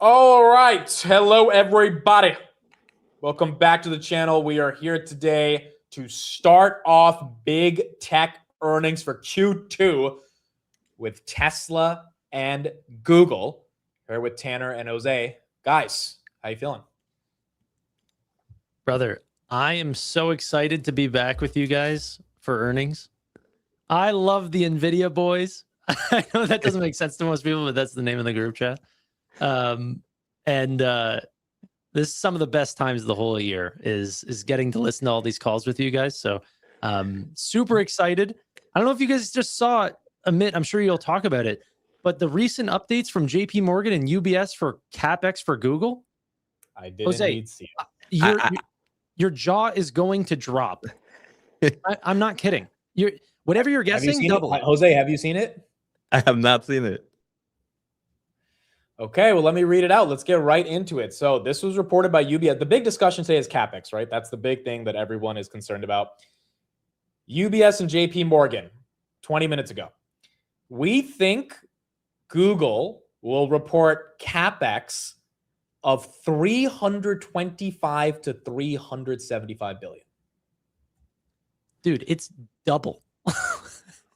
All right. Hello, everybody. Welcome back to the channel. We are here today to start off big tech earnings for Q2 with Tesla and Google. Here with Tanner and Jose. Guys, how you feeling? Brother, I am so excited to be back with you guys for earnings. I love the NVIDIA boys. I know that doesn't make sense to most people, but that's the name of the group chat. This is some of the best times of the whole year is getting to listen to all these calls with you guys. So super excited. I don't know if you guys just saw it, Amit, I'm sure you'll talk about it, but the recent updates from JP Morgan and UBS for CapEx for Google. I did Jose, indeed see it. Your jaw is going to drop. I'm not kidding. Whatever you're guessing, double it. Jose, have you seen it? I have not seen it. Okay, well, let me read it out. Let's get right into it. So this was reported by UBS. The big discussion today is CapEx, right? That's the big thing that everyone is concerned about. UBS and JP Morgan, 20 minutes ago. We think Google will report CapEx of 325 to 375 billion. Dude, it's double.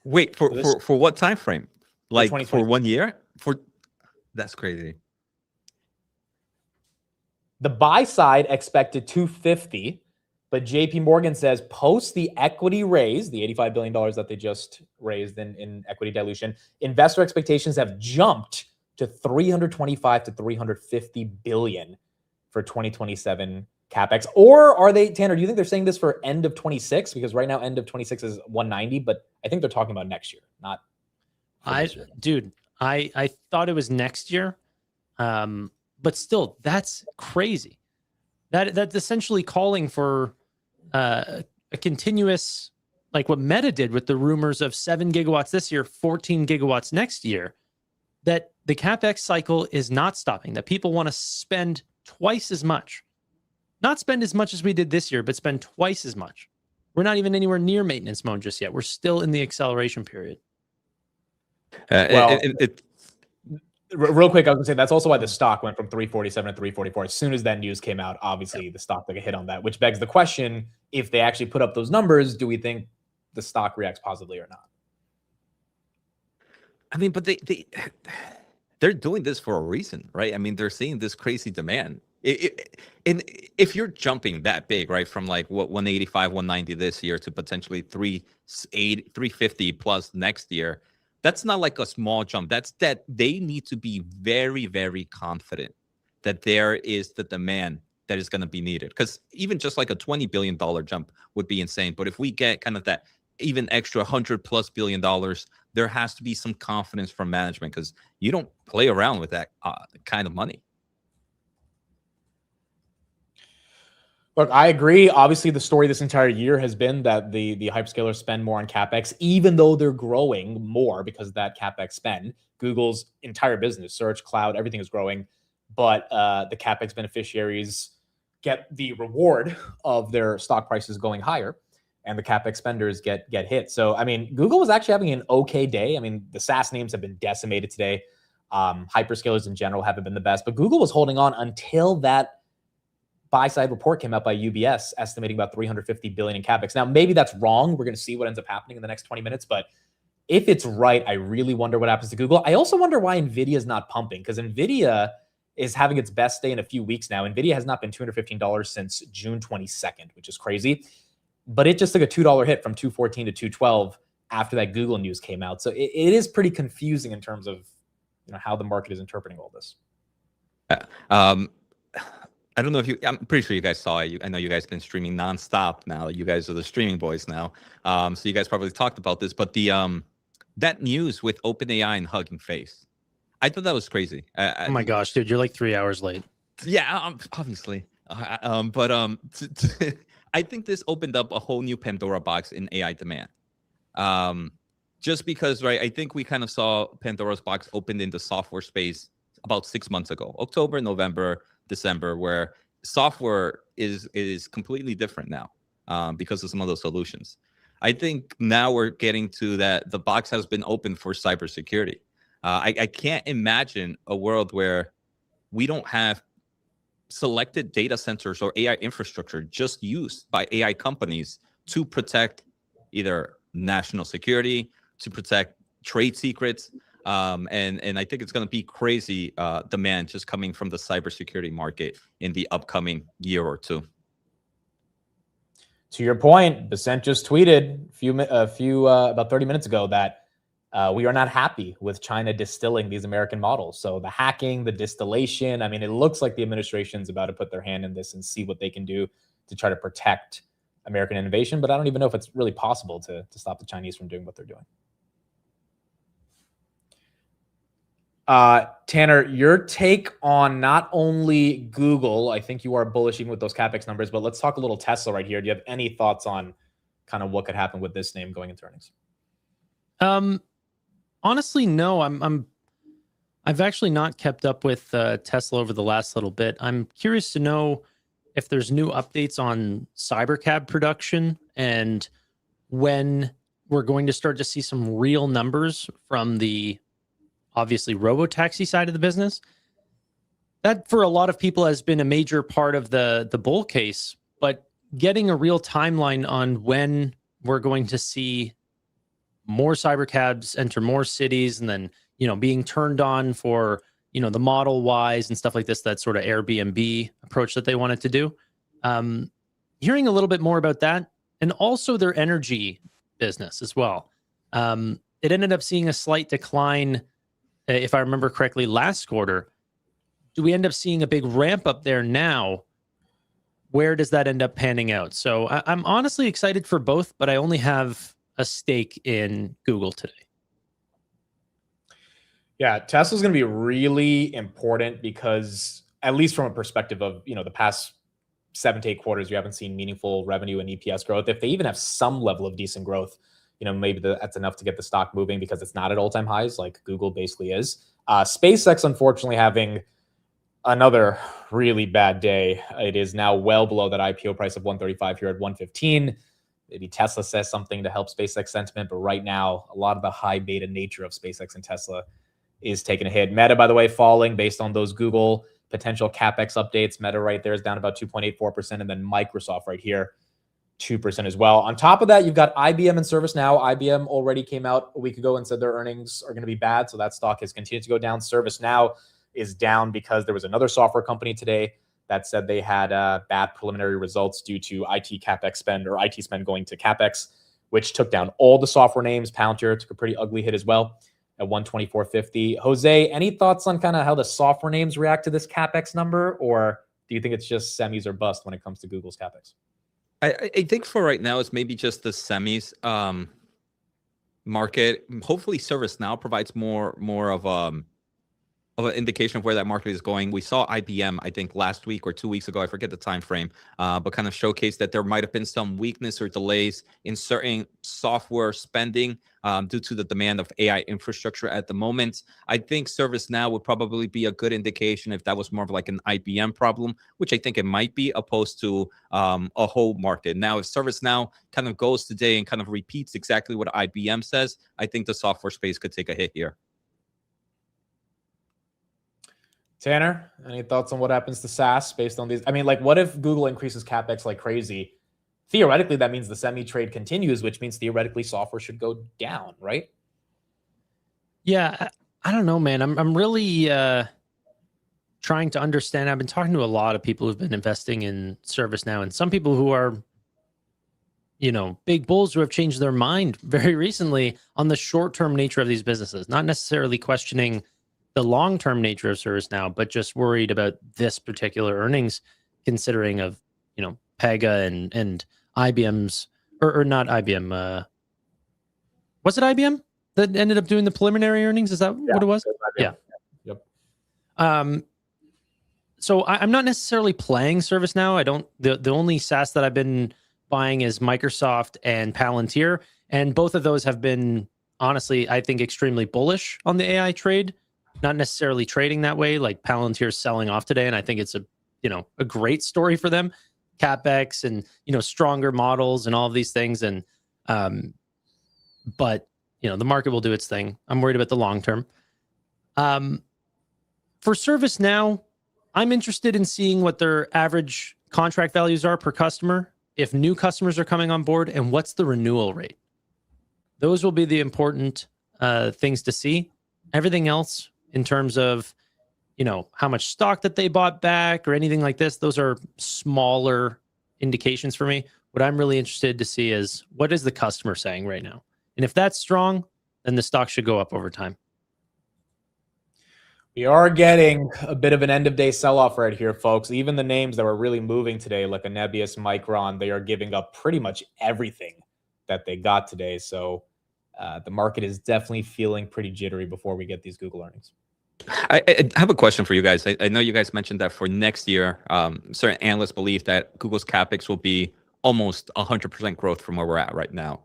Wait, for what time frame? Like for 1 year? That's crazy. The buy side expected 250, but JP Morgan says post the equity raise, the $85 billion that they just raised in equity dilution, investor expectations have jumped to 325 to 350 billion for 2027 CapEx. Or are they, Tanner, do you think they're saying this for end of 26? Because right now end of 26 is 190, but I think they're talking about next year, not this year. Dude, I thought it was next year. But still, that's crazy. That's essentially calling for a continuous, like what Meta did with the rumors of 7 gigawatts this year, 14 gigawatts next year, that the CapEx cycle is not stopping, that people want to spend twice as much. Not spend as much as we did this year, but spend twice as much. We're not even anywhere near maintenance mode just yet. We're still in the acceleration period. Real quick, I was gonna say that's also why the stock went from 347 to 344. As soon as that news came out, obviously the stock took a hit on that, which begs the question: if they actually put up those numbers, do we think the stock reacts positively or not? I mean, but they're doing this for a reason, right? I mean, they're seeing this crazy demand. And if you're jumping that big, right, from like what 185, 190 this year to potentially 350 plus next year, that's not like a small jump. That's that they need to be very, very confident that there is the demand that is going to be needed. Because even just like a $20 billion jump would be insane. But if we get kind of that even extra $100+ billion, there has to be some confidence from management, because you don't play around with that kind of money. Look, I agree. Obviously, the story this entire year has been that the hyperscalers spend more on CapEx, even though they're growing more because of that CapEx spend. Google's entire business, search, cloud, everything is growing. But the CapEx beneficiaries get the reward of their stock prices going higher, and the CapEx spenders get hit. So, I mean, Google was actually having an okay day. I mean, the SaaS names have been decimated today. Hyperscalers in general haven't been the best. But Google was holding on until that buy-side report came out by UBS estimating about 350 billion in CapEx. Now, maybe that's wrong. We're going to see what ends up happening in the next 20 minutes. But if it's right, I really wonder what happens to Google. I also wonder why NVIDIA is not pumping, because NVIDIA is having its best day in a few weeks now. NVIDIA has not been $215 since June 22nd, which is crazy. But it just took a $2 hit from 214 to 212 after that Google news came out. So it is pretty confusing in terms of how the market is interpreting all this. I don't know if I'm pretty sure you guys saw it. I know you guys have been streaming nonstop now. You guys are the streaming boys now. So you guys probably talked about this, but that news with OpenAI and Hugging Face, I thought that was crazy. Oh my gosh, dude, you're like 3 hours late. Yeah, obviously. I think this opened up a whole new Pandora box in AI demand. Just because, right, I think we kind of saw Pandora's box opened in the software space about 6 months ago, October, November, December, where software is completely different now because of some of those solutions. I think now we're getting to that the box has been open for cybersecurity. I can't imagine a world where we don't have selected data centers or AI infrastructure just used by AI companies to protect either national security, to protect trade secrets. And I think it's going to be crazy demand just coming from the cybersecurity market in the upcoming year or two. To your point, Basent just tweeted about 30 minutes ago that we are not happy with China distilling these American models. So the hacking, the distillation, I mean, it looks like the administration's about to put their hand in this and see what they can do to try to protect American innovation. But I don't even know if it's really possible to stop the Chinese from doing what they're doing. Tanner, your take on not only Google, I think you are bullish even with those CapEx numbers, but let's talk a little Tesla right here. Do you have any thoughts on kind of what could happen with this name going into earnings? Honestly, no. I've actually not kept up with Tesla over the last little bit. I'm curious to know if there's new updates on Cybercab production and when we're going to start to see some real numbers from the obviously robotaxi side of the business. That for a lot of people has been a major part of the bull case, but getting a real timeline on when we're going to see more cybercabs enter more cities and then, being turned on for, the Model Ys and stuff like this, that sort of Airbnb approach that they wanted to do. Hearing a little bit more about that and also their energy business as well. It ended up seeing a slight decline, if I remember correctly, last quarter. Do we end up seeing a big ramp up there now? Where does that end up panning out? So I'm honestly excited for both, but I only have a stake in Google today. Yeah, Tesla's going to be really important because, at least from a perspective of, the past 7 to 8 quarters, you haven't seen meaningful revenue and EPS growth. If they even have some level of decent growth, maybe that's enough to get the stock moving because it's not at all-time highs like Google basically is. SpaceX, unfortunately, having another really bad day. It is now well below that IPO price of 135 here at 115. Maybe Tesla says something to help SpaceX sentiment, but right now, a lot of the high beta nature of SpaceX and Tesla is taking a hit. Meta, by the way, falling based on those Google potential CapEx updates. Meta right there is down about 2.84%, and then Microsoft right here, 2% as well. On top of that, you've got IBM and ServiceNow. IBM already came out a week ago and said their earnings are going to be bad, so that stock has continued to go down. ServiceNow is down because there was another software company today that said they had bad preliminary results due to IT CapEx spend or IT spend going to CapEx, which took down all the software names. Palantir took a pretty ugly hit as well at 124.50. Jose, any thoughts on kind of how the software names react to this CapEx number, or do you think it's just semis or bust when it comes to Google's CapEx? I think for right now, it's maybe just the semis market. Hopefully, ServiceNow provides more of an indication of where that market is going. We saw IBM, I think, last week or 2 weeks ago, I forget the time frame, but kind of showcased that there might have been some weakness or delays in certain software spending due to the demand of AI infrastructure at the moment. I think ServiceNow would probably be a good indication if that was more of like an IBM problem, which I think it might be, opposed to a whole market. Now, if ServiceNow kind of goes today and kind of repeats exactly what IBM says, I think the software space could take a hit here. Tanner, any thoughts on what happens to SaaS based on these? I mean, like, what if Google increases CapEx like crazy? Theoretically, that means the semi trade continues, which means theoretically software should go down, right? Yeah, I don't know, man. I'm really trying to understand. I've been talking to a lot of people who've been investing in ServiceNow, and some people who are, big bulls who have changed their mind very recently on the short-term nature of these businesses, not necessarily questioning the long-term nature of ServiceNow, but just worried about this particular earnings, considering of, Pega and IBM's, or not IBM. Was it IBM that ended up doing the preliminary earnings? Is that what it was? Yeah. Yep. So I'm not necessarily playing ServiceNow. I don't. The only SaaS that I've been buying is Microsoft and Palantir, and both of those have been, honestly, I think, extremely bullish on the AI trade. Not necessarily trading that way, like Palantir's selling off today, and I think it's a great story for them. CapEx and stronger models and all of these things, and but the market will do its thing. I'm worried about the long term. For ServiceNow, I'm interested in seeing what their average contract values are per customer, if new customers are coming on board, and what's the renewal rate. Those will be the important things to see. Everything else in terms of, how much stock that they bought back or anything like this, those are smaller indications for me. What I'm really interested to see is what is the customer saying right now? And if that's strong, then the stock should go up over time. We are getting a bit of an end-of-day sell-off right here, folks. Even the names that were really moving today, like a Nebius, Micron, they are giving up pretty much everything that they got today. So the market is definitely feeling pretty jittery before we get these Google earnings. I have a question for you guys. I know you guys mentioned that for next year, certain analysts believe that Google's CapEx will be almost 100% growth from where we're at right now.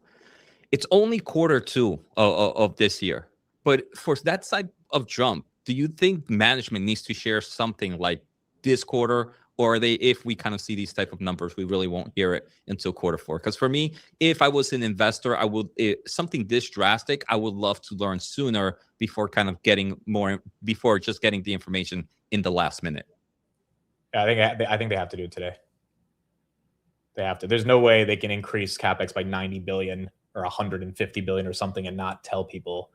It's only Q2 of this year. But for that side of jump, do you think management needs to share something like this quarter? Or are they, if we kind of see these type of numbers, we really won't hear it until Q4? Because for me, if I was an investor, I would something this drastic, I would love to learn sooner before kind of getting more, before just getting the information in the last minute. Yeah, I think they have to do it today. They have to. There's no way they can increase CapEx by 90 billion or 150 billion or something and not tell people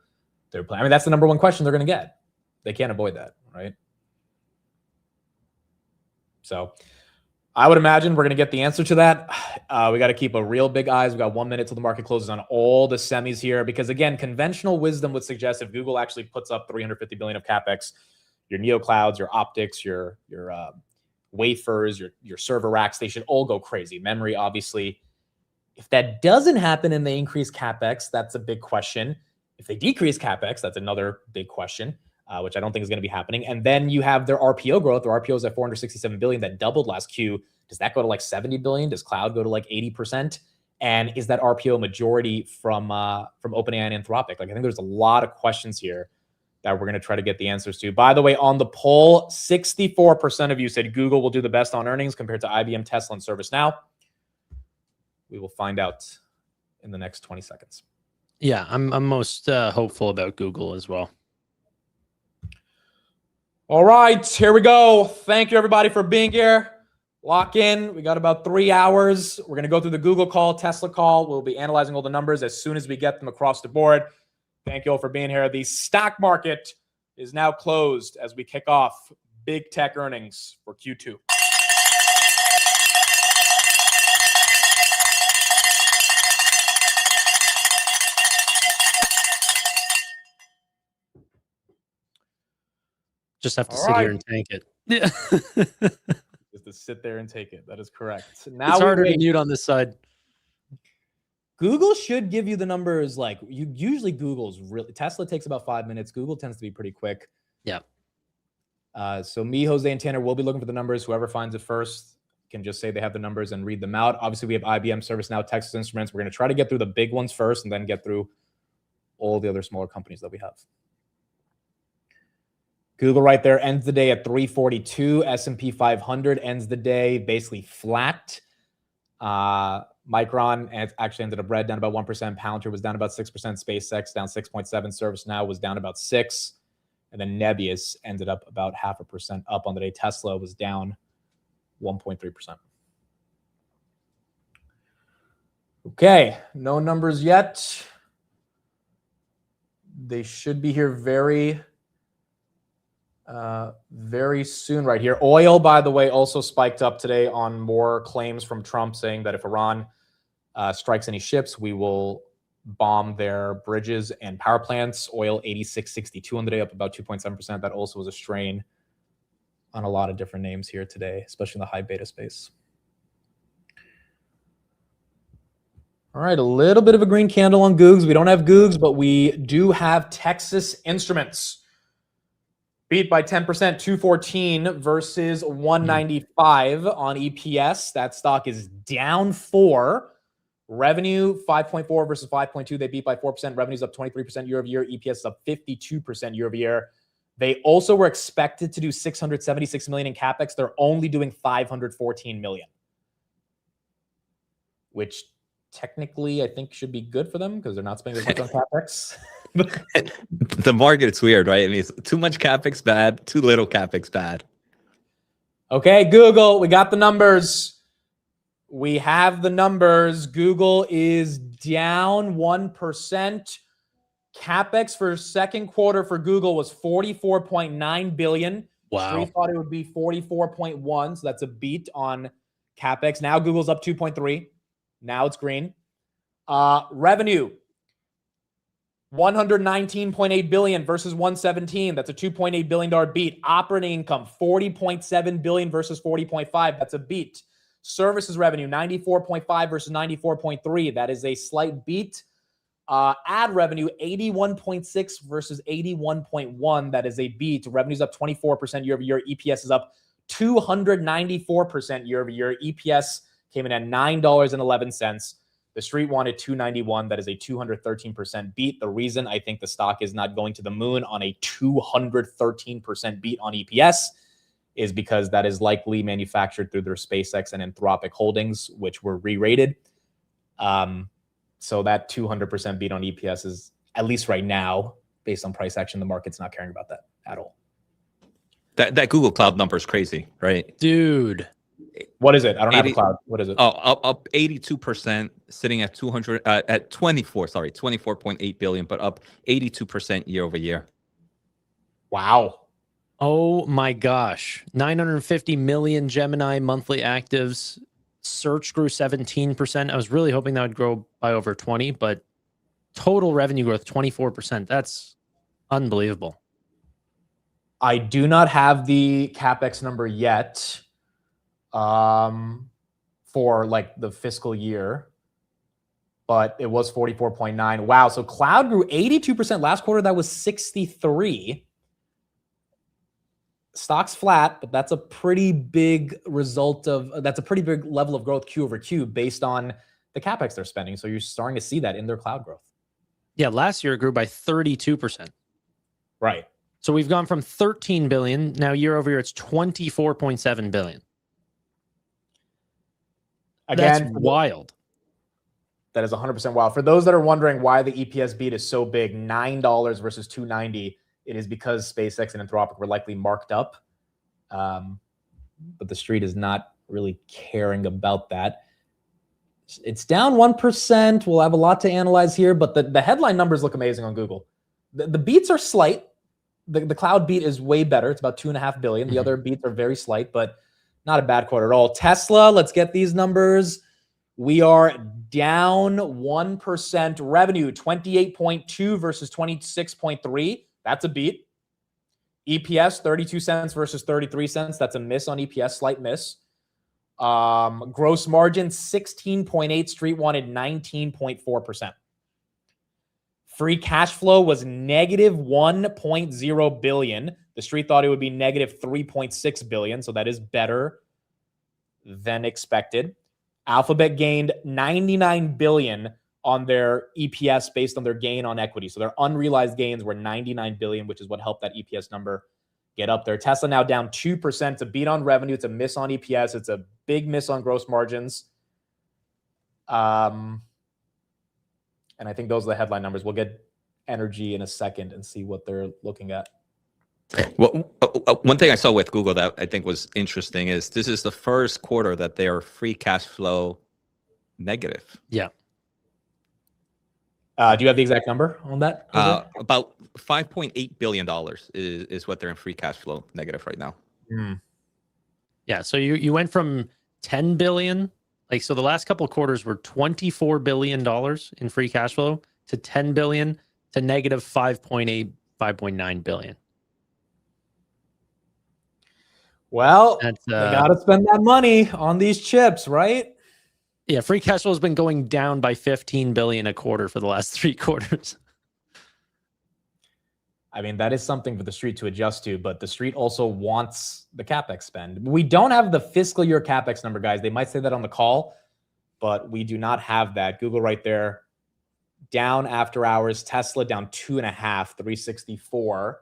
their plan. I mean, that's the number one question they're going to get. They can't avoid that, right? So I would imagine we're going to get the answer to that. We got to keep a real big eyes. We got 1 minute till the market closes on all the semis here, because again, conventional wisdom would suggest if Google actually puts up 350 billion of CapEx, your neo clouds, your optics, your wafers, your server racks, they should all go crazy. Memory, obviously. If that doesn't happen and they increase CapEx, that's a big question. If they decrease CapEx, that's another big question. Which I don't think is going to be happening. And then you have their RPO growth. Their RPO is at 467 billion. That doubled last Q. Does that go to like 70 billion? Does cloud go to like 80%? And is that RPO majority from OpenAI and Anthropic? Like, I think there's a lot of questions here that we're going to try to get the answers to. By the way, on the poll, 64% of you said Google will do the best on earnings compared to IBM, Tesla, and ServiceNow. We will find out in the next 20 seconds. Yeah, I'm most hopeful about Google as well. All right, here we go. Thank you, everybody, for being here. Lock in. We got about 3 hours. We're going to go through the Google call, Tesla call. We'll be analyzing all the numbers as soon as we get them across the board. Thank you all for being here. The stock market is now closed as we kick off big tech earnings for Q2. Just have to sit here and tank it. Yeah. Just to sit there and take it. That is correct. Now it's harder to mute on this side. Google should give you the numbers. Like, usually Google's really, Tesla takes about 5 minutes. Google tends to be pretty quick. Yeah. So me, Jose, and Tanner will be looking for the numbers. Whoever finds it first can just say they have the numbers and read them out. Obviously, we have IBM, ServiceNow, Texas Instruments. We're going to try to get through the big ones first and then get through all the other smaller companies that we have. Google right there ends the day at 342. S&P 500 ends the day basically flat. Micron actually ended up red, down about 1%. Palantir was down about 6%. SpaceX down 6.7. ServiceNow was down about 6%. And then Nebius ended up about 0.5% up on the day. Tesla was down 1.3%. Okay, no numbers yet. They should be here very soon right here. Oil, by the way, also spiked up today on more claims from Trump saying that if Iran strikes any ships, we will bomb their bridges and power plants. Oil 86.62 on the day, up about 2.7%. That also was a strain on a lot of different names here today, especially in the high beta space. All right, a little bit of a green candle on Googs. We don't have Googs, but we do have Texas Instruments. Beat by 10%, 214 versus 195 on EPS. That stock is down 4. Revenue 5.4 versus 5.2. They beat by 4%. Revenue's up 23% year over year. EPS is up 52% year over year. They also were expected to do 676 million in CapEx. They're only doing 514 million, which technically I think should be good for them because they're not spending as much on CapEx. The market's weird, right? I mean, it's too much CapEx bad, too little CapEx bad. Okay, Google, we got the numbers. We have the numbers. Google is down 1%. CapEx for second quarter for Google was 44.9 billion. Wow. Street thought it would be 44.1, so that's a beat on CapEx. Now Google's up 2.3. Now it's green. Revenue 119.8 billion versus 117. That's a $2.8 billion beat. Operating income 40.7 billion versus 40.5. That's a beat. Services revenue 94.5 versus 94.3. That is a slight beat. Ad revenue 81.6 versus 81.1. That is a beat. Revenue's up 24% year over year. EPS is up 294% year over year. EPS came in at $9.11. The street wanted 291. That is a 213% beat. The reason I think the stock is not going to the moon on a 213% beat on EPS is because that is likely manufactured through their SpaceX and Anthropic holdings, which were re-rated. So that 200% beat on EPS is, at least right now, based on price action, the market's not caring about that at all. That Google Cloud number is crazy, right? Dude. What is it? I don't have a cloud. What is it? Oh, up 82%, sitting at 24.8 billion, but up 82% year over year. Wow. Oh my gosh. 950 million Gemini monthly actives. Search grew 17%. I was really hoping that would grow by over 20, but total revenue growth 24%. That's unbelievable. I do not have the CapEx number yet for like the fiscal year, but it was 44.9. Wow. So cloud grew 82%. Last quarter, that was 63. Stock's flat, but that's a pretty big result of, that's a pretty big level of growth Q over Q based on the CapEx they're spending. So you're starting to see that in their cloud growth. Yeah, last year it grew by 32%. Right. So we've gone from 13 billion, now year over year it's 24.7 billion. Again, that's wild. That is 100% wild. For those that are wondering why the EPS beat is so big, $9 versus $2.90, it is because SpaceX and Anthropic were likely marked up. But the street is not really caring about that. It's down 1%. We'll have a lot to analyze here, but the headline numbers look amazing on Google. The beats are slight. The cloud beat is way better. It's about $2.5 billion. The other beats are very slight, but not a bad quarter at all. Tesla, let's get these numbers. We are down 1%. Revenue 28.2 versus 26.3. That's a beat. EPS 32 cents versus 33 cents. That's a miss on EPS, slight miss. Gross margin 16.8. Street wanted 19.4%. Free cash flow was negative 1.0 billion. The street thought it would be negative 3.6 billion, so that is better than expected. Alphabet gained 99 billion on their EPS based on their gain on equity. So their unrealized gains were 99 billion, which is what helped that EPS number get up there. Tesla now down 2%. It's a beat on revenue. It's a miss on EPS. It's a big miss on gross margins. And I think those are the headline numbers. We'll get energy in a second and see what they're looking at. Well, one thing I saw with Google that I think was interesting is this is the first quarter that they are free cash flow negative. Yeah. Do you have the exact number on that? About $5.8 billion is what they're in free cash flow negative right now. Yeah. So you went from 10 billion, like, so the last couple of quarters were $24 billion in free cash flow to 10 billion to negative 5.8, 5.9 billion. Well, they got to spend that money on these chips, right? Yeah, free cash flow has been going down by 15 billion a quarter for the last 3 quarters. I mean, that is something for the street to adjust to, but the street also wants the CapEx spend. We don't have the fiscal year CapEx number, guys. They might say that on the call, but we do not have that. Google right there, down after hours. Tesla down 2.5, 364.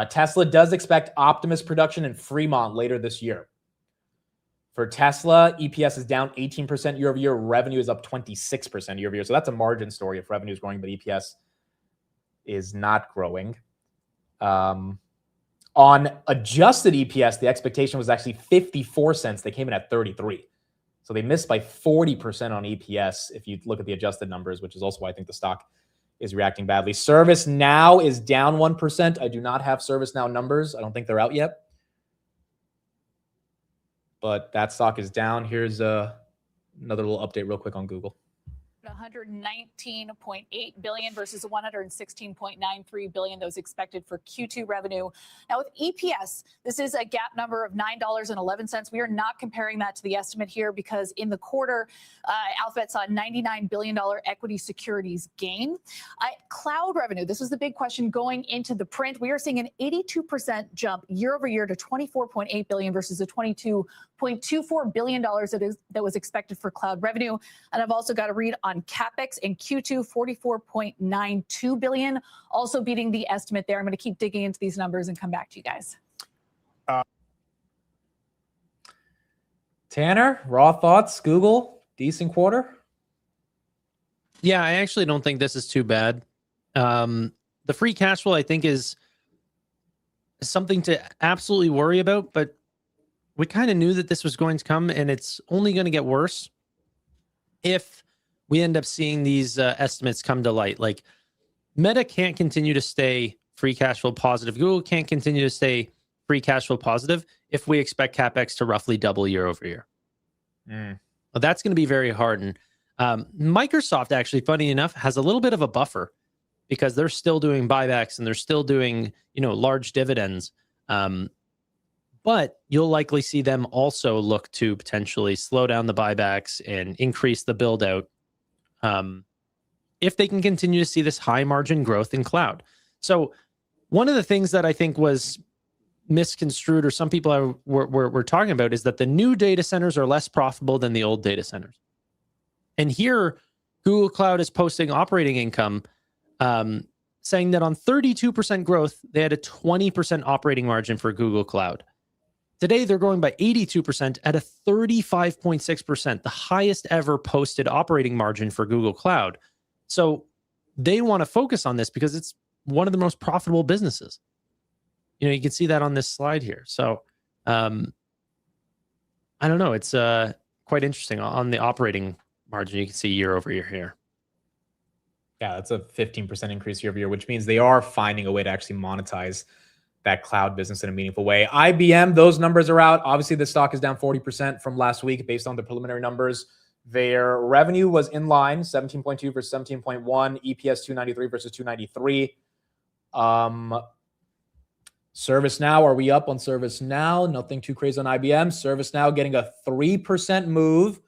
Tesla does expect Optimus production in Fremont later this year. For Tesla, EPS is down 18% year over year. Revenue is up 26% year over year. So that's a margin story if revenue is growing, but EPS is not growing. On adjusted EPS, the expectation was actually 54 cents. They came in at 33. So they missed by 40% on EPS if you look at the adjusted numbers, which is also why I think the stock is reacting badly. ServiceNow is down 1%. I do not have ServiceNow numbers. I don't think they're out yet. But that stock is down. Here's another little update real quick on Google. 119.8 billion versus 116.93 billion that was expected for Q2 revenue. Now with EPS, this is a GAAP number of $9.11. We are not comparing that to the estimate here because in the quarter, Alphabet saw a $99 billion equity securities gain. Cloud revenue, this was the big question going into the print. We are seeing an 82% jump year over year to 24.8 billion versus the $22.24 billion that was expected for cloud revenue. And I've also got to read on CapEx in Q2, 44.92 billion, also beating the estimate there. I'm going to keep digging into these numbers and come back to you guys. Tanner, raw thoughts, Google, decent quarter? Yeah, I actually don't think this is too bad. The free cash flow, I think, is something to absolutely worry about, but we kind of knew that this was going to come, and it's only going to get worse if we end up seeing these estimates come to light. Like, Meta can't continue to stay free cash flow positive. Google can't continue to stay free cash flow positive if we expect CapEx to roughly double year over year. Well, that's going to be very hard. And Microsoft, actually, funny enough, has a little bit of a buffer because they're still doing buybacks and they're still doing, large dividends. But you'll likely see them also look to potentially slow down the buybacks and increase the build out if they can continue to see this high margin growth in cloud. So one of the things that I think was misconstrued, or some people were talking about, is that the new data centers are less profitable than the old data centers. And here, Google Cloud is posting operating income, saying that on 32% growth, they had a 20% operating margin for Google Cloud. Today, they're growing by 82% at a 35.6%, the highest ever posted operating margin for Google Cloud. So they want to focus on this because it's one of the most profitable businesses. You can see that on this slide here. So I don't know. It's quite interesting. On the operating margin, you can see year over year here. Yeah, that's a 15% increase year over year, which means they are finding a way to actually monetize that cloud business in a meaningful way. IBM, those numbers are out. Obviously, the stock is down 40% from last week based on the preliminary numbers. Their revenue was in line, 17.2 versus 17.1, EPS 293 versus 293. ServiceNow, are we up on ServiceNow? Nothing too crazy on IBM. ServiceNow getting a 3% move.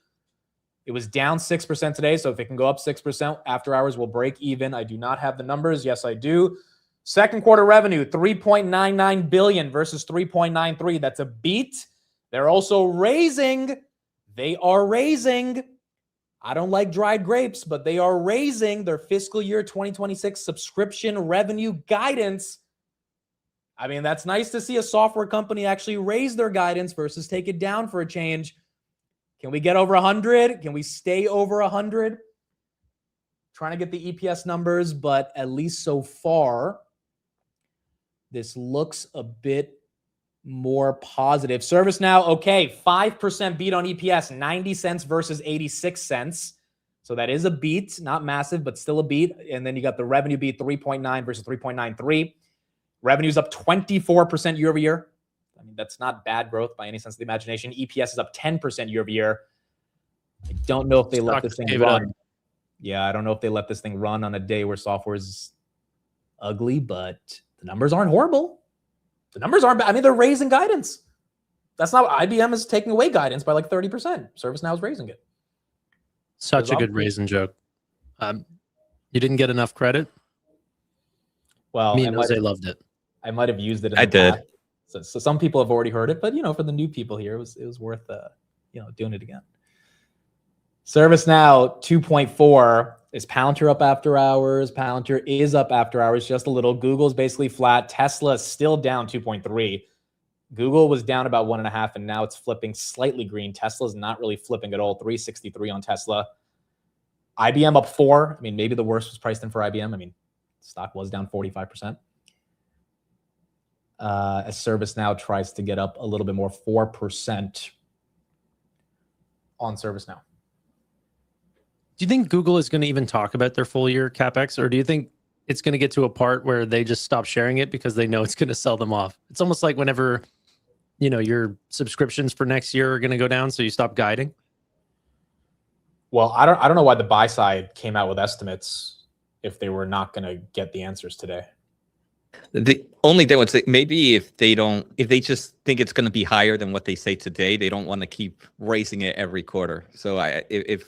It was down 6% today, so if it can go up 6% after hours, we'll break even. I do not have the numbers. Yes, I do. Second quarter revenue, $3.99 billion versus $3.93. That's a beat. They're also raising. They are raising. I don't like dried grapes, but they are raising their fiscal year 2026 subscription revenue guidance. I mean, that's nice to see a software company actually raise their guidance versus take it down for a change. Can we get over 100? Can we stay over 100? Trying to get the EPS numbers, but at least so far, this looks a bit more positive. ServiceNow, okay, 5% beat on EPS, 90 cents versus 86 cents. So that is a beat, not massive, but still a beat. And then you got the revenue beat, 3.9 versus 3.93. Revenue's up 24% year over year. I mean, that's not bad growth by any sense of the imagination. EPS is up 10% year over year. I don't know if they let this thing run. Yeah, I don't know if they let this thing run on a day where software is ugly, but the numbers aren't horrible. The numbers aren't bad. I mean, they're raising guidance. That's not IBM is taking away guidance by like 30%. ServiceNow is raising it. Such a good raisin joke. You didn't get enough credit? Well, me and Jose loved it. I might have used it in I the did. past. So some people have already heard it, but for the new people here, it was worth doing it again. ServiceNow 2.4 is Palantir up after hours. Palantir is up after hours just a little. Google's basically flat. Tesla is still down 2.3. Google was down about 1.5, and now it's flipping slightly green. Tesla's not really flipping at all. 363 on Tesla. IBM up 4. I mean, maybe the worst was priced in for IBM. I mean, stock was down 45%. as ServiceNow tries to get up a little bit more, 4% on ServiceNow. Do you think Google is going to even talk about their full year CapEx, or do you think it's going to get to a part where they just stop sharing it because they know it's going to sell them off? It's almost like whenever, you know, your subscriptions for next year are going to go down, so you stop guiding. Well, I don't know why the buy side came out with estimates if they were not going to get the answers today. The only thing I would say, maybe if they just think it's going to be higher than what they say today, they don't want to keep raising it every quarter. So if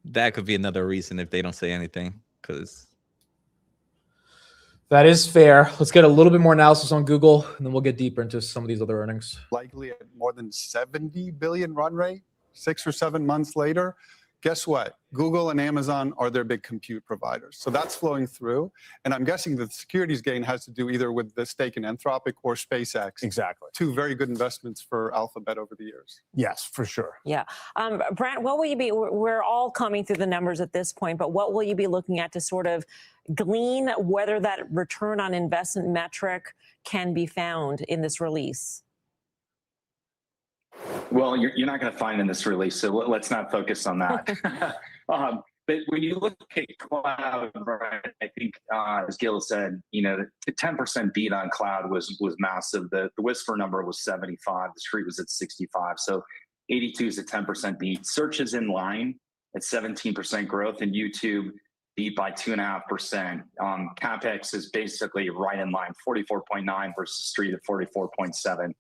that could be another reason if they don't say anything, because that is fair. Let's get a little bit more analysis on Google, and then we'll get deeper into some of these other earnings. Likely at more than 70 billion run rate 6 or 7 months later. Guess what? Google and Amazon are their big compute providers. So that's flowing through. And I'm guessing that the securities gain has to do either with the stake in Anthropic or SpaceX. Exactly. Two very good investments for Alphabet over the years. Yes, for sure. Yeah. Brent, what will you be, we're all coming through the numbers at this point, but what will you be looking at to sort of glean whether that return on investment metric can be found in this release? Well, you're not going to find in this release, so let's not focus on that. But when you look at cloud, right, I think as Gil said, you know, the 10% beat on cloud was massive. The whisper number was 75. The street was at 65. So 82 is a 10% beat. Search is in line at 17% growth, and YouTube beat by 2.5%. CapEx is basically right in line, 44.9 versus street at 44.7.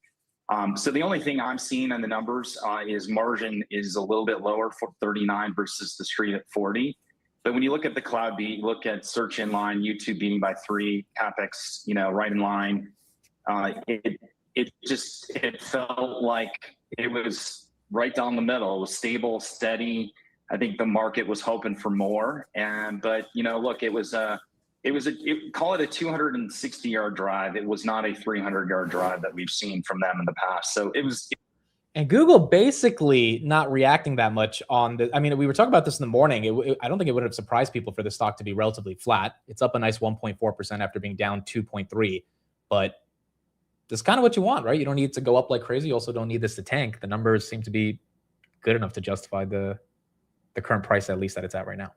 So the only thing I'm seeing on the numbers is margin is a little bit lower for 39 versus the street at 40. But when you look at the cloud beat, look at search in line, YouTube beating by 3, CapEx, you know, right in line. It felt like it was right down the middle. It was stable, steady. I think the market was hoping for more. But you know, look, it was call it a 260-yard drive. It was not a 300-yard drive that we've seen from them in the past. So it was. And Google basically not reacting that much on the. I mean, we were talking about this in the morning. I don't think it would have surprised people for the stock to be relatively flat. It's up a nice 1.4% after being down 2.3. But that's kind of what you want, right? You don't need it to go up like crazy. You also don't need this to tank. The numbers seem to be good enough to justify the current price, at least that it's at right now.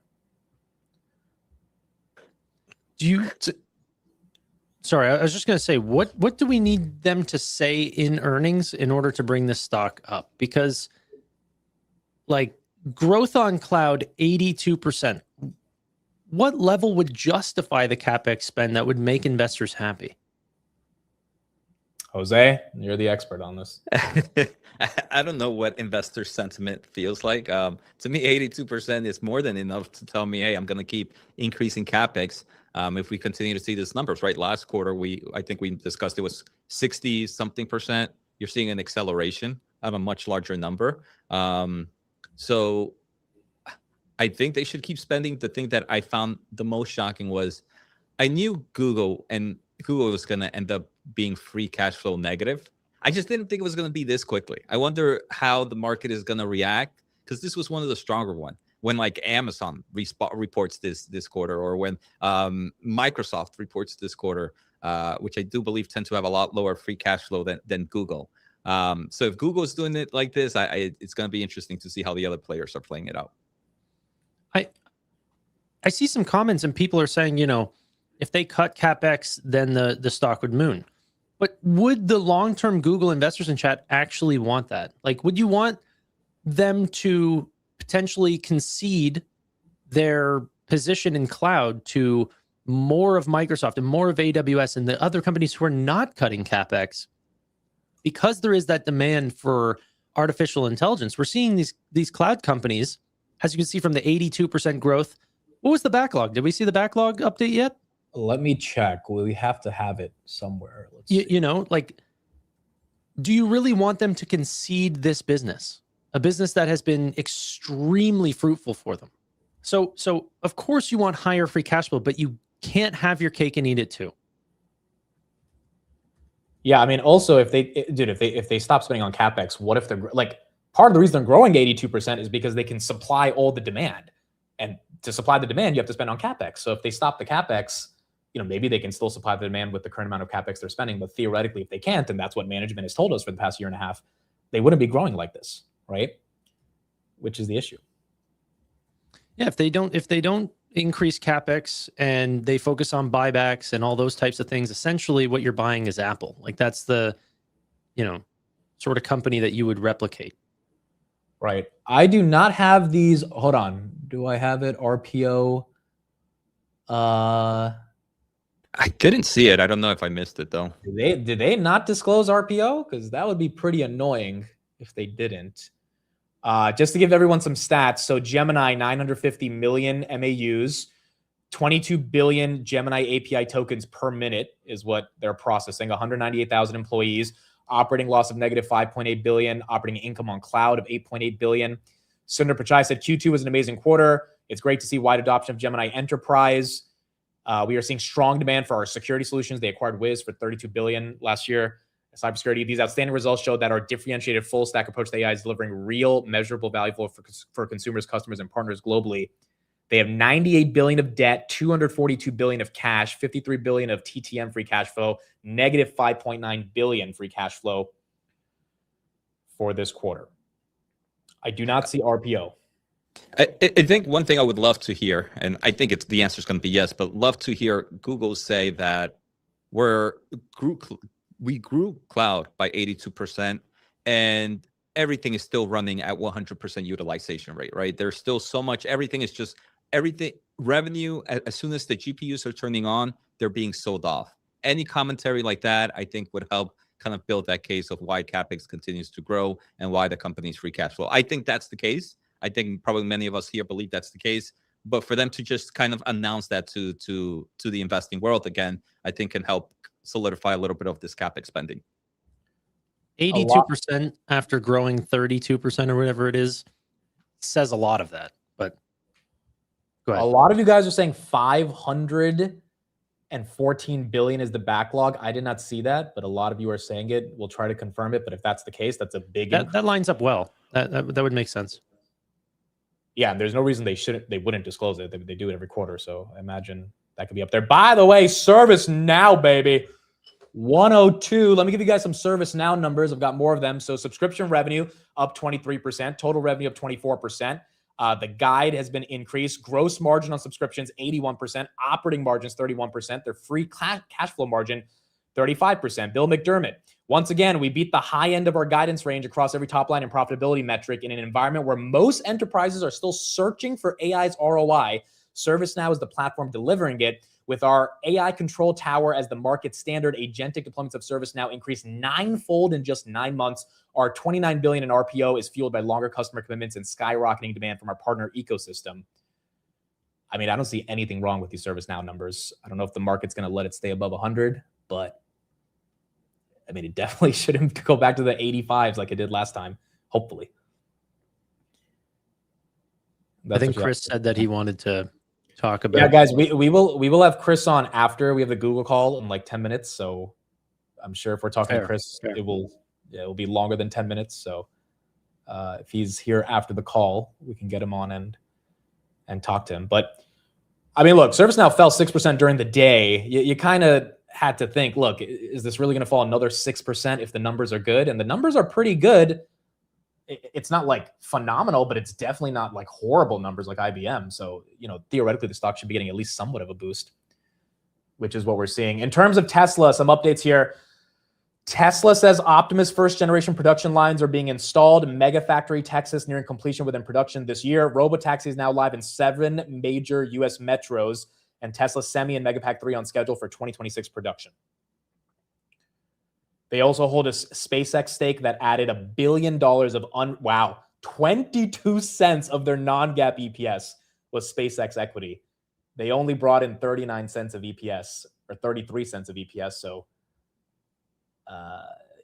Sorry, I was just going to say, what do we need them to say in earnings in order to bring this stock up? Because like growth on cloud, 82%. What level would justify the CapEx spend that would make investors happy? Jose, you're the expert on this. I don't know what investor sentiment feels like. To me, 82% is more than enough to tell me, hey, I'm going to keep increasing CapEx. If we continue to see these numbers, right? Last quarter, I think we discussed it was 60-something%. You're seeing an acceleration of a much larger number. So I think they should keep spending. The thing that I found the most shocking was I knew Google was going to end up being free cash flow negative. I just didn't think it was going to be this quickly. I wonder how the market is going to react, because this was one of the stronger ones. When like Amazon reports this quarter, or when Microsoft reports this quarter, which I do believe tend to have a lot lower free cash flow than Google. So if Google is doing it like this, it's going to be interesting to see how the other players are playing it out. I see some comments and people are saying, you know, if they cut CapEx, then the stock would moon. But would the long-term Google investors in chat actually want that? Like, would you want them to potentially concede their position in cloud to more of Microsoft and more of AWS and the other companies who are not cutting CapEx? Because there is that demand for artificial intelligence. We're seeing these cloud companies, as you can see from the 82% growth. What was the backlog? Did we see the backlog update yet? Let me check. We have to have it somewhere. Let's see. You know, like, do you really want them to concede this business? A business that has been extremely fruitful for them. So of course you want higher free cash flow, but you can't have your cake and eat it too. Yeah, I mean, also if they stop spending on CapEx, what if they're like, part of the reason they're growing 82% is because they can supply all the demand, and to supply the demand, you have to spend on CapEx. So if they stop the CapEx, maybe they can still supply the demand with the current amount of capex they're spending, but theoretically, if they can't, and that's what management has told us for the past year and a half, they wouldn't be growing like this, right? Which is the issue. Yeah, if they don't increase capex and they focus on buybacks and all those types of things, essentially what you're buying is Apple. Like that's the, sort of company that you would replicate. Right. I do not have these. Hold on. Do I have it? RPO. I didn't see it. I don't know if I missed it though. Did they not disclose RPO? Because that would be pretty annoying if they didn't. Just to give everyone some stats. So Gemini, 950 million MAUs, 22 billion Gemini API tokens per minute is what they're processing. 198,000 employees. Operating loss of negative 5.8 billion. Operating income on cloud of 8.8 billion. Sundar Pichai said Q2 was an amazing quarter. It's great to see wide adoption of Gemini Enterprise. We are seeing strong demand for our security solutions. They acquired Wiz for 32 billion last year. Cybersecurity. These outstanding results show that our differentiated full stack approach to AI is delivering real measurable value for consumers, customers, and partners globally. They have 98 billion of debt, 242 billion of cash, 53 billion of TTM free cash flow, negative 5.9 billion free cash flow for this quarter. I do not see RPO. I think one thing I would love to hear, and I think the answer is going to be yes, but love to hear Google say that we grew cloud by 82%, and everything is still running at 100% utilization rate, right? There's still so much, everything revenue, as soon as the GPUs are turning on, they're being sold off. Any commentary like that, I think would help kind of build that case of why CapEx continues to grow and why the company's free cash flow. I think that's the case. I think probably many of us here believe that's the case, but for them to just kind of announce that to the investing world again, I think can help solidify a little bit of this CapEx spending. 82% after growing 32% or whatever it is says a lot of that. But go ahead. A lot of you guys are saying 514 billion is the backlog. I did not see that, but a lot of you are saying it. We'll try to confirm it, but if that's the case, that's a big that lines up well. That would make sense. Yeah, there's no reason they wouldn't disclose it. They do it every quarter, so I imagine that could be up there. By the way, ServiceNow, baby. 102. Let me give you guys some ServiceNow numbers. I've got more of them. So subscription revenue up 23%, total revenue up 24%. The guide has been increased. Gross margin on subscriptions 81%, operating margins 31%. Their free cash flow margin 35%. Bill McDermott. Once again, we beat the high end of our guidance range across every top line and profitability metric in an environment where most enterprises are still searching for AI's ROI. ServiceNow is the platform delivering it. With our AI control tower as the market standard, agentic deployments of ServiceNow increased 9-fold in just 9 months. Our 29 billion in RPO is fueled by longer customer commitments and skyrocketing demand from our partner ecosystem. I mean, I don't see anything wrong with these ServiceNow numbers. I don't know if the market's going to let it stay above 100, but I mean, it definitely shouldn't go back to the 85s like it did last time, hopefully. I think Chris said that he wanted to talk about. Yeah, guys, we will have Chris on after we have the Google call in like 10 minutes. So I'm sure if we're talking to Chris, it will be longer than 10 minutes. So if he's here after the call, we can get him on and talk to him. But I mean, look, ServiceNow fell 6% during the day. You kind of had to think, look, is this really going to fall another 6% if the numbers are good? And the numbers are pretty good. It's not like phenomenal, but it's definitely not like horrible numbers like IBM. So, theoretically, the stock should be getting at least somewhat of a boost, which is what we're seeing. In terms of Tesla, some updates here. Tesla says Optimus first generation production lines are being installed. Mega Factory, Texas, nearing completion within production this year. Robotaxi is now live in 7 major U.S. metros, and Tesla Semi and Megapack 3 on schedule for 2026 production. They also hold a SpaceX stake that added $1 billion of 22 cents of their non-GAAP EPS was SpaceX equity. They only brought in 39 cents of EPS or 33 cents of EPS. So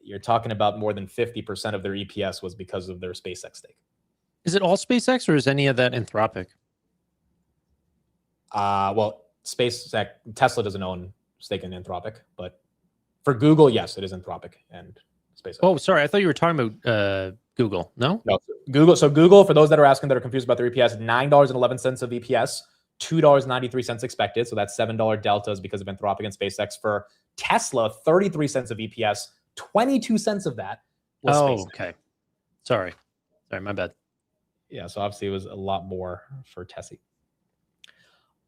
you're talking about more than 50% of their EPS was because of their SpaceX stake. Is it all SpaceX or is any of that Anthropic? Well, SpaceX, Tesla doesn't own stake in Anthropic, but for Google, yes, it is Anthropic and SpaceX. Oh, sorry. I thought you were talking about Google. No? No. Google. So Google, for those that are asking that are confused about their EPS, $9.11 of EPS $2.93 expected. So that's $7 deltas because of Anthropic and SpaceX. For Tesla, 33 cents of EPS, 22 cents of that was SpaceX. Okay. Sorry, my bad. Yeah, so obviously it was a lot more for Tessie.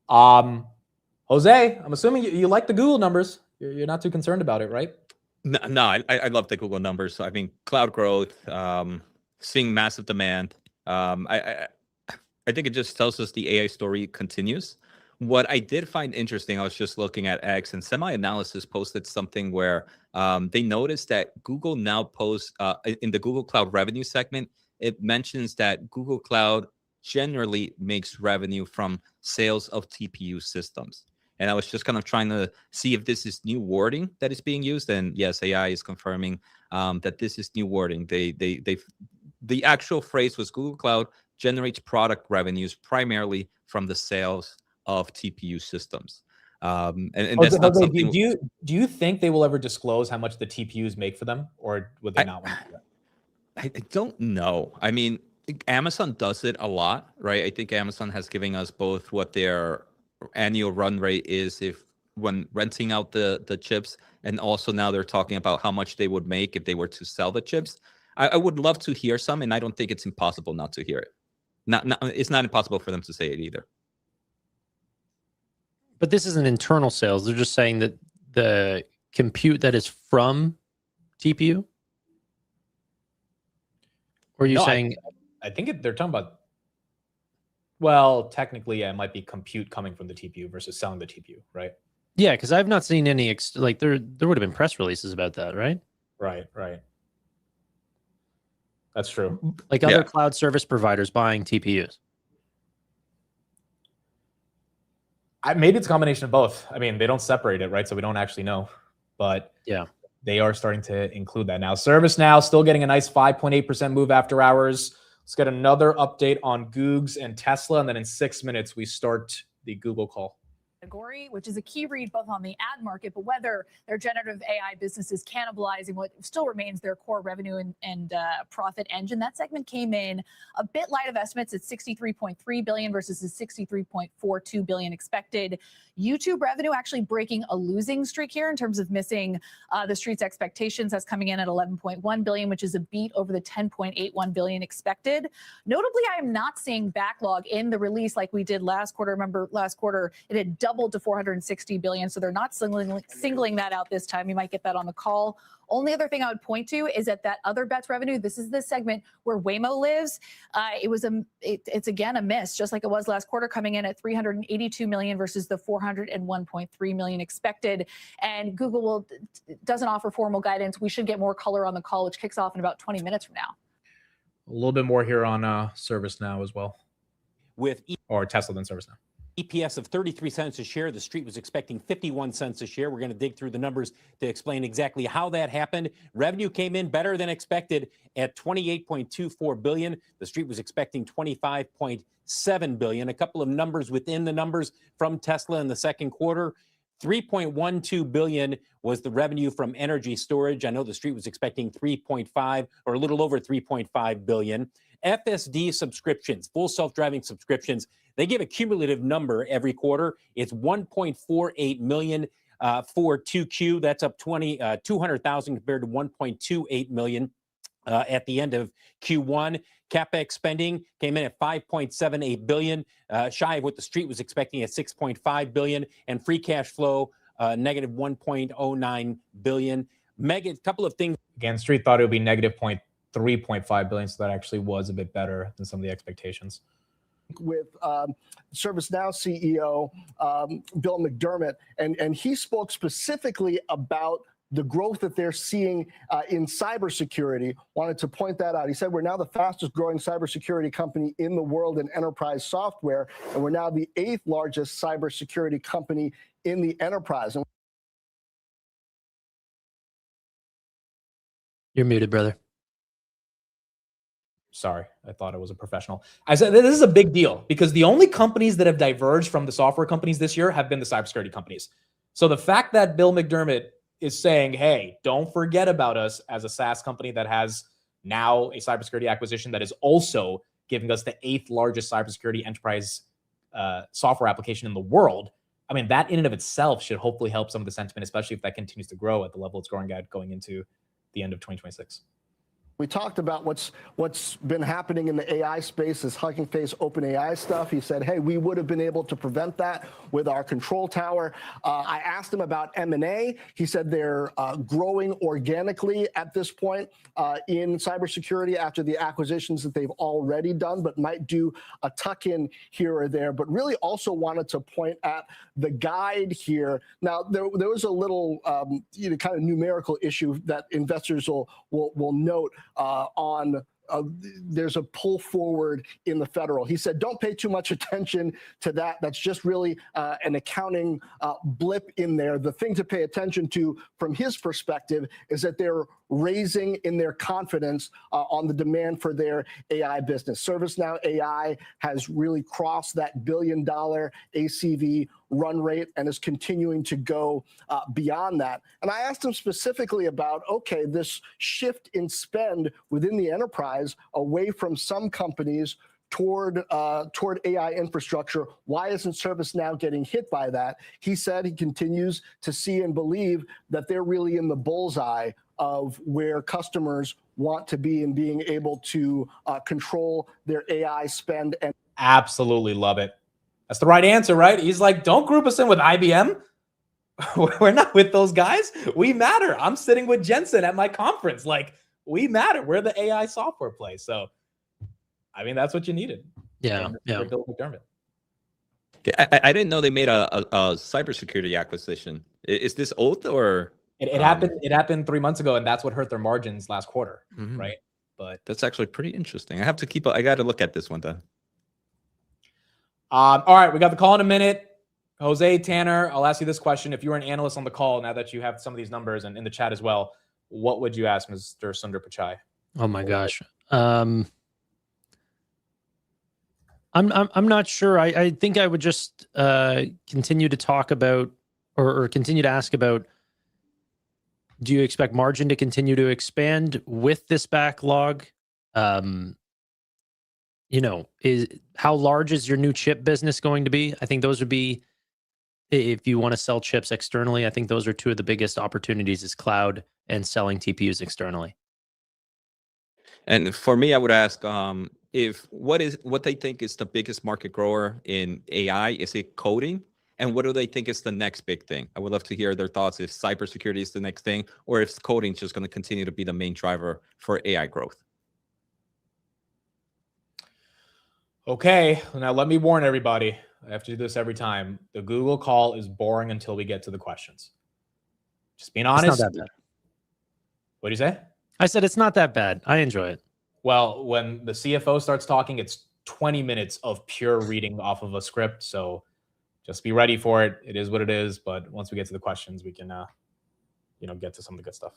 Jose, I'm assuming you like the Google numbers. You're not too concerned about it, right? No, I love the Google numbers. So, I mean, cloud growth, seeing massive demand. I think it just tells us the AI story continues. What I did find interesting, I was just looking at X, and Semi-Analysis posted something where they noticed that Google now posts in the Google Cloud revenue segment, it mentions that Google Cloud generally makes revenue from sales of TPU systems. And I was just kind of trying to see if this is new wording that is being used. And yes, AI is confirming that this is new wording. The actual phrase was Google Cloud generates product revenues primarily from the sales of TPU systems. And that's not something. Do you think they will ever disclose how much the TPUs make for them, or would they not want to do that? I don't know. I mean, Amazon does it a lot, right? I think Amazon has given us both what their annual run rate is when renting out the chips, and also now they're talking about how much they would make if they were to sell the chips. I would love to hear some, and I don't think it's impossible not to hear it. It's not impossible for them to say it either. But this isn't internal sales. They're just saying that the compute that is from TPU? Or are you saying... I think they're talking about... Well, technically, yeah, it might be compute coming from the TPU versus selling the TPU, right? Yeah, because I've not seen any... like, there would have been press releases about that, right? Right. That's true. Like other cloud service providers buying TPUs. Maybe it's a combination of both. I mean, they don't separate it, right? So we don't actually know. But yeah, they are starting to include that now. ServiceNow still getting a nice 5.8% move after hours. Let's get another update on Googs and Tesla. And then in 6 minutes, we start the Google call. Category, which is a key read both on the ad market, but whether their generative AI business is cannibalizing what still remains their core revenue and profit engine. That segment came in a bit light of estimates at $63.3 billion versus the $63.42 billion expected. YouTube revenue actually breaking a losing streak here in terms of missing the street's expectations. That's coming in at $11.1 billion, which is a beat over the $10.81 billion expected. Notably, I am not seeing backlog in the release like we did last quarter. Remember, last quarter it had doubled to $460 billion, so they're not singling that out this time. You might get that on the call. Only other thing I would point to is that other bets revenue. This is the segment where Waymo lives. It's again a miss, just like it was last quarter, coming in at $382 million versus the $401.3 million expected. And Google doesn't offer formal guidance. We should get more color on the call, which kicks off in about 20 minutes from now. A little bit more here on ServiceNow as well, or Tesla than ServiceNow. EPS of 33 cents a share. The street was expecting 51 cents a share. We're going to dig through the numbers to explain exactly how that happened. Revenue came in better than expected at $28.24 billion. The street was expecting $25.7 billion. A couple of numbers within the numbers from Tesla in the second quarter. $3.12 billion was the revenue from energy storage. I know the street was expecting 3.5 or a little over 3.5 billion. FSD subscriptions, full self-driving subscriptions, they give a cumulative number every quarter. It's 1.48 million for 2Q. That's up 200,000 compared to 1.28 million at the end of Q1. CapEx spending came in at 5.78 billion, shy of what the street was expecting at 6.5 billion, and free cash flow negative 1.09 billion. A couple of things. Again, street thought it would be negative 3.5 billion, so that actually was a bit better than some of the expectations. With ServiceNow CEO Bill McDermott, and he spoke specifically about the growth that they're seeing in cybersecurity. Wanted to point that out. He said, we're now the fastest growing cybersecurity company in the world in enterprise software, and we're now the 8th largest cybersecurity company in the enterprise. You're muted, brother. Sorry, I thought it was a professional. I said this is a big deal because the only companies that have diverged from the software companies this year have been the cybersecurity companies. So the fact that Bill McDermott is saying, hey, don't forget about us as a SaaS company that has now a cybersecurity acquisition that is also giving us the 8th largest cybersecurity enterprise software application in the world. I mean, that in and of itself should hopefully help some of the sentiment, especially if that continues to grow at the level it's growing at going into the end of 2026. We talked about what's been happening in the AI space, this Hugging Face OpenAI stuff. He said, hey, we would have been able to prevent that with our control tower. I asked him about M&A. He said they're growing organically at this point in cybersecurity after the acquisitions that they've already done, but might do a tuck-in here or there. But really also wanted to point at the guide here. Now, there was a little kind of numerical issue that investors will note on there's a pull forward in the federal. He said, don't pay too much attention to that. That's just really an accounting blip in there. The thing to pay attention to from his perspective is that they're raising in their confidence on the demand for their AI business. ServiceNow AI has really crossed that $1 billion ACV run rate and is continuing to go beyond that. And I asked him specifically about, okay, this shift in spend within the enterprise away from some companies toward AI infrastructure. Why isn't ServiceNow getting hit by that? He said he continues to see and believe that they're really in the bullseye of where customers want to be and being able to control their AI spend. And absolutely love it. That's the right answer, right? He's like, don't group us in with IBM. We're not with those guys. We matter. I'm sitting with Jensen at my conference. Like, we matter. We're the AI software play. So, I mean, that's what you needed. Yeah. Bill McDermott. I didn't know they made a cybersecurity acquisition. Is this old or? It happened. It happened 3 months ago, and that's what hurt their margins last quarter, right? But that's actually pretty interesting. I got to look at this one then. All right, we got the call in a minute. Jose, Tanner, I'll ask you this question. If you were an analyst on the call, now that you have some of these numbers and in the chat as well, what would you ask Mr. Sundar Pichai? Oh my gosh. I'm not sure. I think I would just continue to talk about or continue to ask about, do you expect margin to continue to expand with this backlog? How large is your new chip business going to be? I think those would be, if you want to sell chips externally, I think those are two of the biggest opportunities, is cloud and selling TPUs externally. And for me, I would ask what they think is the biggest market grower in AI. Is it coding? And what do they think is the next big thing? I would love to hear their thoughts if cybersecurity is the next thing, or if coding is just going to continue to be the main driver for AI growth. Okay, now let me warn everybody. I have to do this every time. The Google call is boring until we get to the questions. Just being honest. It's not that bad. What do you say? I said it's not that bad. I enjoy it. Well, when the CFO starts talking, it's 20 minutes of pure reading off of a script. So just be ready for it. It is what it is. But once we get to the questions, we can, get to some of the good stuff.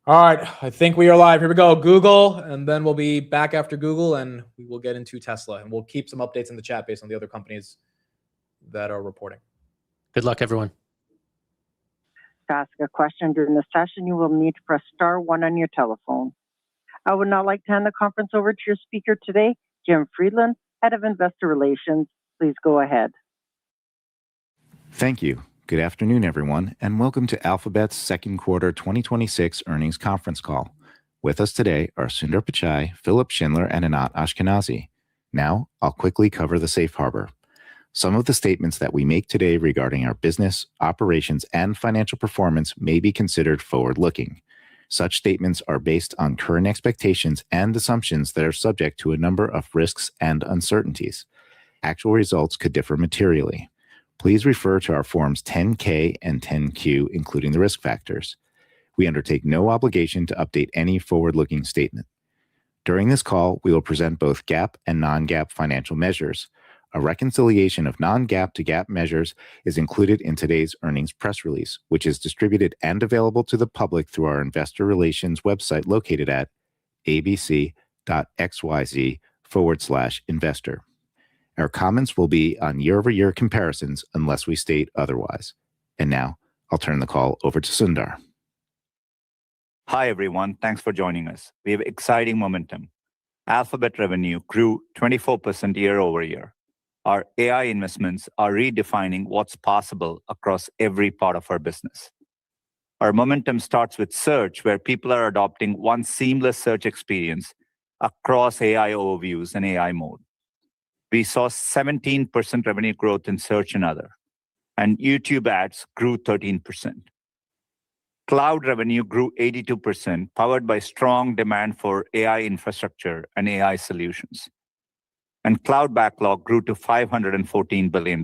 All right, I think we are live. Here we go. Google, and then we'll be back after Google, and we will get into Tesla. And we'll keep some updates in the chat based on the other companies that are reporting. Good luck, everyone. To ask a question during the session, you will need to press *1 on your telephone. I would now like to hand the conference over to your speaker today, Jim Friedland, Head of Investor Relations. Please go ahead. Thank you. Good afternoon, everyone, and welcome to Alphabet's second quarter 2026 earnings conference call. With us today are Sundar Pichai, Philip Schindler, and Anat Ashkenazi. Now, I'll quickly cover the safe harbor. Some of the statements that we make today regarding our business, operations, and financial performance may be considered forward-looking. Such statements are based on current expectations and assumptions that are subject to a number of risks and uncertainties. Actual results could differ materially. Please refer to our Forms 10-K and 10-Q, including the risk factors. We undertake no obligation to update any forward-looking statement. During this call, we will present both GAAP and non-GAAP financial measures. A reconciliation of non-GAAP to GAAP measures is included in today's earnings press release, which is distributed and available to the public through our investor relations website located at abc.xyz/investor. Our comments will be on year-over-year comparisons unless we state otherwise. And now, I'll turn the call over to Sundar. Hi, everyone. Thanks for joining us. We have exciting momentum. Alphabet revenue grew 24% year over year. our AI investments are redefining what's possible across every part of our business. Our momentum starts with search, where people are adopting one seamless search experience across AI overviews and AI mode. We saw 17% revenue growth in search and other, and YouTube ads grew 13%. Cloud revenue grew 82%, powered by strong demand for AI infrastructure and AI solutions. And cloud backlog grew to $514 billion.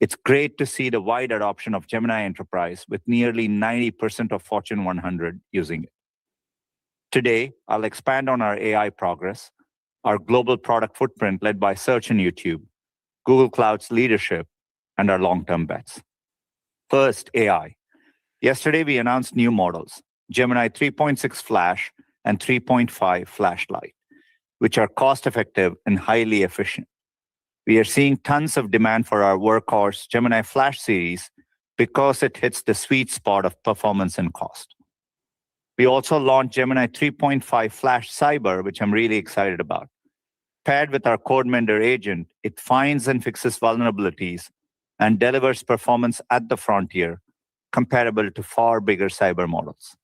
It's great to see the wide adoption of Gemini Enterprise, with nearly 90% of Fortune 100 using it. Today, I'll expand on our AI progress, our global product footprint led by search and YouTube, Google Cloud's leadership, and our long-term bets. First, AI. Yesterday, we announced new models, Gemini 3.6 Flash and 3.5 Flash Lite, which are cost-effective and highly efficient. We are seeing tons of demand for our workhorse Gemini Flash series because it hits the sweet spot of performance and cost. We also launched Gemini 3.5 Flash Cyber, which I'm really excited about. Paired with our CodeMender agent, it finds and fixes vulnerabilities and delivers performance at the frontier, comparable to far bigger cyber models.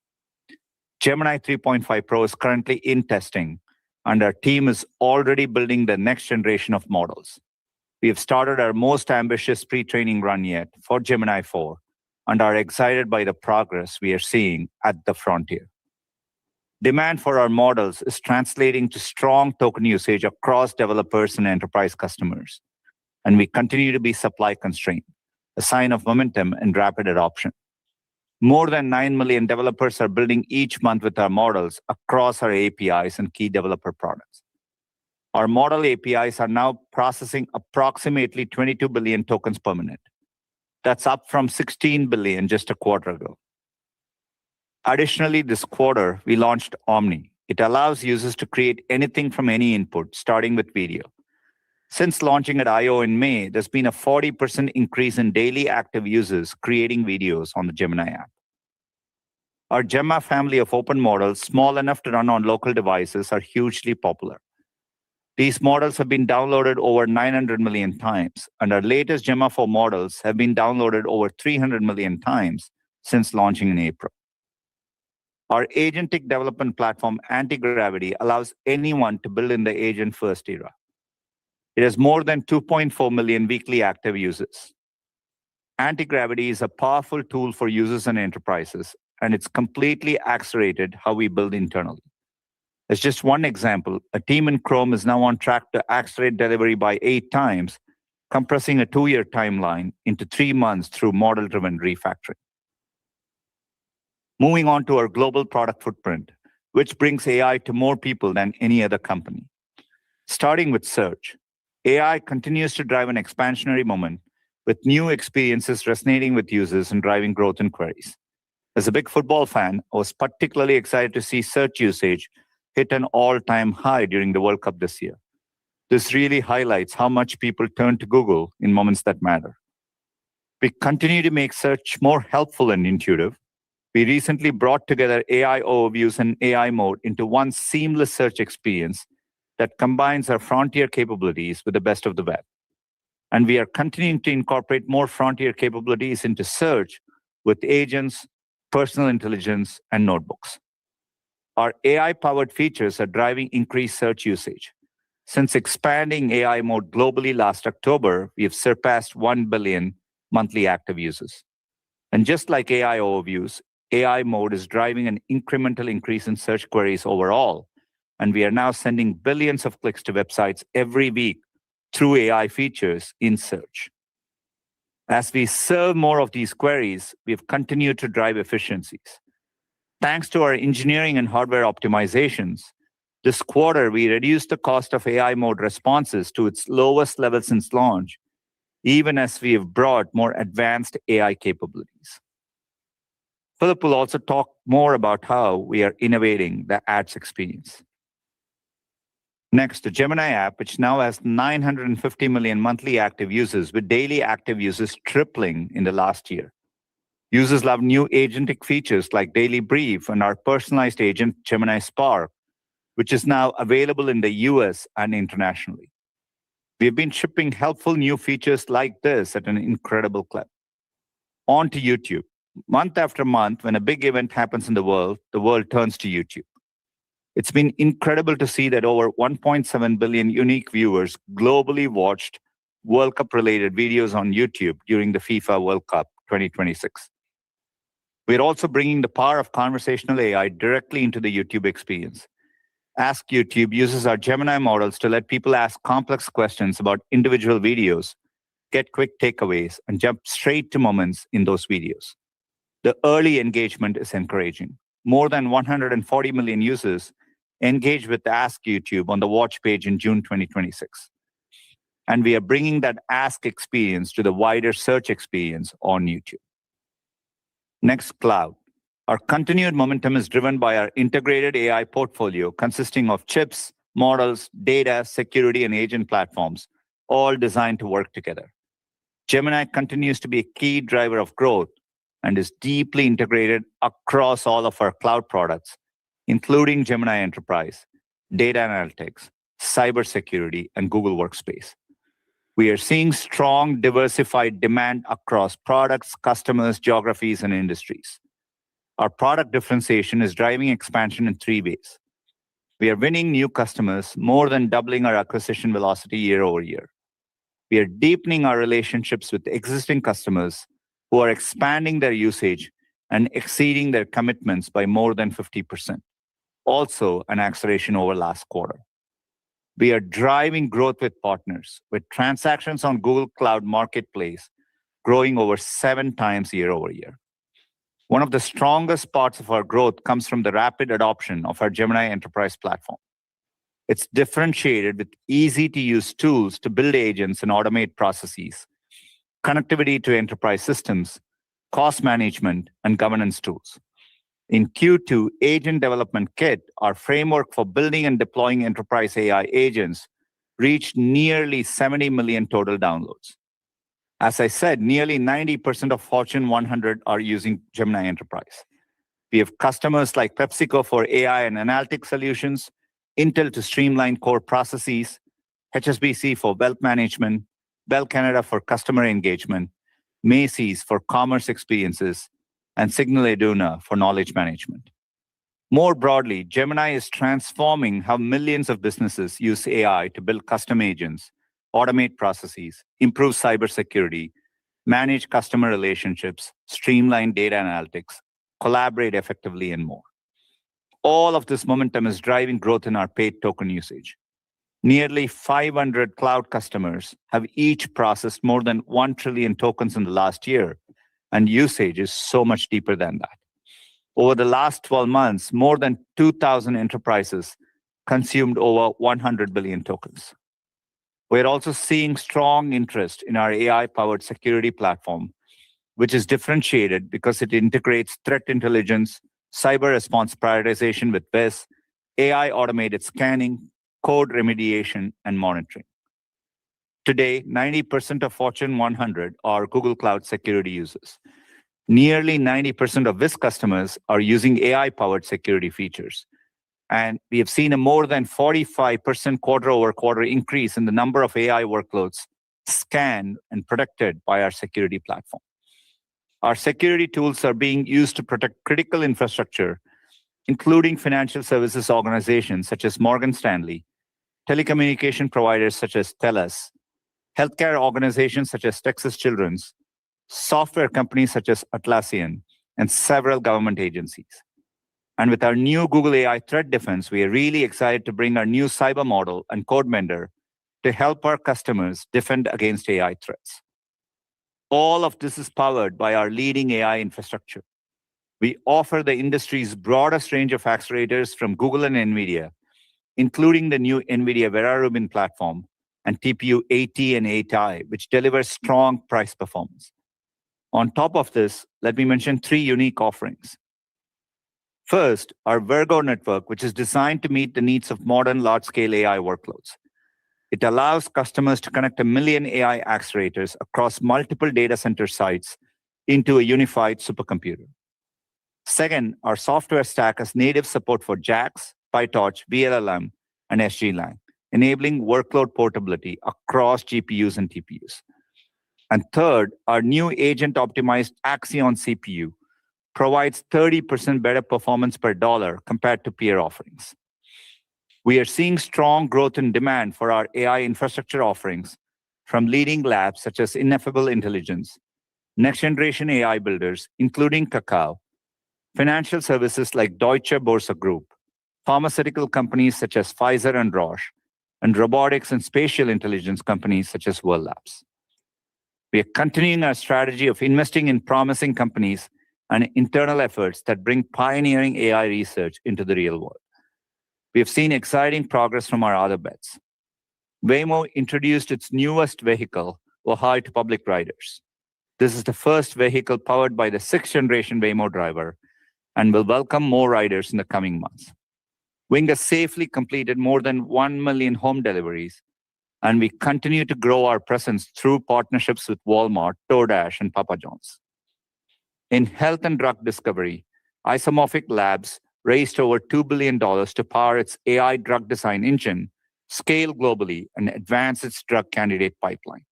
Gemini 3.5 Pro is currently in testing, and our team is already building the next generation of models. We have started our most ambitious pre-training run yet for Gemini 4 and are excited by the progress we are seeing at the frontier. Demand for our models is translating to strong token usage across developers and enterprise customers, and we continue to be supply constrained, a sign of momentum and rapid adoption. More than 9 million developers are building each month with our models across our APIs and key developer products. Our model APIs are now processing approximately 22 billion tokens per minute. That's up from 16 billion just a quarter ago. Additionally, this quarter, we launched Omni. It allows users to create anything from any input, starting with video. Since launching at I/O in May, there's been a 40% increase in daily active users creating videos on the Gemini app. Our Gemma family of open models, small enough to run on local devices, are hugely popular. These models have been downloaded over 900 million times, and our latest Gemma 4 models have been downloaded over 300 million times since launching in April. Our agentic development platform, Antigravity, allows anyone to build in the agent-first era. It has more than 2.4 million weekly active users. Antigravity is a powerful tool for users and enterprises, and it's completely accelerated how we build internally. As just one example, a team in Chrome is now on track to accelerate delivery by 8 times, compressing a 2-year timeline into 3 months through model-driven refactoring. Moving on to our global product footprint, which brings AI to more people than any other company. Starting with search, AI continues to drive an expansionary moment, with new experiences resonating with users and driving growth in queries. As a big football fan, I was particularly excited to see search usage hit an all-time high during the World Cup this year. This really highlights how much people turn to Google in moments that matter. We continue to make search more helpful and intuitive. We recently brought together AI overviews and AI mode into one seamless search experience that combines our frontier capabilities with the best of the web. And we are continuing to incorporate more frontier capabilities into search with agents, personal intelligence, and notebooks. Our AI-powered features are driving increased search usage. Since expanding AI mode globally last October, we have surpassed 1 billion monthly active users. And just like AI overviews, AI mode is driving an incremental increase in search queries overall, and we are now sending billions of clicks to websites every week through AI features in search. As we serve more of these queries, we've continued to drive efficiencies. Thanks to our engineering and hardware optimizations, this quarter we reduced the cost of AI mode responses to its lowest level since launch, even as we have brought more advanced AI capabilities. Philip will also talk more about how we are innovating the ads experience. Next, the Gemini app, which now has 950 million monthly active users, with daily active users tripling in the last year. Users love new agentic features like Daily Brief and our personalized agent, Gemini Spark, which is now available in the US and internationally. We've been shipping helpful new features like this at an incredible clip. On to YouTube. Month after month, when a big event happens in the world turns to YouTube. It's been incredible to see that over 1.7 billion unique viewers globally watched World Cup-related videos on YouTube during the FIFA World Cup 2026. We're also bringing the power of conversational AI directly into the YouTube experience. Ask YouTube uses our Gemini models to let people ask complex questions about individual videos, get quick takeaways, and jump straight to moments in those videos. The early engagement is encouraging. More than 140 million users engaged with Ask YouTube on the watch page in June 2026. And we are bringing that Ask experience to the wider search experience on YouTube. Next, cloud. Our continued momentum is driven by our integrated AI portfolio consisting of chips, models, data, security, and agent platforms, all designed to work together. Gemini continues to be a key driver of growth and is deeply integrated across all of our cloud products, including Gemini Enterprise, data analytics, cybersecurity, and Google Workspace. We are seeing strong, diversified demand across products, customers, geographies, and industries. Our product differentiation is driving expansion in 3 ways. We are winning new customers, more than doubling our acquisition velocity year over year. We are deepening our relationships with existing customers who are expanding their usage and exceeding their commitments by more than 50%. Also, an acceleration over last quarter. We are driving growth with partners, with transactions on Google Cloud Marketplace growing over 7 times year over year. One of the strongest parts of our growth comes from the rapid adoption of our Gemini Enterprise platform. It's differentiated with easy-to-use tools to build agents and automate processes, connectivity to enterprise systems, cost management, and governance tools. In Q2, Agent Development Kit, our framework for building and deploying enterprise AI agents, reached nearly 70 million total downloads. As I said, nearly 90% of Fortune 100 are using Gemini Enterprise. We have customers like PepsiCo for AI and analytics solutions, Intel to streamline core processes, HSBC for wealth management, Bell Canada for customer engagement, Macy's for commerce experiences, and Signal Iduna for knowledge management. More broadly, Gemini is transforming how millions of businesses use AI to build custom agents, automate processes, improve cybersecurity, manage customer relationships, streamline data analytics, collaborate effectively, and more. All of this momentum is driving growth in our paid token usage. Nearly 500 cloud customers have each processed more than 1 trillion tokens in the last year, and usage is so much deeper than that. Over the last 12 months, more than 2,000 enterprises consumed over 100 billion tokens. We're also seeing strong interest in our AI-powered security platform, which is differentiated because it integrates threat intelligence, cyber response prioritization with WIS, AI automated scanning, code remediation, and monitoring. Today, 90% of Fortune 100 are Google Cloud security users. Nearly 90% of WIS customers are using AI-powered security features. And we have seen a more than 45% quarter-over-quarter increase in the number of AI workloads scanned and protected by our security platform. Our security tools are being used to protect critical infrastructure, including financial services organizations such as Morgan Stanley, telecommunication providers such as TELUS, healthcare organizations such as Texas Children's, software companies such as Atlassian, and several government agencies. And with our new Google AI Threat Defense, we are really excited to bring our new cyber model and code mender to help our customers defend against AI threats. All of this is powered by our leading AI infrastructure. We offer the industry's broadest range of accelerators from Google and NVIDIA, including the new NVIDIA Vera Rubin platform and TPU 8T and 8i, which delivers strong price performance. On top of this, let me mention 3 unique offerings. First, our Virgo network, which is designed to meet the needs of modern large-scale AI workloads. It allows customers to connect 1 million AI accelerators across multiple data center sites into a unified supercomputer. Second, our software stack has native support for JAX, PyTorch, VLLM, and SGLang. enabling workload portability across GPUs and TPUs. And third, our new agent-optimized Axion CPU provides 30% better performance per dollar compared to peer offerings. We are seeing strong growth in demand for our AI infrastructure offerings from leading labs such as Ineffable Intelligence, next-generation AI builders, including Kakao, financial services like Deutsche Börse Group, pharmaceutical companies such as Pfizer and Roche, and robotics and spatial intelligence companies such as World Labs. We are continuing our strategy of investing in promising companies and internal efforts that bring pioneering AI research into the real world. We have seen exciting progress from our other bets. Waymo introduced its newest vehicle, Ohio, to public riders. This is the first vehicle powered by the 6th-generation Waymo driver and will welcome more riders in the coming months. Wing has safely completed more than 1 million home deliveries, and we continue to grow our presence through partnerships with Walmart, DoorDash, and Papa John's. In health and drug discovery, Isomorphic Labs raised over $2 billion to power its AI drug design engine, scale globally, and advance its drug candidate pipeline.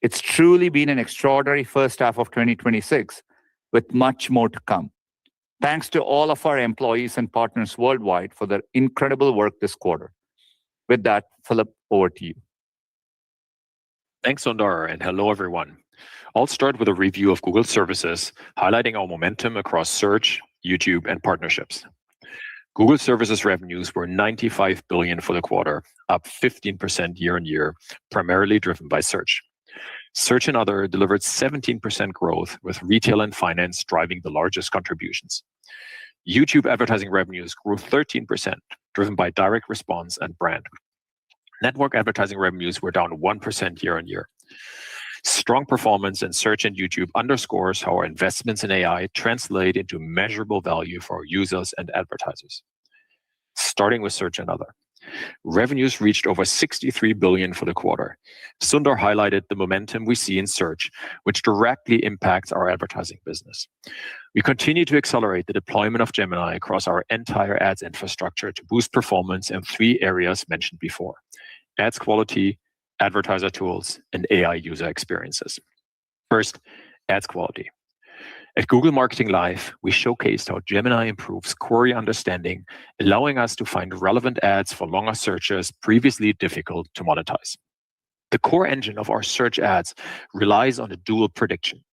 It's truly been an extraordinary first half of 2026, with much more to come. Thanks to all of our employees and partners worldwide for their incredible work this quarter. With that, Philip, over to you. Thanks, Sundar, and hello, everyone. I'll start with a review of Google services, highlighting our momentum across search, YouTube, and partnerships. Google services revenues were $95 billion for the quarter, up 15% year-on-year, primarily driven by search. Search and other delivered 17% growth, with retail and finance driving the largest contributions. YouTube advertising revenues grew 13%, driven by direct response and brand. Network advertising revenues were down 1% year-on-year. Strong performance in search and YouTube underscores how our investments in AI translate into measurable value for our users and advertisers. Starting with search and other. Revenues reached over $63 billion for the quarter. Sundar highlighted the momentum we see in search, which directly impacts our advertising business. We continue to accelerate the deployment of Gemini across our entire ads infrastructure to boost performance in 3 areas mentioned before: ads quality, advertiser tools, and AI user experiences. First, ads quality. At Google Marketing Live, we showcased how Gemini improves query understanding, allowing us to find relevant ads for longer searches previously difficult to monetize. The core engine of our search ads relies on a dual prediction,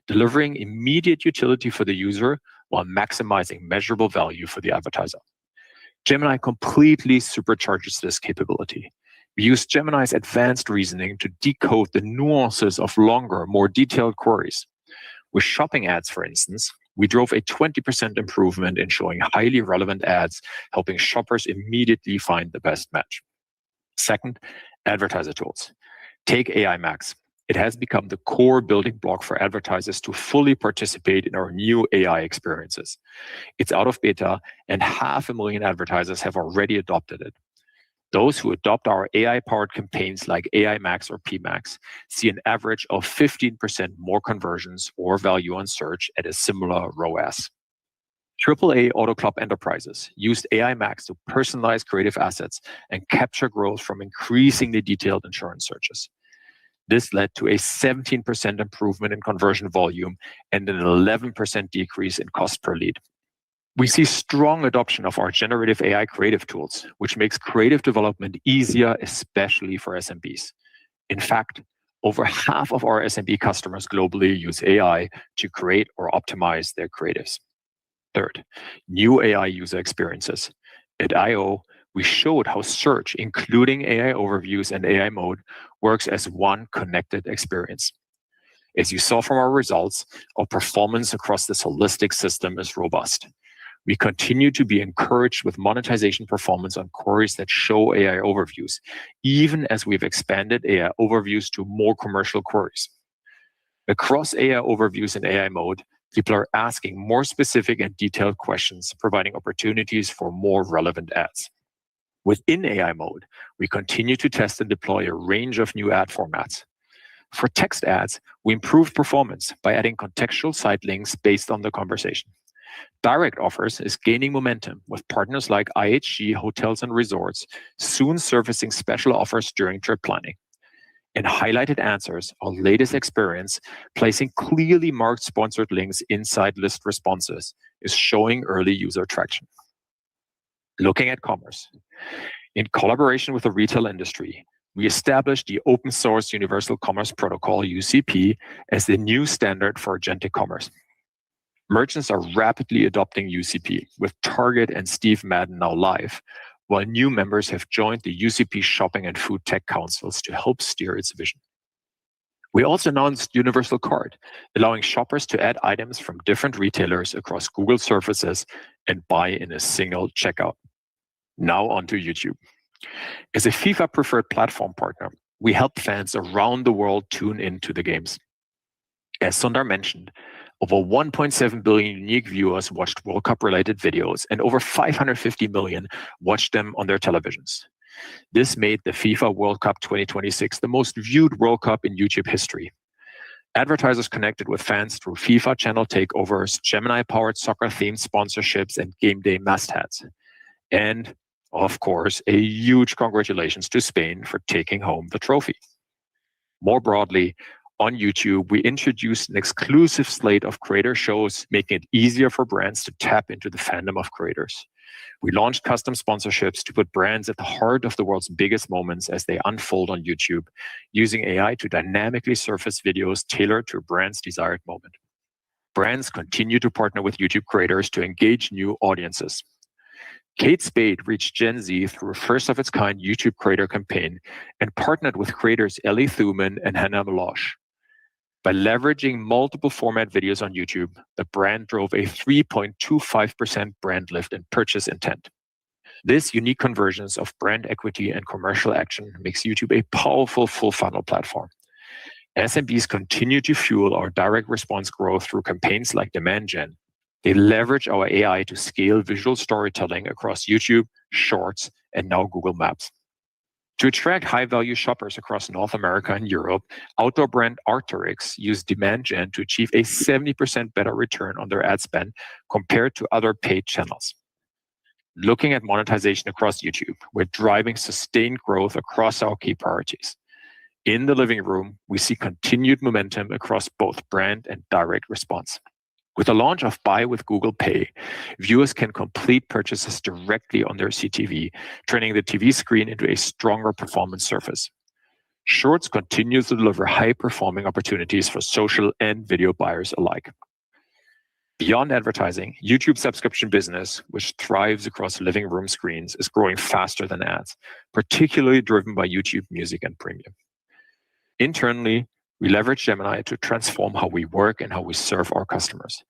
delivering immediate utility for the user while maximizing measurable value for the advertiser. Gemini completely supercharges this capability. We use Gemini's advanced reasoning to decode the nuances of longer, more detailed queries. With shopping ads, for instance, we drove a 20% improvement in showing highly relevant ads, helping shoppers immediately find the best match. Second, advertiser tools. Take AI Max. It has become the core building block for advertisers to fully participate in our new AI experiences. It's out of beta, and 500,000 advertisers have already adopted it. Those who adopt our AI-powered campaigns like AI Max or PMax see an average of 15% more conversions or value on search at a similar ROAS. AAA Auto Club enterprises used AI Max to personalize creative assets and capture growth from increasingly detailed insurance searches. This led to a 17% improvement in conversion volume and an 11% decrease in cost per lead. We see strong adoption of our generative AI creative tools, which makes creative development easier, especially for SMBs. In fact, over half of our SMB customers globally use AI to create or optimize their creatives. Third, new AI user experiences. At I/O, we showed how search, including AI overviews and AI mode, works as one connected experience. As you saw from our results, our performance across this holistic system is robust. We continue to be encouraged with monetization performance on queries that show AI overviews, even as we've expanded AI overviews to more commercial queries. Across AI overviews and AI mode, people are asking more specific and detailed questions, providing opportunities for more relevant ads. Within AI mode, we continue to test and deploy a range of new ad formats. For text ads, we improved performance by adding contextual site links based on the conversation. Direct offers is gaining momentum with partners like IHG Hotels and Resorts soon surfacing special offers during trip planning. In highlighted answers, our latest experience, placing clearly marked sponsored links inside list responses, is showing early user traction. Looking at commerce. In collaboration with the retail industry, we established the open source Universal Commerce Protocol, UCP, as the new standard for agentic commerce. Merchants are rapidly adopting UCP, with Target and Steve Madden now live, while new members have joined the UCP Shopping and Food Tech Councils to help steer its vision. We also announced Universal Cart, allowing shoppers to add items from different retailers across Google services and buy in a single checkout. Now on to YouTube. As a FIFA preferred platform partner, we help fans around the world tune into the games. As Sundar mentioned, over 1.7 billion unique viewers watched World Cup related videos and over 550 million watched them on their televisions. This made the FIFA World Cup 2026 the most viewed World Cup in YouTube history. Advertisers connected with fans through FIFA channel takeovers, Gemini-powered soccer-themed sponsorships, and game day mastheads. And, of course, a huge congratulations to Spain for taking home the trophy. More broadly, on YouTube, we introduced an exclusive slate of creator shows, making it easier for brands to tap into the fandom of creators. We launched custom sponsorships to put brands at the heart of the world's biggest moments as they unfold on YouTube, using AI to dynamically surface videos tailored to a brand's desired moment. Brands continue to partner with YouTube creators to engage new audiences. Kate Spade reached Gen Z through a first-of-its-kind YouTube creator campaign and partnered with creators Ellie Thuman and Hannah Meloche. By leveraging multiple format videos on YouTube, the brand drove a 3.25% brand lift in purchase intent. This unique convergence of brand equity and commercial action makes YouTube a powerful full-funnel platform. SMBs continue to fuel our direct response growth through campaigns like Demand Gen. They leverage our AI to scale visual storytelling across YouTube, Shorts, and now Google Maps. To attract high-value shoppers across North America and Europe, outdoor brand Arc'teryx used Demand Gen to achieve a 70% better return on their ad spend compared to other paid channels. Looking at monetization across YouTube, we're driving sustained growth across our key priorities. In the living room, we see continued momentum across both brand and direct response. With the launch of Buy with Google Pay, viewers can complete purchases directly on their CTV, turning the TV screen into a stronger performance surface. Shorts continues to deliver high-performing opportunities for social and video buyers alike. Beyond advertising, YouTube subscription business, which thrives across living room screens, is growing faster than ads, particularly driven by YouTube Music and Premium. Internally, we leverage Gemini to transform how we work and how we serve our customers.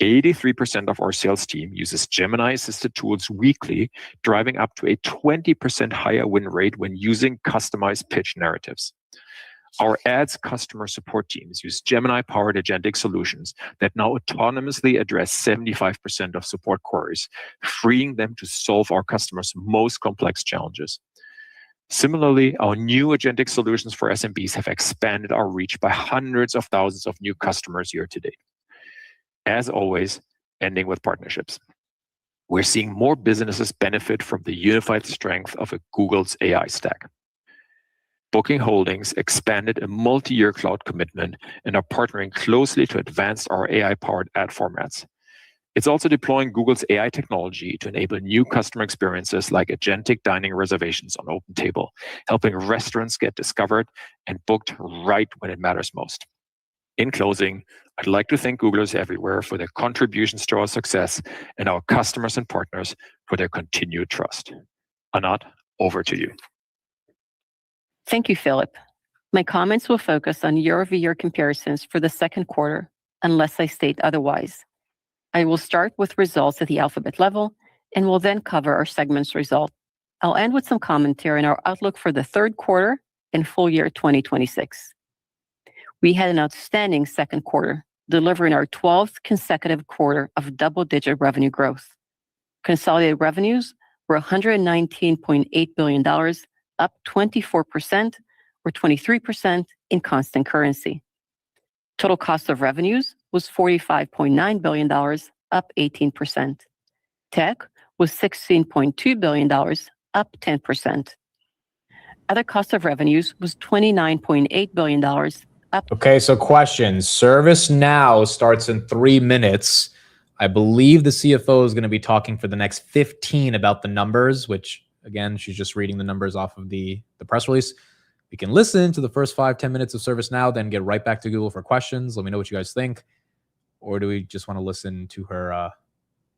83% of our sales team uses Gemini-assisted tools weekly, driving up to a 20% higher win rate when using customized pitch narratives. Our ads customer support teams use Gemini-powered agentic solutions that now autonomously address 75% of support queries, freeing them to solve our customers' most complex challenges. Similarly, our new agentic solutions for SMBs have expanded our reach by hundreds of thousands of new customers year to date. As always, ending with partnerships. We're seeing more businesses benefit from the unified strength of Google's AI stack. Booking Holdings expanded a multi-year cloud commitment and are partnering closely to advance our AI-powered ad formats. It's also deploying Google's AI technology to enable new customer experiences like agentic dining reservations on OpenTable, helping restaurants get discovered and booked right when it matters most. In closing, I'd like to thank Googlers everywhere for their contributions to our success and our customers and partners for their continued trust. Anat, over to you. Thank you, Philip. My comments will focus on year-over-year comparisons for the second quarter, unless I state otherwise. I will start with results at the Alphabet level and will then cover our segment's result. I'll end with some commentary on our outlook for the third quarter and full year 2026. We had an outstanding second quarter, delivering our 12th consecutive quarter of double-digit revenue growth. Consolidated revenues were $119.8 billion, up 24% or 23% in constant currency. Total cost of revenues was $45.9 billion, up 18%. Tech was $16.2 billion, up 10%. Other cost of revenues was $29.8 billion, up. Okay, so questions. ServiceNow starts in 3 minutes. I believe the CFO is going to be talking for the next 15 about the numbers, which, again, she's just reading the numbers off of the press release. We can listen to the first 5-10 minutes of ServiceNow, then get right back to Google for questions. Let me know what you guys think. Or do we just want to listen to her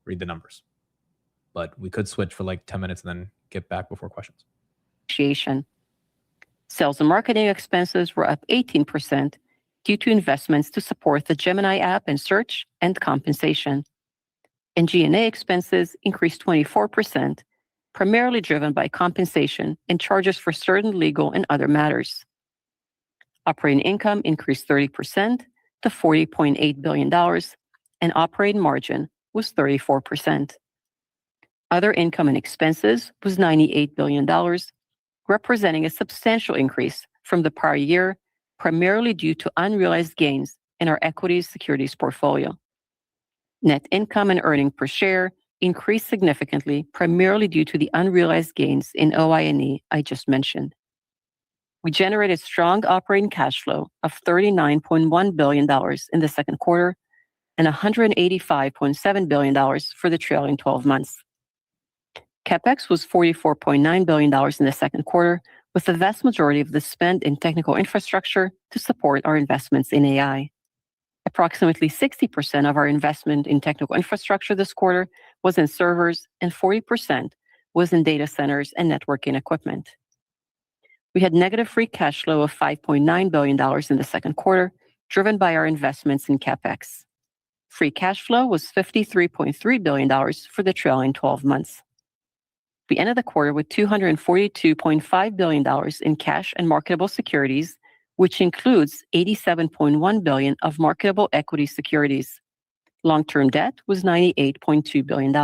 read the numbers? But we could switch for like 10 minutes and then get back before questions. Sales and marketing expenses were up 18% due to investments to support the Gemini app and search and compensation. And G&A expenses increased 24%, primarily driven by compensation and charges for certain legal and other matters. Operating income increased 30% to $40.8 billion, and operating margin was 34%. Other income and expenses was $98 billion, representing a substantial increase from the prior year, primarily due to unrealized gains in our equities securities portfolio. Net income and earnings per share increased significantly, primarily due to the unrealized gains in OI&E I just mentioned. We generated strong operating cash flow of $39.1 billion in the second quarter and $185.7 billion for the trailing 12 months. CapEx was $44.9 billion in the second quarter, with the vast majority of the spend in technical infrastructure to support our investments in AI. Approximately 60% of our investment in technical infrastructure this quarter was in servers, and 40% was in data centers and networking equipment. We had negative free cash flow of $5.9 billion in the second quarter, driven by our investments in CapEx. Free cash flow was $53.3 billion for the trailing 12 months. We ended the quarter with $242.5 billion in cash and marketable securities, which includes $87.1 billion of marketable equity securities. Long-term debt was $98.2 billion.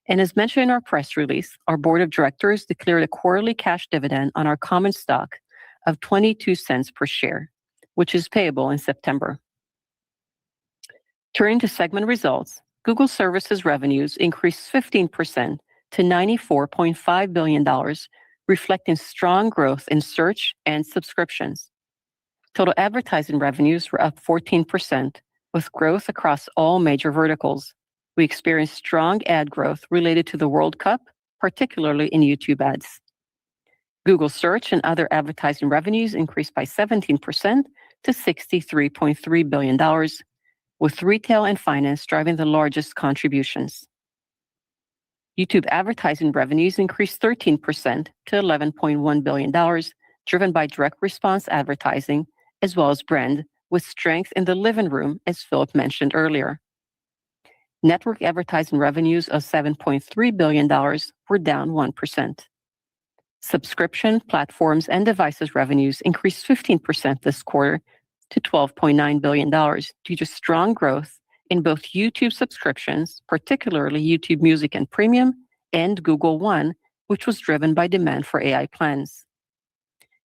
And as mentioned in our press release, our board of directors declared a quarterly cash dividend on our common stock of 22 cents per share, which is payable in September. Turning to segment results, Google Services revenues increased 15% to $94.5 billion, reflecting strong growth in search and subscriptions. Total advertising revenues were up 14%, with growth across all major verticals. We experienced strong ad growth related to the World Cup, particularly in YouTube ads. Google Search and other advertising revenues increased by 17% to $63.3 billion, with retail and finance driving the largest contributions. YouTube advertising revenues increased 13% to $11.1 billion, driven by direct response advertising, as well as brand, with strength in the living room, as Philip mentioned earlier. Network advertising revenues of $7.3 billion were down 1%. Subscription, platforms, and devices revenues increased 15% this quarter to $12.9 billion due to strong growth in both YouTube subscriptions, particularly YouTube Music and Premium, and Google One, which was driven by demand for AI plans.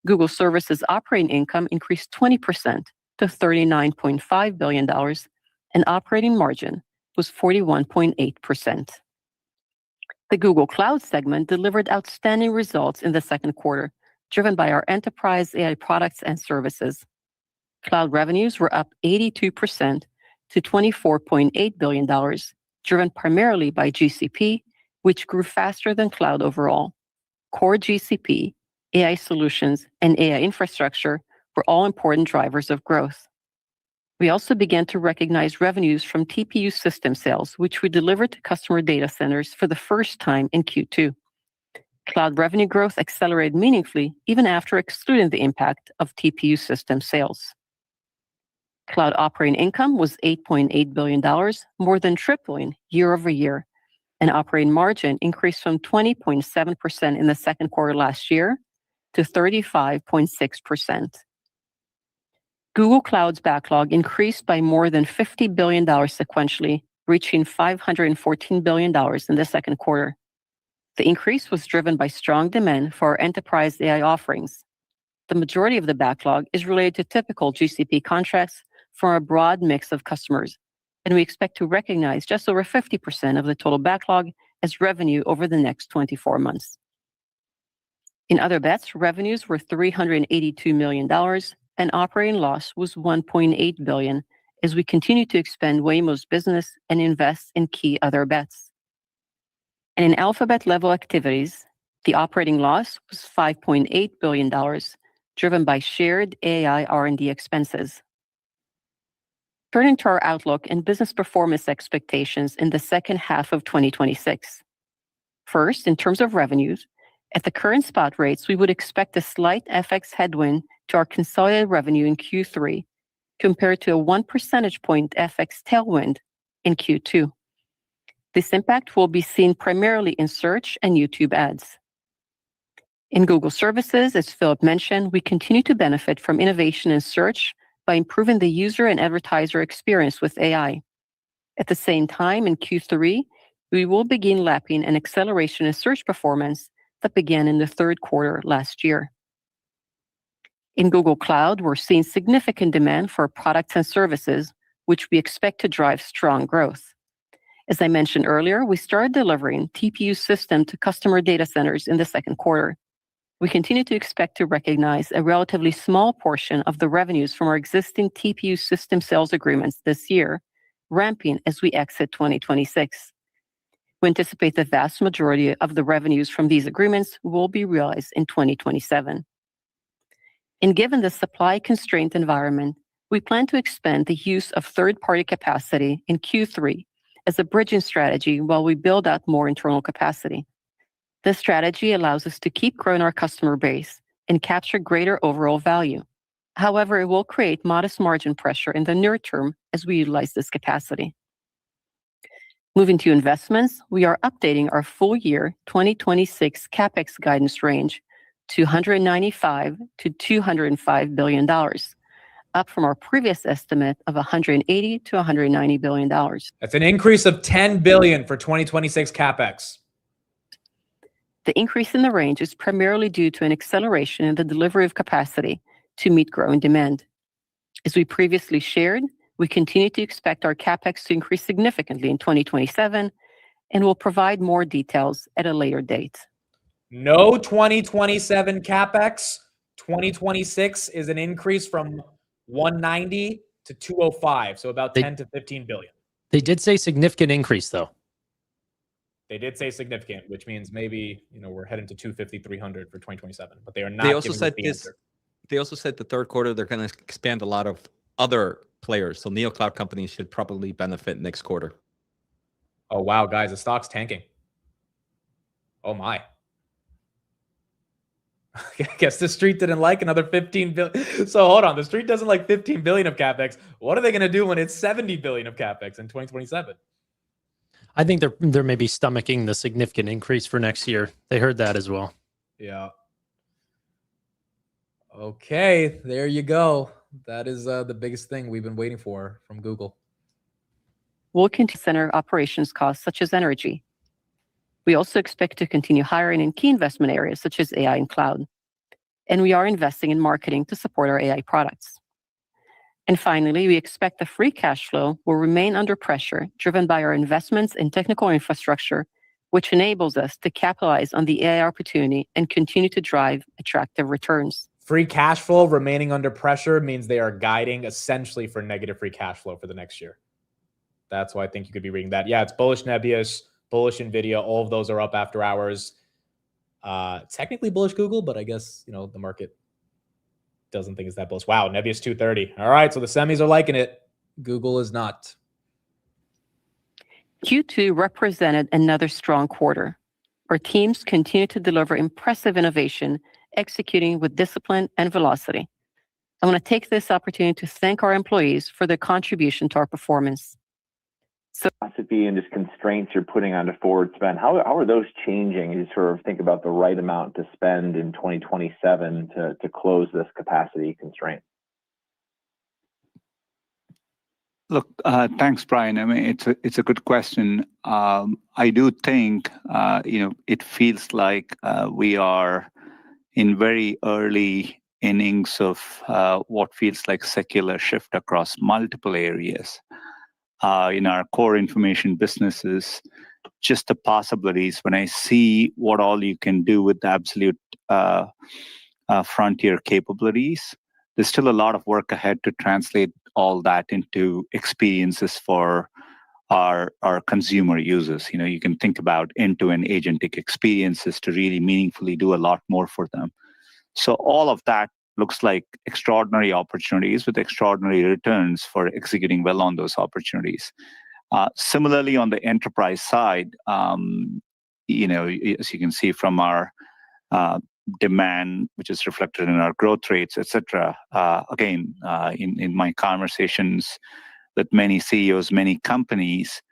Google Services operating income increased 20% to $39.5 billion, and operating margin was 41.8%. The Google Cloud segment delivered outstanding results in the second quarter, driven by our enterprise AI products and services. Cloud revenues were up 82% to $24.8 billion, driven primarily by GCP, which grew faster than cloud overall. Core GCP, AI solutions, and AI infrastructure were all important drivers of growth. We also began to recognize revenues from TPU system sales, which we delivered to customer data centers for the first time in Q2. Cloud revenue growth accelerated meaningfully even after excluding the impact of TPU system sales. Cloud operating income was $8.8 billion, more than tripling year over year, and operating margin increased from 20.7% in the second quarter last year to 35.6%. Google Cloud's backlog increased by more than $50 billion sequentially, reaching $514 billion in the second quarter. The increase was driven by strong demand for our enterprise AI offerings. The majority of the backlog is related to typical GCP contracts from a broad mix of customers, and we expect to recognize just over 50% of the total backlog as revenue over the next 24 months. In other bets, revenues were $382 million, and operating loss was $1.8 billion as we continue to expand Waymo's business and invest in key other bets. And in Alphabet level activities, the operating loss was $5.8 billion, driven by shared AI R&D expenses. Turning to our outlook and business performance expectations in the second half of 2026. First, in terms of revenues, at the current spot rates, we would expect a slight FX headwind to our consolidated revenue in Q3 compared to a 1 percentage point FX tailwind in Q2. This impact will be seen primarily in search and YouTube ads. In Google Services, as Philip mentioned, we continue to benefit from innovation in search by improving the user and advertiser experience with AI. At the same time, in Q3, we will begin lapping an acceleration in search performance that began in the third quarter last year. In Google Cloud, we're seeing significant demand for products and services, which we expect to drive strong growth. As I mentioned earlier, we started delivering TPU system to customer data centers in the second quarter. We continue to expect to recognize a relatively small portion of the revenues from our existing TPU system sales agreements this year, ramping as we exit 2026. We anticipate the vast majority of the revenues from these agreements will be realized in 2027. And given the supply-constrained environment, we plan to expand the use of third-party capacity in Q3 as a bridging strategy while we build out more internal capacity. This strategy allows us to keep growing our customer base and capture greater overall value. However, it will create modest margin pressure in the near term as we utilize this capacity. Moving to investments, we are updating our full year 2026 CapEx guidance range to $195 to $205 billion, up from our previous estimate of $180 to $190 billion. That's an increase of $10 billion for 2026 CapEx. The increase in the range is primarily due to an acceleration in the delivery of capacity to meet growing demand. As we previously shared, we continue to expect our CapEx to increase significantly in 2027, and we'll provide more details at a later date. No 2027 CapEx. 2026 is an increase from 190 to 205, so about 10 to 15 billion. They did say significant increase, though. They did say significant, which means maybe we're heading to 250, 300 for 2027. But they are not. They also said this. They also said the third quarter they're going to expand a lot of other players. So neocloud companies should probably benefit next quarter. Oh wow, guys, the stock's tanking. Oh my. I guess the street didn't like another 15 billion. So hold on, the street doesn't like 15 billion of CapEx. What are they going to do when it's 70 billion of CapEx in 2027? I think they're maybe stomaching the significant increase for next year. They heard that as well. Yeah. Okay, there you go. That is the biggest thing we've been waiting for from Google. We'll continue to center operations costs such as energy. We also expect to continue hiring in key investment areas such as AI and cloud. And we are investing in marketing to support our AI products. And finally, we expect the free cash flow will remain under pressure, driven by our investments in technical infrastructure, which enables us to capitalize on the AI opportunity and continue to drive attractive returns. Free cash flow remaining under pressure means they are guiding essentially for negative free cash flow for the next year. That's why I think you could be reading that. Yeah, it's bullish Nebius, bullish NVIDIA. All of those are up after hours. Technically bullish Google, but I guess, the market doesn't think it's that bullish. Wow, Nebius 230. All right, so the semis are liking it. Google is not. Q2 represented another strong quarter. Our teams continue to deliver impressive innovation, executing with discipline and velocity. I want to take this opportunity to thank our employees for their contribution to our performance. Philosophy and just constraints you're putting onto forward spend, how are those changing? You sort of think about the right amount to spend in 2027 to close this capacity constraint. Look, thanks, Brian. I mean, it's a good question. I do think it feels like we are in very early innings of what feels like secular shift across multiple areas. in our core information businesses, just the possibilities when I see what all you can do with the absolute frontier capabilities. There's still a lot of work ahead to translate all that into experiences for our consumer users. You can think about end-to-end agentic experiences to really meaningfully do a lot more for them. So all of that looks like extraordinary opportunities with extraordinary returns for executing well on those opportunities. Similarly, on the enterprise side, as you can see from our demand, which is reflected in our growth rates, et cetera. Again, in my conversations with many CEOs, many companies,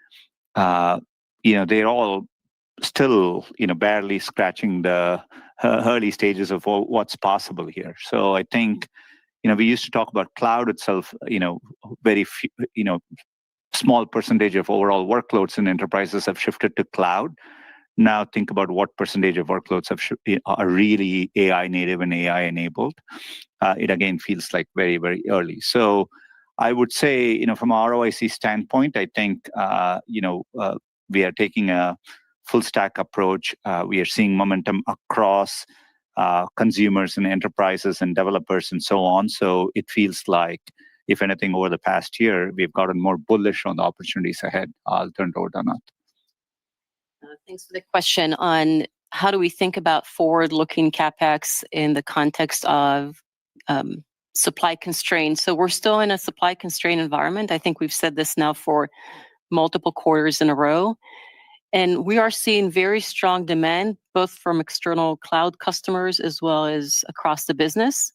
they're all still, barely scratching the early stages of what's possible here. So I think, we used to talk about cloud itself, very few, small percentage of overall workloads in enterprises have shifted to cloud. Now think about what percentage of workloads are really AI native and AI enabled. It again feels like very, very early. So I would say, from an ROIC standpoint, I think, we are taking a full stack approach. We are seeing momentum across consumers and enterprises and developers and so on. So it feels like, if anything, over the past year, we've gotten more bullish on the opportunities ahead. I'll turn it over to Anat. Thanks for the question on how do we think about forward-looking CapEx in the context of supply constraints. So we're still in a supply constraint environment. I think we've said this now for multiple quarters in a row. And we are seeing very strong demand, both from external cloud customers as well as across the business.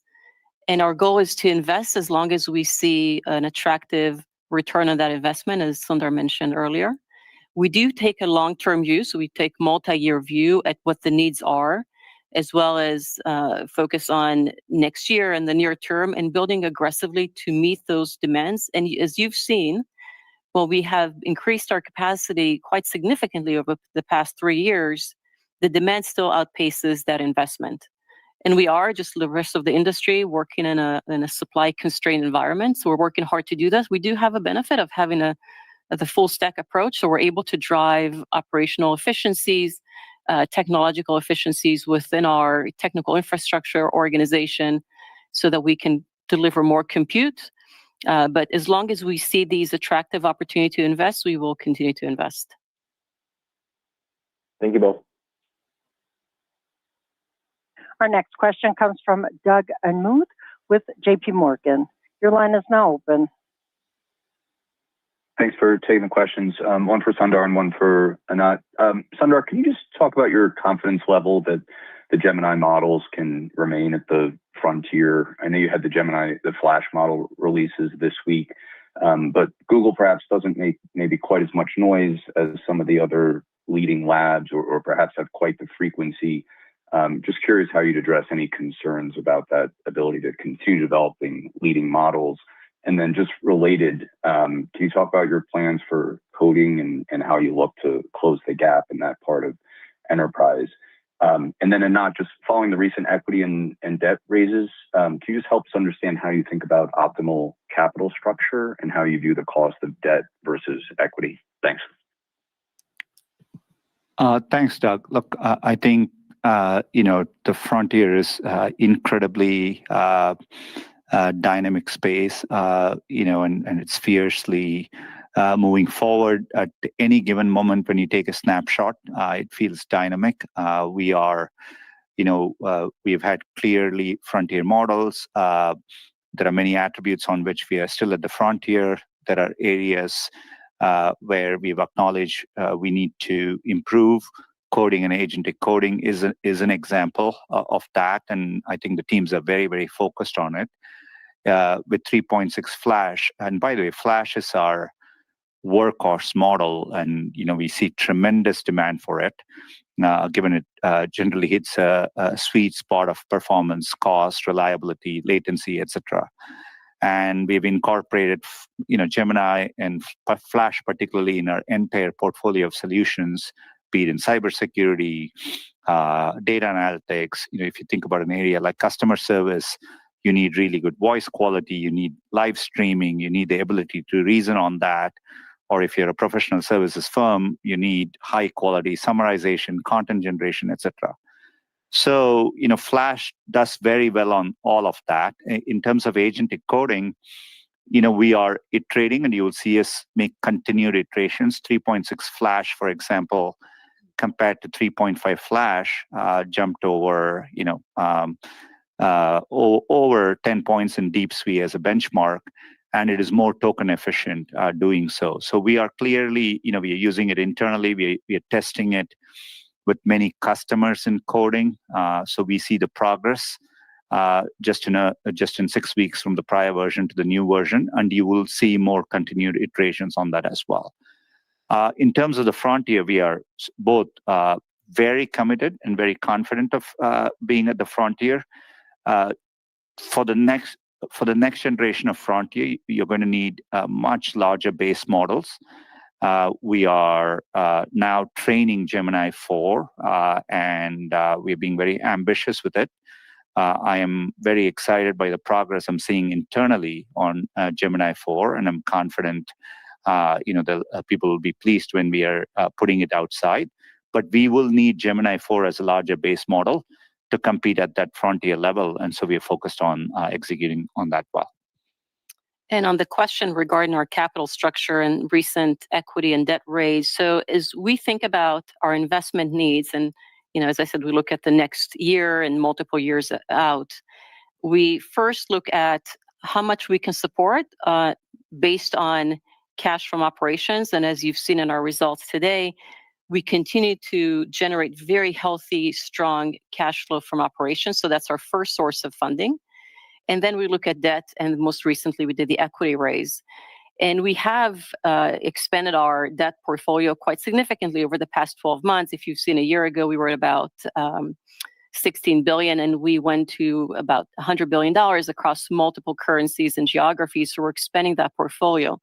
And our goal is to invest as long as we see an attractive return on that investment, as Sundar mentioned earlier. We do take a long-term view, so we take multi-year view at what the needs are, as well as focus on next year and the near term and building aggressively to meet those demands. And as you've seen, well, we have increased our capacity quite significantly over the past 3 years. The demand still outpaces that investment. And we are, just the rest of the industry, working in a supply-constrained environment. So we're working hard to do this. We do have a benefit of having the full stack approach. So we're able to drive operational efficiencies, technological efficiencies within our technical infrastructure organization so that we can deliver more compute. But as long as we see these attractive opportunities to invest, we will continue to invest. Thank you both. Our next question comes from Doug Anmuth with JP Morgan. Your line is now open. Thanks for taking the questions. One for Sundar and one for Anat. Sundar, can you just talk about your confidence level that the Gemini models can remain at the frontier? I know you had the Flash model releases this week, but Google perhaps doesn't make maybe quite as much noise as some of the other leading labs, or perhaps have quite the frequency. Just curious how you'd address any concerns about that ability to continue developing leading models. And then just related, can you talk about your plans for coding and how you look to close the gap in that part of enterprise? And then Anat, just following the recent equity and debt raises, can you just help us understand how you think about optimal capital structure and how you view the cost of debt versus equity? Thanks. Thanks, Doug. Look, I think the frontier is incredibly dynamic space, and it's fiercely moving forward. At any given moment when you take a snapshot, it feels dynamic. We've had clearly frontier models. There are many attributes on which we are still at the frontier. There are areas where we've acknowledged we need to improve. Coding and agentic coding is an example of that, and I think the teams are very, very focused on it. With 3.6 Flash, and by the way, Flash is our workhorse model, and we see tremendous demand for it, given it generally hits a sweet spot of performance, cost, reliability, latency, etc. And we've incorporated, Gemini and Flash, particularly in our entire portfolio of solutions, be it in cybersecurity, data analytics. If you think about an area like customer service, you need really good voice quality, you need live streaming, you need the ability to reason on that, or if you're a professional services firm, you need high quality summarization, content generation, etc. So, Flash does very well on all of that. In terms of agentic coding, we are iterating, and you will see us make continued iterations. 3.6 Flash, for example, compared to 3.5 Flash, jumped over, over 10 points in Deep Sui as a benchmark, and it is more token efficient doing so. So we are clearly, we are using it internally. We are testing it with many customers in coding. So we see the progress just in 6 weeks from the prior version to the new version, and you will see more continued iterations on that as well. In terms of the frontier, we are both very committed and very confident of being at the frontier. For the next generation of frontier, you're going to need much larger base models. We are now training Gemini 4, and we're being very ambitious with it. I am very excited by the progress I'm seeing internally on Gemini 4, and I'm confident the people will be pleased when we are putting it outside. But we will need Gemini 4 as a larger base model to compete at that frontier level, and so we are focused on executing on that well. And on the question regarding our capital structure and recent equity and debt raise, so as we think about our investment needs, and as I said, we look at the next year and multiple years out, we first look at how much we can support based on cash from operations. And as you've seen in our results today, we continue to generate very healthy, strong cash flow from operations. So that's our first source of funding. And then we look at debt, and most recently we did the equity raise. And we have expanded our debt portfolio quite significantly over the past 12 months. If you've seen a year ago, we were at about $16 billion, and we went to about $100 billion across multiple currencies and geographies. So we're expanding that portfolio.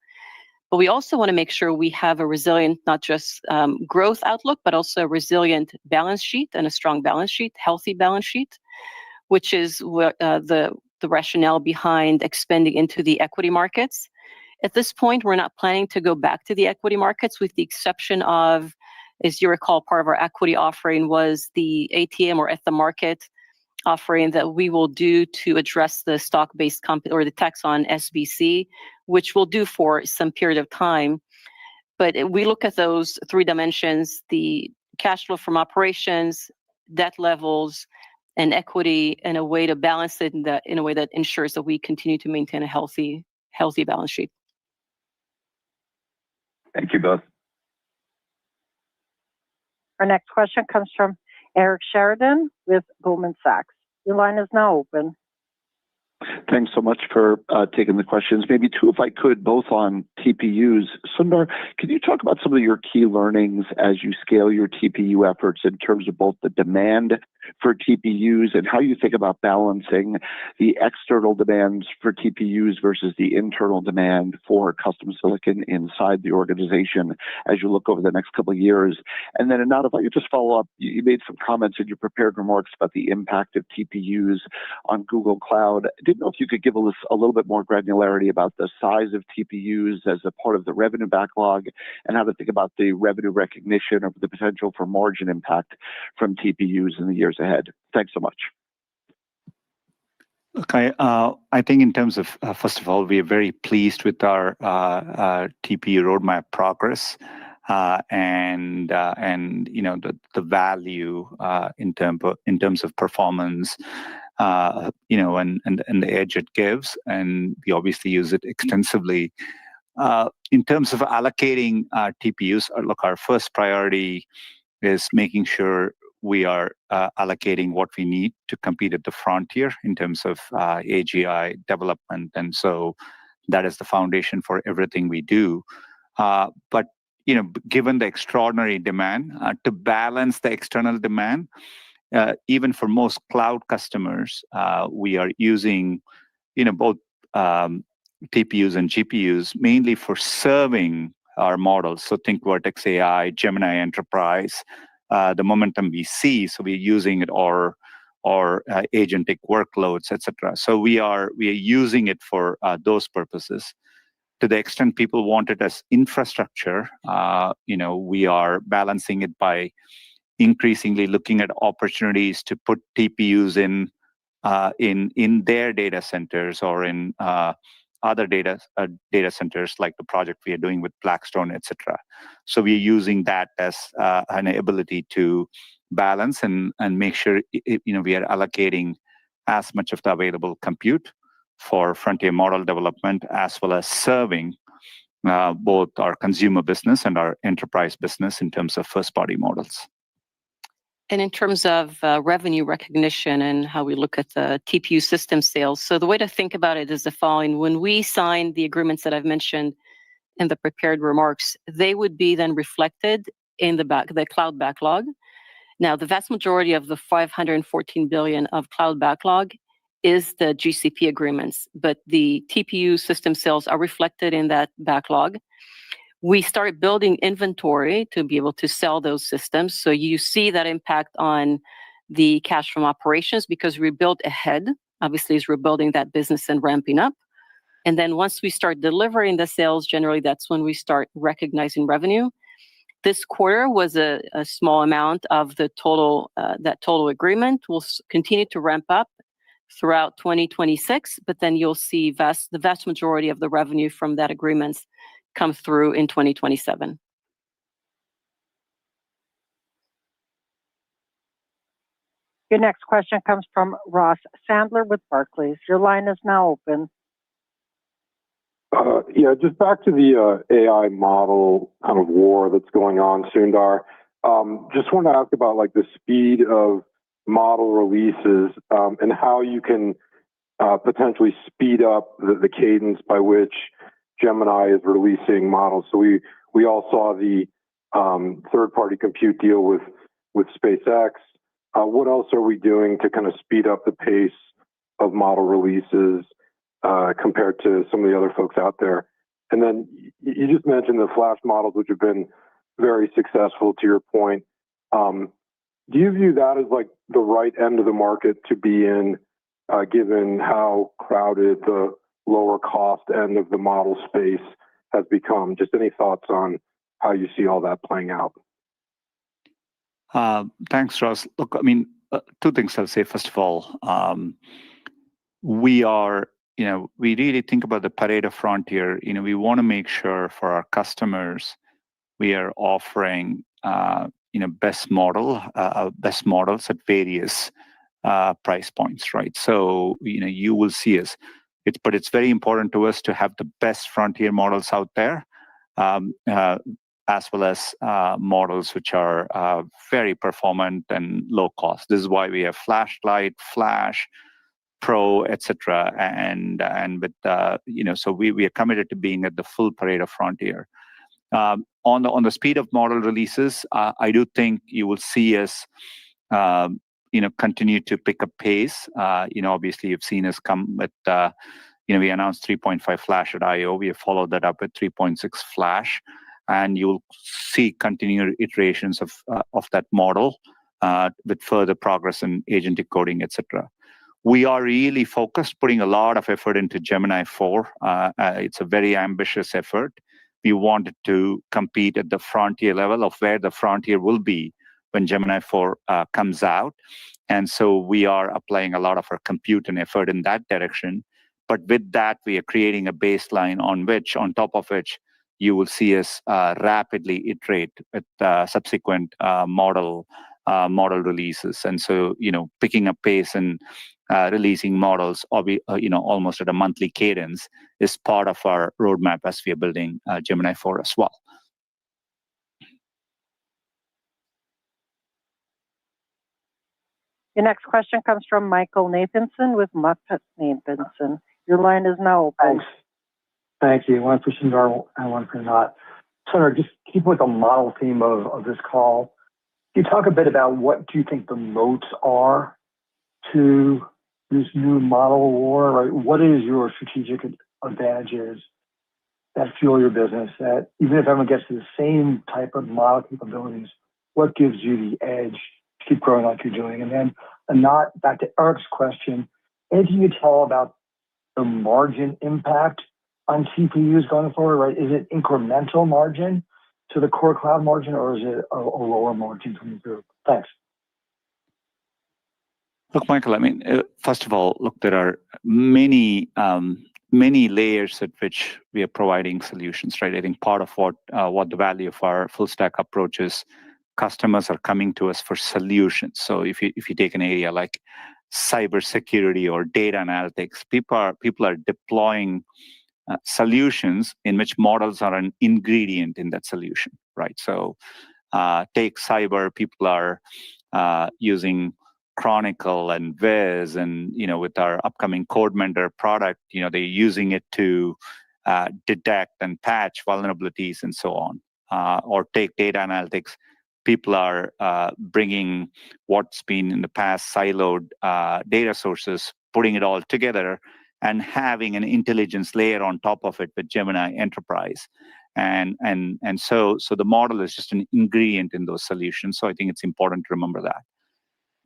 But we also want to make sure we have a resilient, not just growth outlook, but also a resilient balance sheet and a strong balance sheet, healthy balance sheet, which is what the rationale behind expanding into the equity markets. At this point, we're not planning to go back to the equity markets, with the exception of, as you recall, part of our equity offering was the ATM or at the market offering that we will do to address the stock-based comp or the tax on SBC, which we'll do for some period of time. But we look at those three dimensions: the cash flow from operations, debt levels, and equity, in a way to balance it in a way that ensures that we continue to maintain a healthy balance sheet. Thank you both. Our next question comes from Eric Sheridan with Goldman Sachs. Your line is now open. Thanks so much for taking the questions. Maybe two, if I could, both on TPUs. Sundar, can you talk about some of your key learnings as you scale your TPU efforts in terms of both the demand for TPUs and how you think about balancing the external demands for TPUs versus the internal demand for custom silicon inside the organization as you look over the next couple of years? And then, Anat, if I could just follow up, you made some comments in your prepared remarks about the impact of TPUs on Google Cloud. I didn't know if you could give us a little bit more granularity about the size of TPUs as a part of the revenue backlog and how to think about the revenue recognition or the potential for margin impact from TPUs in the years ahead. Thanks so much. Okay, I think in terms of, first of all, we are very pleased with our TPU roadmap progress and the value in terms of performance, and the edge it gives, and we obviously use it extensively. In terms of allocating TPUs, look, our first priority is making sure we are allocating what we need to compete at the frontier in terms of AGI development, and so that is the foundation for everything we do. But given the extraordinary demand, to balance the external demand, even for most cloud customers, we are using both TPUs and GPUs mainly for serving our models. So think Vertex AI, Gemini Enterprise, the momentum we see. So we're using it or agentic workloads, etc. So we are using it for those purposes. To the extent people want it as infrastructure, we are balancing it by increasingly looking at opportunities to put TPUs in their data centers or in other data centers, like the project we are doing with Blackstone, etc. So we are using that as an ability to balance and make sure we are allocating as much of the available compute for frontier model development, as well as serving both our consumer business and our enterprise business in terms of first-party models. And in terms of revenue recognition and how we look at the TPU system sales, so the way to think about it is the following. When we sign the agreements that I've mentioned in the prepared remarks, they would be then reflected in the cloud backlog. Now, the vast majority of the $514 billion of cloud backlog is the GCP agreements, but the TPU system sales are reflected in that backlog. We start building inventory to be able to sell those systems. So you see that impact on the cash from operations because we built ahead, obviously, as we're building that business and ramping up. And then once we start delivering the sales, generally, that's when we start recognizing revenue. This quarter was a small amount of the total, that total agreement. Will continue to ramp up throughout 2026, but then you'll see the vast majority of the revenue from that agreements come through in 2027. Your next question comes from Ross Sandler with Barclays. Your line is now open. Yeah, just back to the AI model kind of war that's going on, Sundar. Just wanted to ask about like the speed of model releases and how you can potentially speed up the cadence by which Gemini is releasing models. So we all saw the third-party compute deal with SpaceX. What else are we doing to kind of speed up the pace of model releases compared to some of the other folks out there? And then you just mentioned the Flash models, which have been very successful, to your point. Do you view that as like the right end of the market to be in, given how crowded the lower cost end of the model space has become? Just any thoughts on how you see all that playing out? Thanks, Ross. Look, I mean, two things I'll say. First of all, we really think about the Pareto frontier. We want to make sure for our customers, we are offering, best models at various price points, right? So, you will see us. But it's very important to us to have the best frontier models out there, as well as models which are very performant and low cost. This is why we have Flashlight, Flash, Pro, etc. And with so we are committed to being at the full Pareto frontier. On the speed of model releases, I do think you will see us continue to pick up pace. Obviously you've seen us come with we announced 3.5 Flash at I/O. We have followed that up with 3.6 Flash, and you'll see continued iterations of that model with further progress in agentic coding, etc. We are really focused, putting a lot of effort into Gemini 4. It's a very ambitious effort. We wanted to compete at the frontier level of where the frontier will be when Gemini 4 comes out. And so we are applying a lot of our compute and effort in that direction. But with that, we are creating a baseline on top of which you will see us rapidly iterate with subsequent model releases. And so, picking up pace and releasing models, almost at a monthly cadence is part of our roadmap as we are building Gemini 4 as well. Your next question comes from Michael Nathanson with MoffettNathanson. Your line is now open. Thanks. Thank you. One for Sundar and one for Anat. Sundar, just keep with the model theme of this call. Can you talk a bit about what do you think the moats are to this new model war? Right? What is your strategic advantages that fuel your business? That even if everyone gets to the same type of model capabilities, what gives you the edge to keep growing like you're doing? And then Anat, back to Eric's question, anything you tell about the margin impact on TPUs going forward, right? Is it incremental margin to the core cloud margin, or is it a lower margin coming through? Thanks. Look, Michael, I mean, first of all, look, there are many layers at which we are providing solutions, right? I think part of what the value of our full stack approach is, customers are coming to us for solutions. So if you take an area like cybersecurity or data analytics, people are deploying solutions in which models are an ingredient in that solution, right? So take cyber, people are using Chronicle and Viz, and with our upcoming Code Mentor product, they're using it to detect and patch vulnerabilities and so on. Or take data analytics, people are bringing what's been in the past siloed data sources, putting it all together, and having an intelligence layer on top of it with Gemini Enterprise. And so the model is just an ingredient in those solutions. So I think it's important to remember that.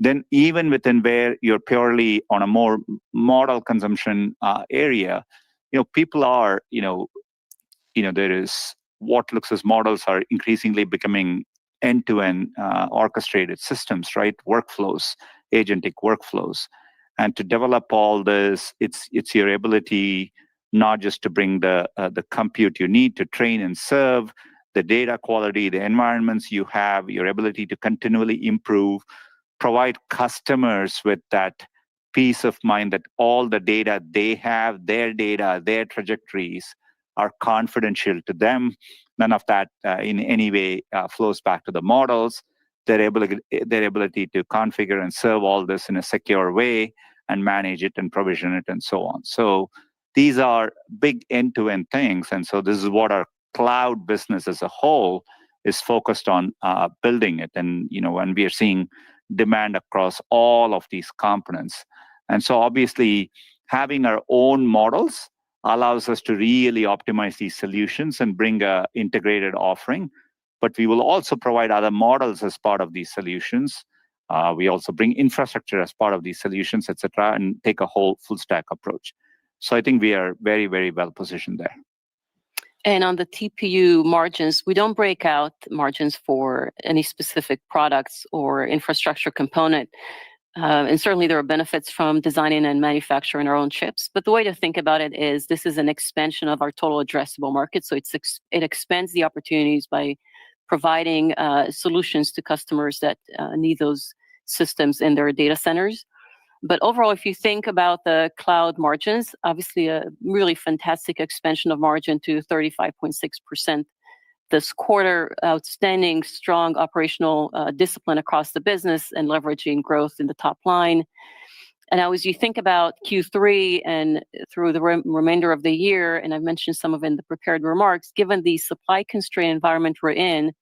Then even within where you're purely on a more model consumption area, people are, there is what looks as models are increasingly becoming end-to-end orchestrated systems, right? Workflows, agentic workflows. And to develop all this, it's your ability not just to bring the compute you need to train and serve, the data quality, the environments you have, your ability to continually improve, provide customers with that peace of mind that all the data they have, their data, their trajectories are confidential to them. None of that in any way flows back to the models. Their ability to configure and serve all this in a secure way and manage it and provision it and so on. So these are big end-to-end things. And so this is what our cloud business as a whole is focused on building it. And, when we are seeing demand across all of these components. And so obviously having our own models allows us to really optimize these solutions and bring an integrated offering. But we will also provide other models as part of these solutions. We also bring infrastructure as part of these solutions, et cetera, and take a whole full stack approach. So I think we are very, very well positioned there. And on the TPU margins, we don't break out margins for any specific products or infrastructure component. And certainly there are benefits from designing and manufacturing our own chips. But the way to think about it is this is an expansion of our total addressable market. So it expands the opportunities by providing solutions to customers that need those systems in their data centers. But overall, if you think about the cloud margins, obviously a really fantastic expansion of margin to 35.6% this quarter, outstanding, strong operational discipline across the business and leveraging growth in the top line. And now as you think about Q3 and through the remainder of the year, and I've mentioned some of it in the prepared remarks, given the supply constraint environment we're in,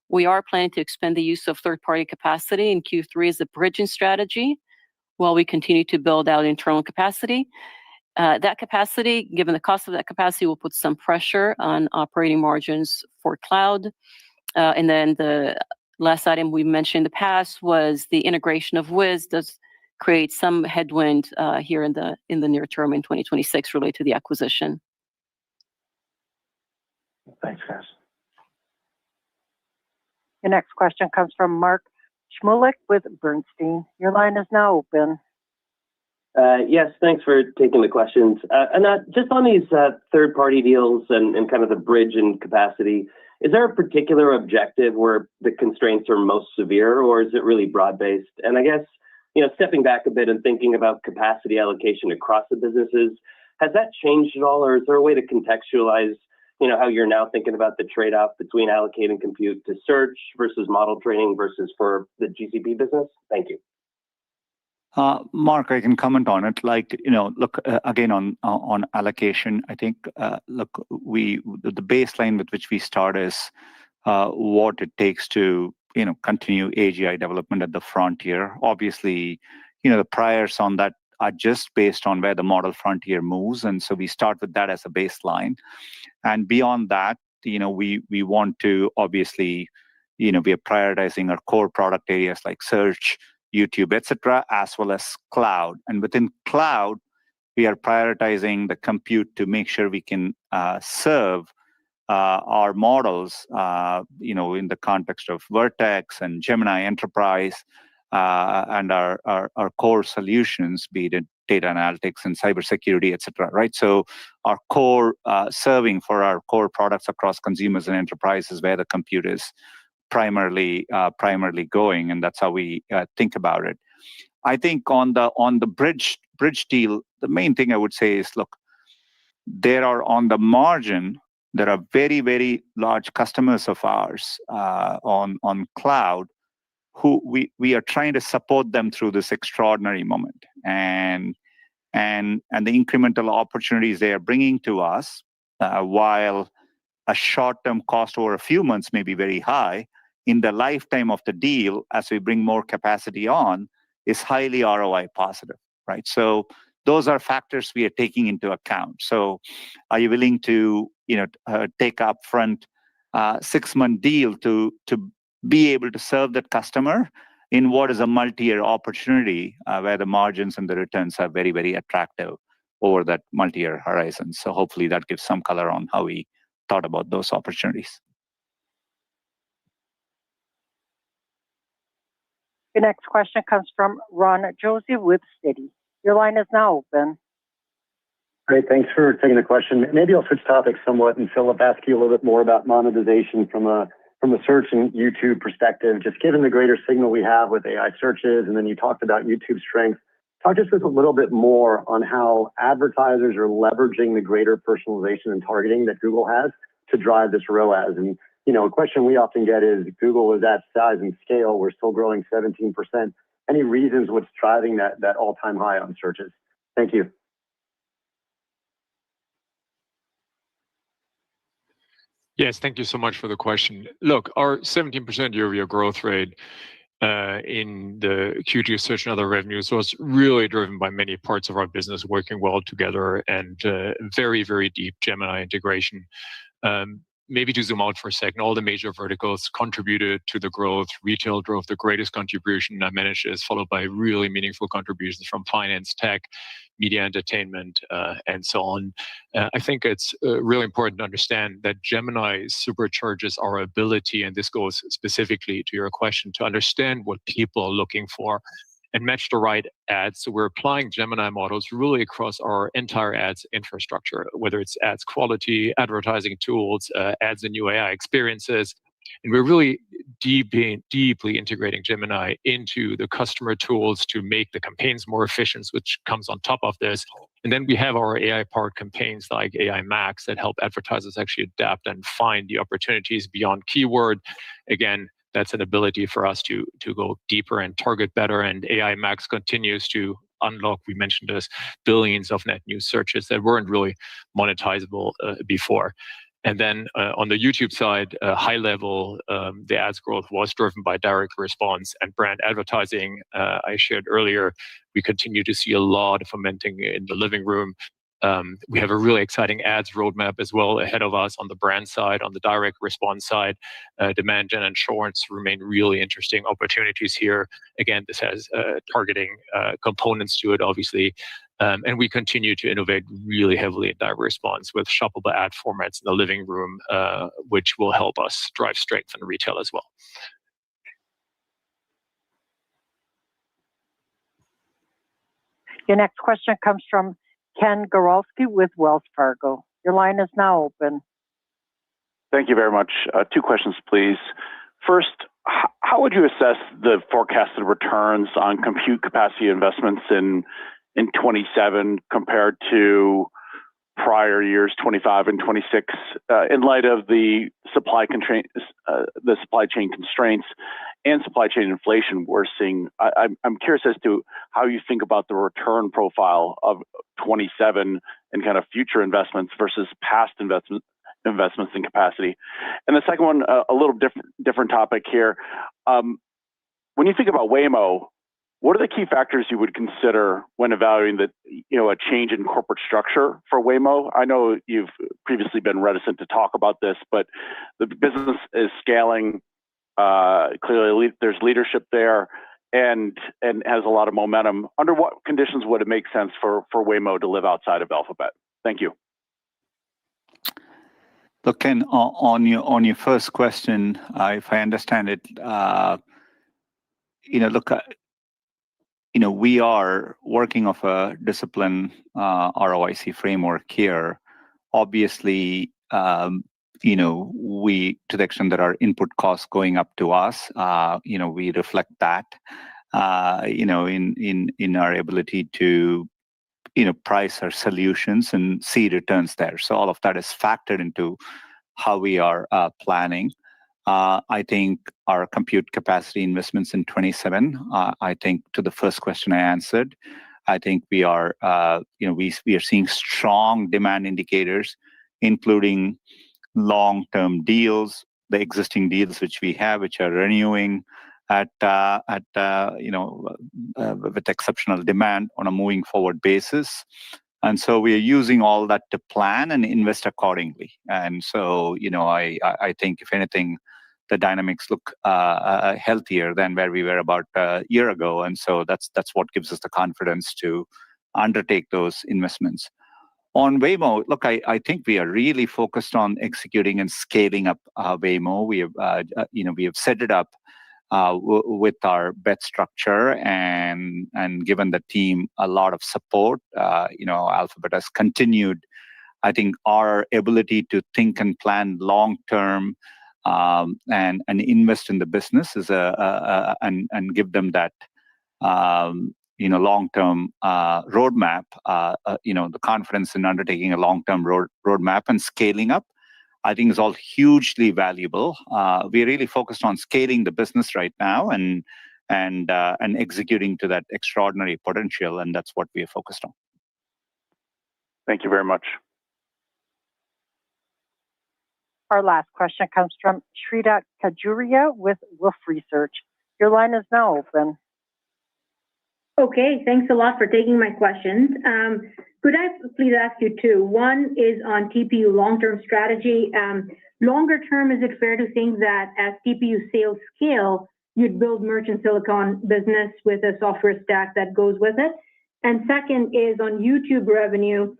we are planning to expand the use of third-party capacity in Q3 as a bridging strategy while we continue to build out internal capacity. That capacity, given the cost of that capacity, will put some pressure on operating margins for cloud. And then the last item we mentioned in the past was the integration of Wiz does create some headwind here in the near term in 2026 related to the acquisition. Thanks, guys. Your next question comes from Mark Shmulik with Bernstein. Your line is now open. Yes, thanks for taking the questions. Anat, just on these third-party deals and kind of the bridge and capacity, is there a particular objective where the constraints are most severe, or is it really broad-based? And I guess, stepping back a bit and thinking about capacity allocation across the businesses, has that changed at all, or is there a way to contextualize how you're now thinking about the trade-off between allocating compute to search versus model training versus for the GCP business? Thank you. Mark, I can comment on it. Look, again, on allocation, I think, the baseline with which we start is what it takes to, continue AGI development at the frontier. Obviously, the priors on that are just based on where the model frontier moves. And so we start with that as a baseline. And beyond that, we want to obviously, we are prioritizing our core product areas like search, YouTube, etc., as well as cloud. And within cloud, we are prioritizing the compute to make sure we can serve our models, in the context of Vertex and Gemini Enterprise and our core solutions, be it data analytics and cybersecurity, et cetera, right? So our core serving for our core products across consumers and enterprises where the compute is primarily going, and that's how we think about it. I think on the bridge deal, the main thing I would say is, look, there are on the margin, there are very, very large customers of ours on cloud who we are trying to support them through this extraordinary moment, and the incremental opportunities they are bringing to us, while a short-term cost over a few months may be very high, in the lifetime of the deal, as we bring more capacity on, is highly ROI positive, right? So those are factors we are taking into account. So are you willing to take upfront 6-month deal to be able to serve that customer in what is a multi-year opportunity where the margins and the returns are very, very attractive over that multi-year horizon? So hopefully that gives some color on how we thought about those opportunities. Your next question comes from Ron Josey with Citi. Your line is now open. Great, thanks for taking the question. Maybe I'll switch topics somewhat and Philip, ask you a little bit more about monetization from a search and YouTube perspective. Just given the greater signal we have with AI searches, and then you talked about YouTube strength. Talk to us a little bit more on how advertisers are leveraging the greater personalization and targeting that Google has to drive this ROAS. And a question we often get is, Google is at size and scale, we're still growing 17%. Any reasons what's driving that all-time high on searches? Thank you. Yes, thank you so much for the question. Look, our 17% year-over-year growth rate in the Q2 search and other revenues was really driven by many parts of our business working well together and very, very deep Gemini integration. Maybe to zoom out for a second, all the major verticals contributed to the growth. Retail drove the greatest contribution. I managed this, followed by really meaningful contributions from finance, tech, media, entertainment, and so on. I think it's really important to understand that Gemini supercharges our ability, and this goes specifically to your question, to understand what people are looking for and match the right ads. So we're applying Gemini models really across our entire ads infrastructure, whether it's ads quality, advertising tools, ads and new AI experiences. And we're really deeply integrating Gemini into the customer tools to make the campaigns more efficient, which comes on top of this. And then we have our AI-powered campaigns like AI Max that help advertisers actually adapt and find the opportunities beyond keyword. Again, that's an ability for us to go deeper and target better. And AI Max continues to unlock, we mentioned this, billions of net new searches that weren't really monetizable before. And then on the YouTube side, high level, the ads growth was driven by direct response and brand advertising. I shared earlier, we continue to see a lot of momentum in the living room. We have a really exciting ads roadmap as well ahead of us on the brand side, on the direct response side. Demand gen and shorts remain really interesting opportunities here. Again, this has targeting components to it, obviously. And we continue to innovate really heavily in direct response with shoppable ad formats in the living room, which will help us drive strength in retail as well. Your next question comes from Ken Goralski with Wells Fargo. Your line is now open. Thank you very much. 2 questions, please. First, how would you assess the forecasted returns on compute capacity investments in 27 compared to prior years, 25 and 26, in light of the supply chain constraints and supply chain inflation we're seeing? I'm curious as to how you think about the return profile of 27 and kind of future investments versus past investments in capacity. And the second one, a little different topic here. When you think about Waymo, what are the key factors you would consider when evaluating a change in corporate structure for Waymo? I know you've previously been reticent to talk about this, but the business is scaling. Clearly, there's leadership there. and has a lot of momentum. Under what conditions would it make sense for Waymo to live outside of Alphabet? Thank you. Look, Ken, on your first question, if I understand it, we are working off a discipline ROIC framework here. Obviously, we, to the extent that our input costs going up to us, we reflect that, in our ability to, price our solutions and see returns there. So all of that is factored into how we are planning. I think our compute capacity investments in 27, I think to the first question I answered, I think we are, we are seeing strong demand indicators, including long-term deals, the existing deals which we have, which are renewing at with exceptional demand on a moving forward basis. And so we are using all that to plan and invest accordingly. And so, I think if anything, the dynamics look healthier than where we were about a year ago. And so that's what gives us the confidence to undertake those investments. On Waymo, look, I think we are really focused on executing and scaling up Waymo. We have set it up with our bet structure and given the team a lot of support. Alphabet has continued. I think our ability to think and plan long term and invest in the business is and give them that long-term roadmap. The confidence in undertaking a long-term roadmap and scaling up, I think, is all hugely valuable. We're really focused on scaling the business right now and executing to that extraordinary potential, and that's what we are focused on. Thank you very much. Our last question comes from Sridhar Kajuria with Wolfe Research. Your line is now open. Okay, thanks a lot for taking my questions. Could I please ask you two? One is on TPU long-term strategy. Longer term, is it fair to think that as TPU sales scale, you'd build merchant silicon business with a software stack that goes with it? And second is on YouTube revenue.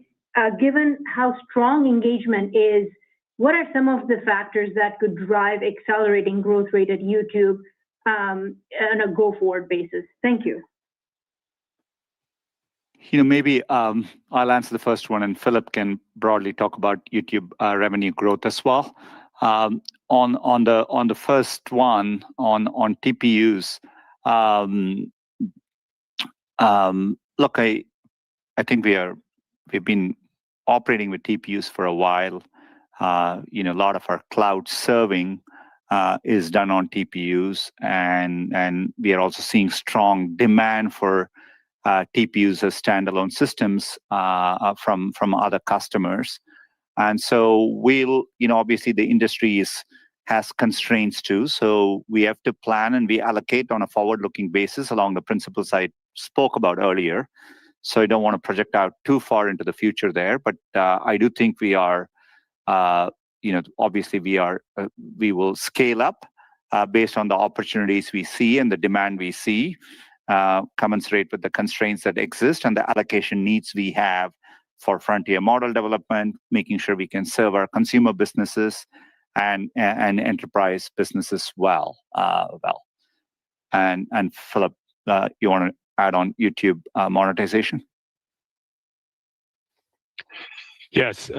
Given how strong engagement is, what are some of the factors that could drive accelerating growth rate at YouTube on a go-forward basis? Thank you. Maybe I'll answer the first one, and Philip can broadly talk about YouTube revenue growth as well. On the first one, on TPUs, look, I think we've been operating with TPUs for a while. A lot of our cloud serving is done on TPUs, and we are also seeing strong demand for TPUs as standalone systems from other customers. And so obviously the industry has constraints too. So we have to plan and we allocate on a forward-looking basis along the principles I spoke about earlier. So I don't want to project out too far into the future there, but I do think we are, obviously we will scale up based on the opportunities we see and the demand we see, commensurate with the constraints that exist and the allocation needs we have for frontier model development, making sure we can serve our consumer businesses and enterprise businesses well. And Philip, you want to add on YouTube monetization? Yes,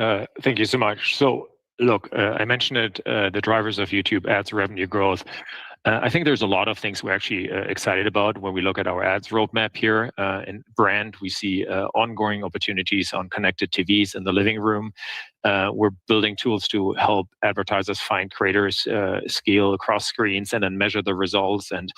thank you so much. So look, I mentioned it, the drivers of YouTube ads revenue growth. I think there's a lot of things we're actually excited about when we look at our ads roadmap here. In brand, we see ongoing opportunities on connected TVs in the living room. We're building tools to help advertisers find creators, scale across screens, and then measure the results. And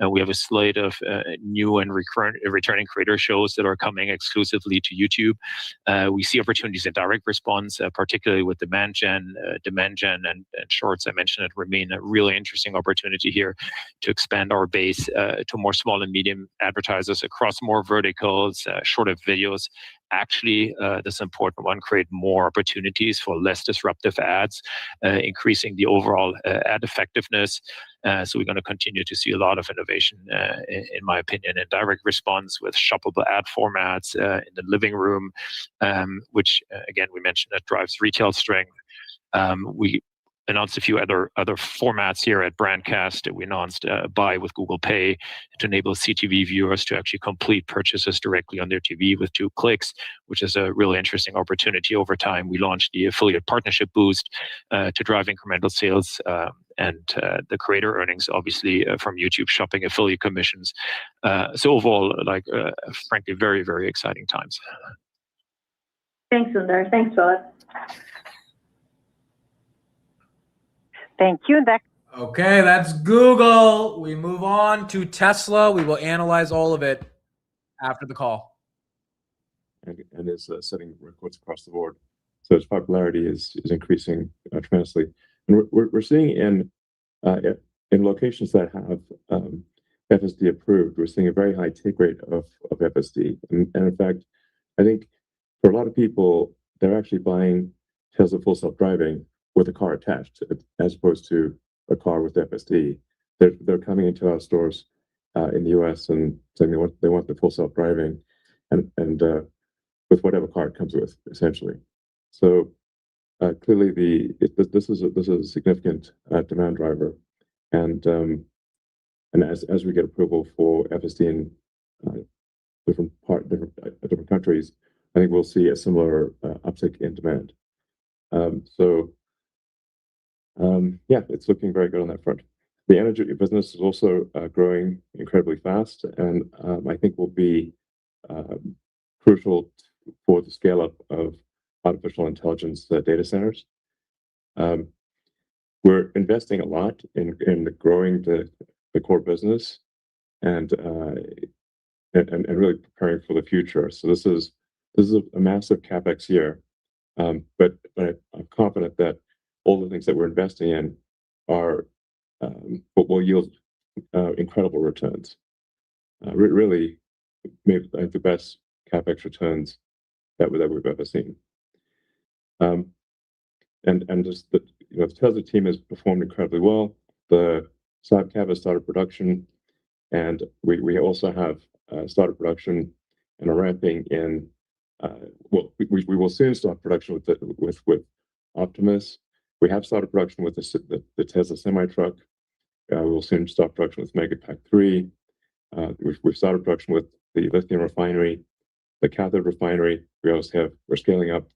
we have a slate of new and returning creator shows that are coming exclusively to YouTube. We see opportunities in direct response, particularly with demand gen, and Shorts. I mentioned it remain a really interesting opportunity here to expand our base to more small and medium advertisers across more verticals, shorter videos, actually this important one, create more opportunities for less disruptive ads, increasing the overall ad effectiveness. So we're going to continue to see a lot of innovation, in my opinion, in direct response with shoppable ad formats in the living room, which again we mentioned that drives retail strength. We announced a few other formats here at Brandcast. We announced Buy with Google Pay to enable CTV viewers to actually complete purchases directly on their TV with 2 clicks, which is a really interesting opportunity over time. We launched the Affiliate Partnership Boost to drive incremental sales and the creator earnings, obviously, from YouTube shopping affiliate commissions. So overall, frankly, very, very exciting times. Thanks, Sundar. Thanks, Philip. Thank you. Okay, that's Google. We move on to Tesla. We will analyze all of it after the call. And is setting records across the board. So its popularity is increasing tremendously. And we're seeing in locations that have FSD approved, we're seeing a very high take rate of FSD. And in fact, I think for a lot of people, they're actually buying Tesla Full Self-Driving with a car attached, as opposed to a car with FSD. They're coming into our stores in the US and saying they want the Full Self-Driving and with whatever car it comes with, essentially. So clearly, this is a significant demand driver, and as we get approval for FSD in different countries, I think we'll see a similar uptick in demand. Yeah, it's looking very good on that front. The energy business is also growing incredibly fast, and I think will be crucial for the scale up of artificial intelligence data centers. We're investing a lot in growing the core business and really preparing for the future. So this is a massive CapEx year, but I'm confident that all the things that we're investing in are will yield incredible returns. Really, maybe the best CapEx returns that we've ever seen. And just the Tesla team has performed incredibly well. The Cybercab has started production, and we also have started production and are ramping in. We will soon start production with Optimus. We have started production with the Tesla semi-truck. We will soon start production with Megapack 3. We've started production with the lithium refinery, the cathode refinery. We're scaling up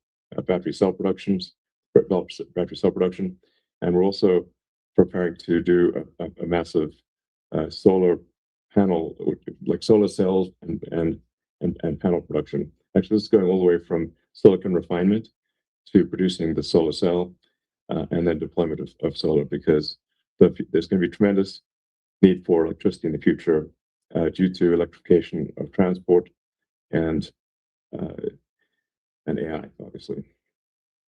battery cell production, and we're also preparing to do a massive solar panel, like solar cells and panel production. Actually, this is going all the way from silicon refinement to producing the solar cell and then deployment of solar, because there's going to be tremendous need for electricity in the future due to electrification of transport and AI, obviously.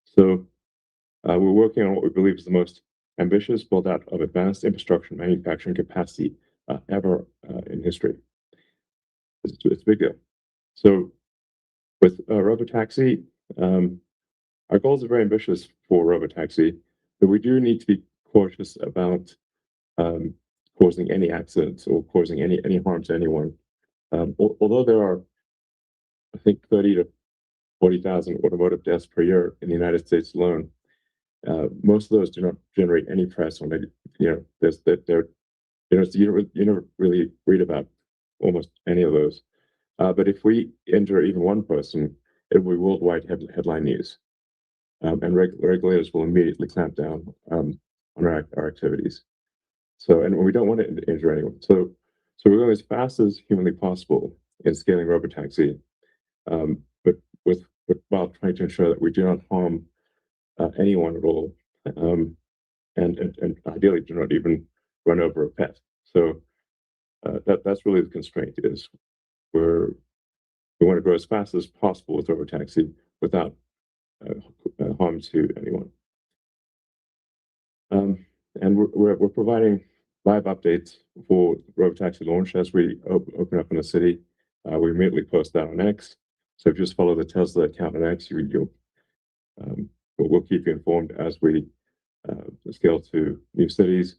So we're working on what we believe is the most ambitious build-out of advanced infrastructure and manufacturing capacity ever in history. It's a big deal. So with Robotaxi, our goals are very ambitious for Robotaxi, but we do need to be cautious about causing any accidents or causing any harm to anyone. Although there are, I think, 30 to 40,000 automotive deaths per year in the United States alone, most of those do not generate any press on it. You never really read about almost any of those. But if we injure even one person, it will be worldwide headline news, and regulators will immediately clamp down on our activities. And we don't want to injure anyone. So we're going as fast as humanly possible in scaling Robotaxi, but while trying to ensure that we do not harm anyone at all, and ideally do not even run over a pet. So that's really the constraint. Is we want to grow as fast as possible with Robotaxi without harm to anyone. And we're providing live updates for Robotaxi launch as we open up in a city. We immediately post that on X. So if you just follow the Tesla account on X, we'll keep you informed as we scale to new cities.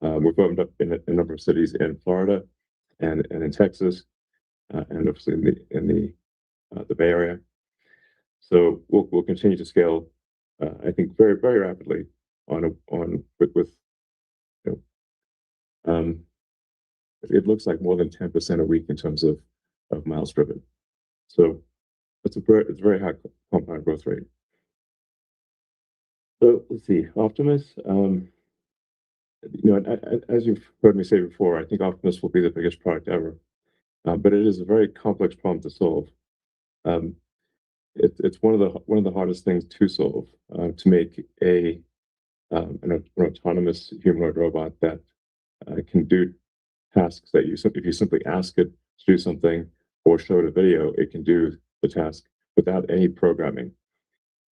We've opened up in a number of cities in Florida and in Texas, and obviously in the Bay Area. So we'll continue to scale, I think, very very rapidly with it looks like more than 10% a week in terms of miles driven. So it's a very high compound growth rate. So let's see, Optimus. As you've heard me say before, I think Optimus will be the biggest product ever, but it is a very complex problem to solve. It's one of the hardest things to solve, to make an autonomous humanoid robot that can do tasks that if you simply ask it to do something or show it a video, it can do the task without any programming.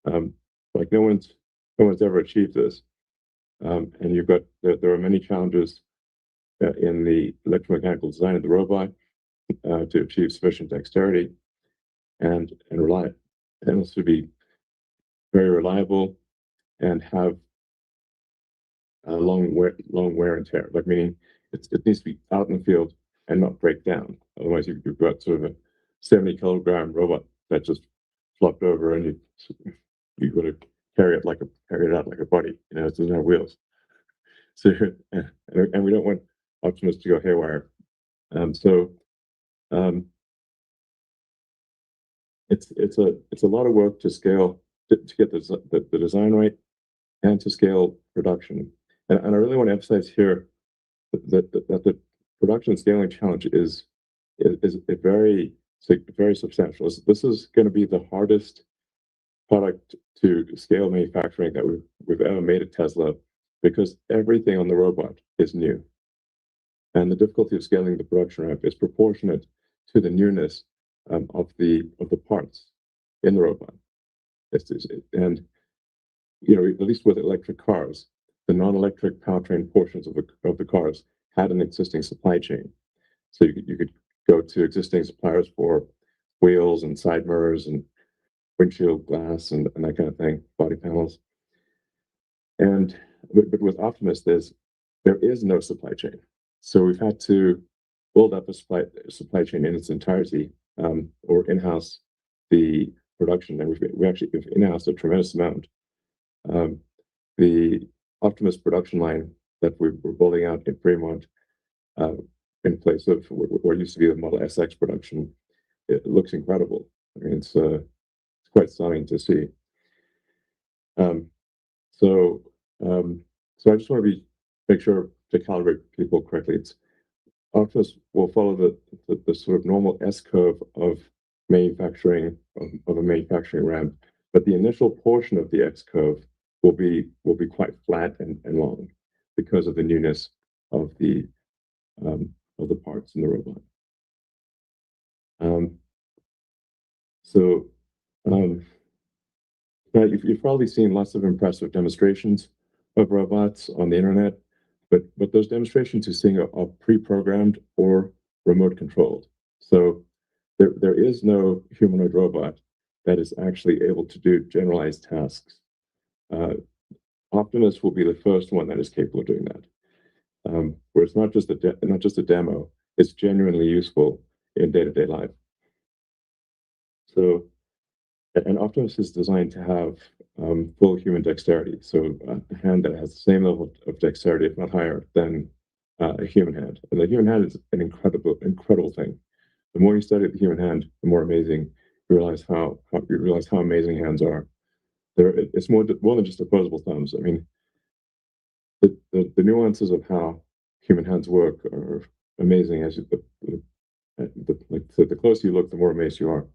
Like no one's ever achieved this, and there are many challenges in the electromechanical design of the robot to achieve sufficient dexterity and also be very reliable and have long wear and tear. Like meaning it needs to be out in the field and not break down. Otherwise, you've got sort of a 70-kilogram robot that just flopped over, and you've got to carry it out like a body. It doesn't have wheels. So and we don't want Optimus to go haywire. It's a lot of work to scale to get the design right and to scale production. And I really want to emphasize here that the production scaling challenge is very substantial. This is going to be the hardest product to scale manufacturing that we've ever made at Tesla, because everything on the robot is new, and the difficulty of scaling the production ramp is proportionate to the newness of the parts in the robot. And at least with electric cars, the non-electric powertrain portions of the cars had an existing supply chain. So you could go to existing suppliers for wheels and side mirrors and windshield glass and that kind of thing, body panels. But with Optimus, there is no supply chain. So we've had to build up a supply chain in its entirety, or in-house the production, and we've in-housed a tremendous amount. The Optimus production line that we're building out in Fremont, in place of what used to be the Model SX production, it looks incredible. I mean, it's quite stunning to see. So I just want to make sure to calibrate people correctly. Optimus will follow the sort of normal S curve of manufacturing of a manufacturing ramp, but the initial portion of the X curve will be quite flat and long because of the newness of the parts in the robot. Now you've probably seen lots of impressive demonstrations of robots on the internet, but those demonstrations you're seeing are pre-programmed or remote controlled. So there is no humanoid robot that is actually able to do generalized tasks. Optimus will be the first one that is capable of doing that, where it's not just a demo; it's genuinely useful in day-to-day life. So, and Optimus is designed to have full human dexterity, so a hand that has the same level of dexterity, if not higher, than a human hand. And the human hand is an incredible thing. The more you study the human hand, the more amazing you realize how amazing hands are. It's more than just opposable thumbs. I mean, the nuances of how human hands work are amazing. As the closer you look, the more amazed you are.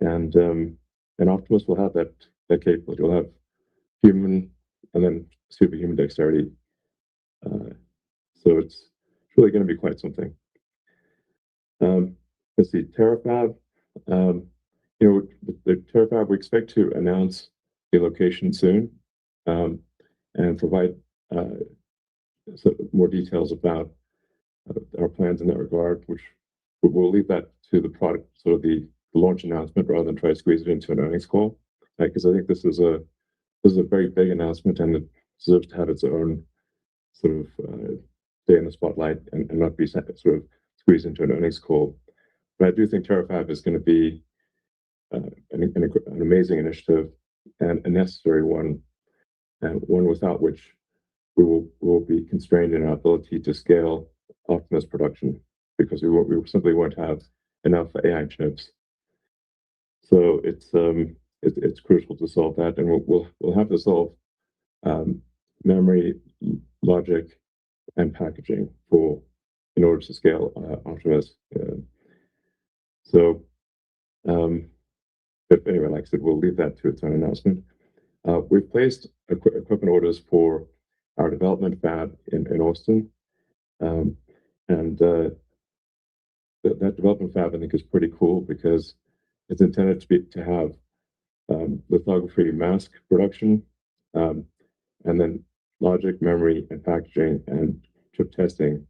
And Optimus will have that capability. You'll have human and then superhuman dexterity. So it's really going to be quite something. Let's see, Terafab. The Terafab, we expect to announce the location soon, and provide more details about our plans in that regard, which we'll leave that to the product, sort of the launch announcement, rather than try to squeeze it into an earnings call, because I think this is a very big announcement, and it deserves to have its own sort of stay in the spotlight and not be sort of squeezed into an earnings call. But I do think TerraFab is going to be an amazing initiative and a necessary one, and one without which we will be constrained in our ability to scale Optimus production, because we simply won't have enough AI chips. So it's crucial to solve that, and we'll have to solve memory, logic, and packaging in order to scale Optimus. But anyway, like I said, we'll leave that to its own announcement. We've placed equipment orders for our development fab in Austin, and that development fab, I think, is pretty cool because it's intended to have lithography mask production, and then logic, memory, and packaging and chip testing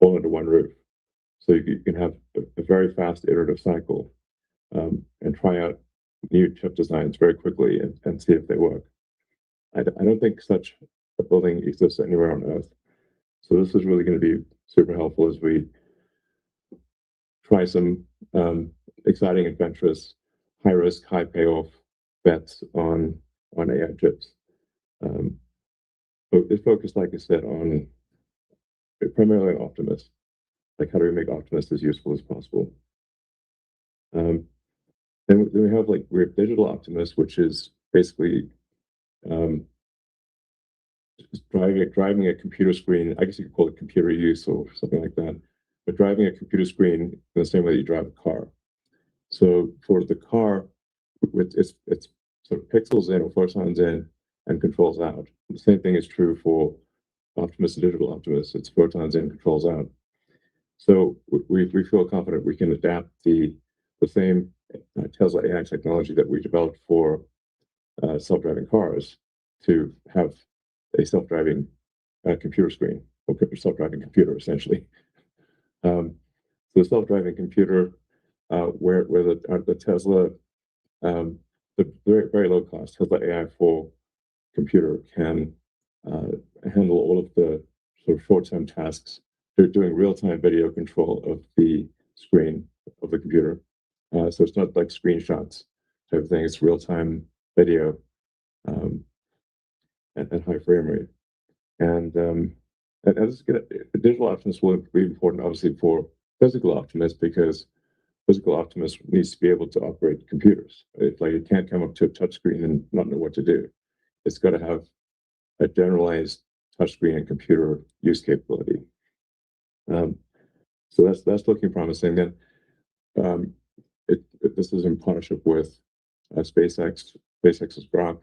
all under one roof. So you can have a very fast iterative cycle, and try out new chip designs very quickly and see if they work. I don't think such a building exists anywhere on Earth. So this is really going to be super helpful as we try some exciting, adventurous, high risk, high payoff bets on AI chips. But it's focused, like I said, on primarily on Optimus. Like, how do we make Optimus as useful as possible? Then we have digital Optimus, which is basically just driving a computer screen. I guess you could call it computer use or something like that. But driving a computer screen in the same way that you drive a car. So for the car, it's sort of pixels in or photons in and controls out. The same thing is true for Optimus, digital Optimus. It's photons in, controls out. So we feel confident we can adapt the same Tesla AI technology that we developed for self-driving cars to have a self-driving computer screen, or self-driving computer, essentially. So the self-driving computer, where the Tesla, the very, very low cost Tesla AI4 computer can handle all of the sort of short-term tasks. They're doing real-time video control of the screen of the computer. So it's not like screenshots type of thing. It's real-time video at high frame rate. And this is digital Optimus will be important, obviously, for physical Optimus, because physical Optimus needs to be able to operate computers. It can't come up to a touchscreen and not know what to do. It's got to have a generalized touchscreen and computer use capability. So that's looking promising. Then this is in partnership with SpaceX's Grok,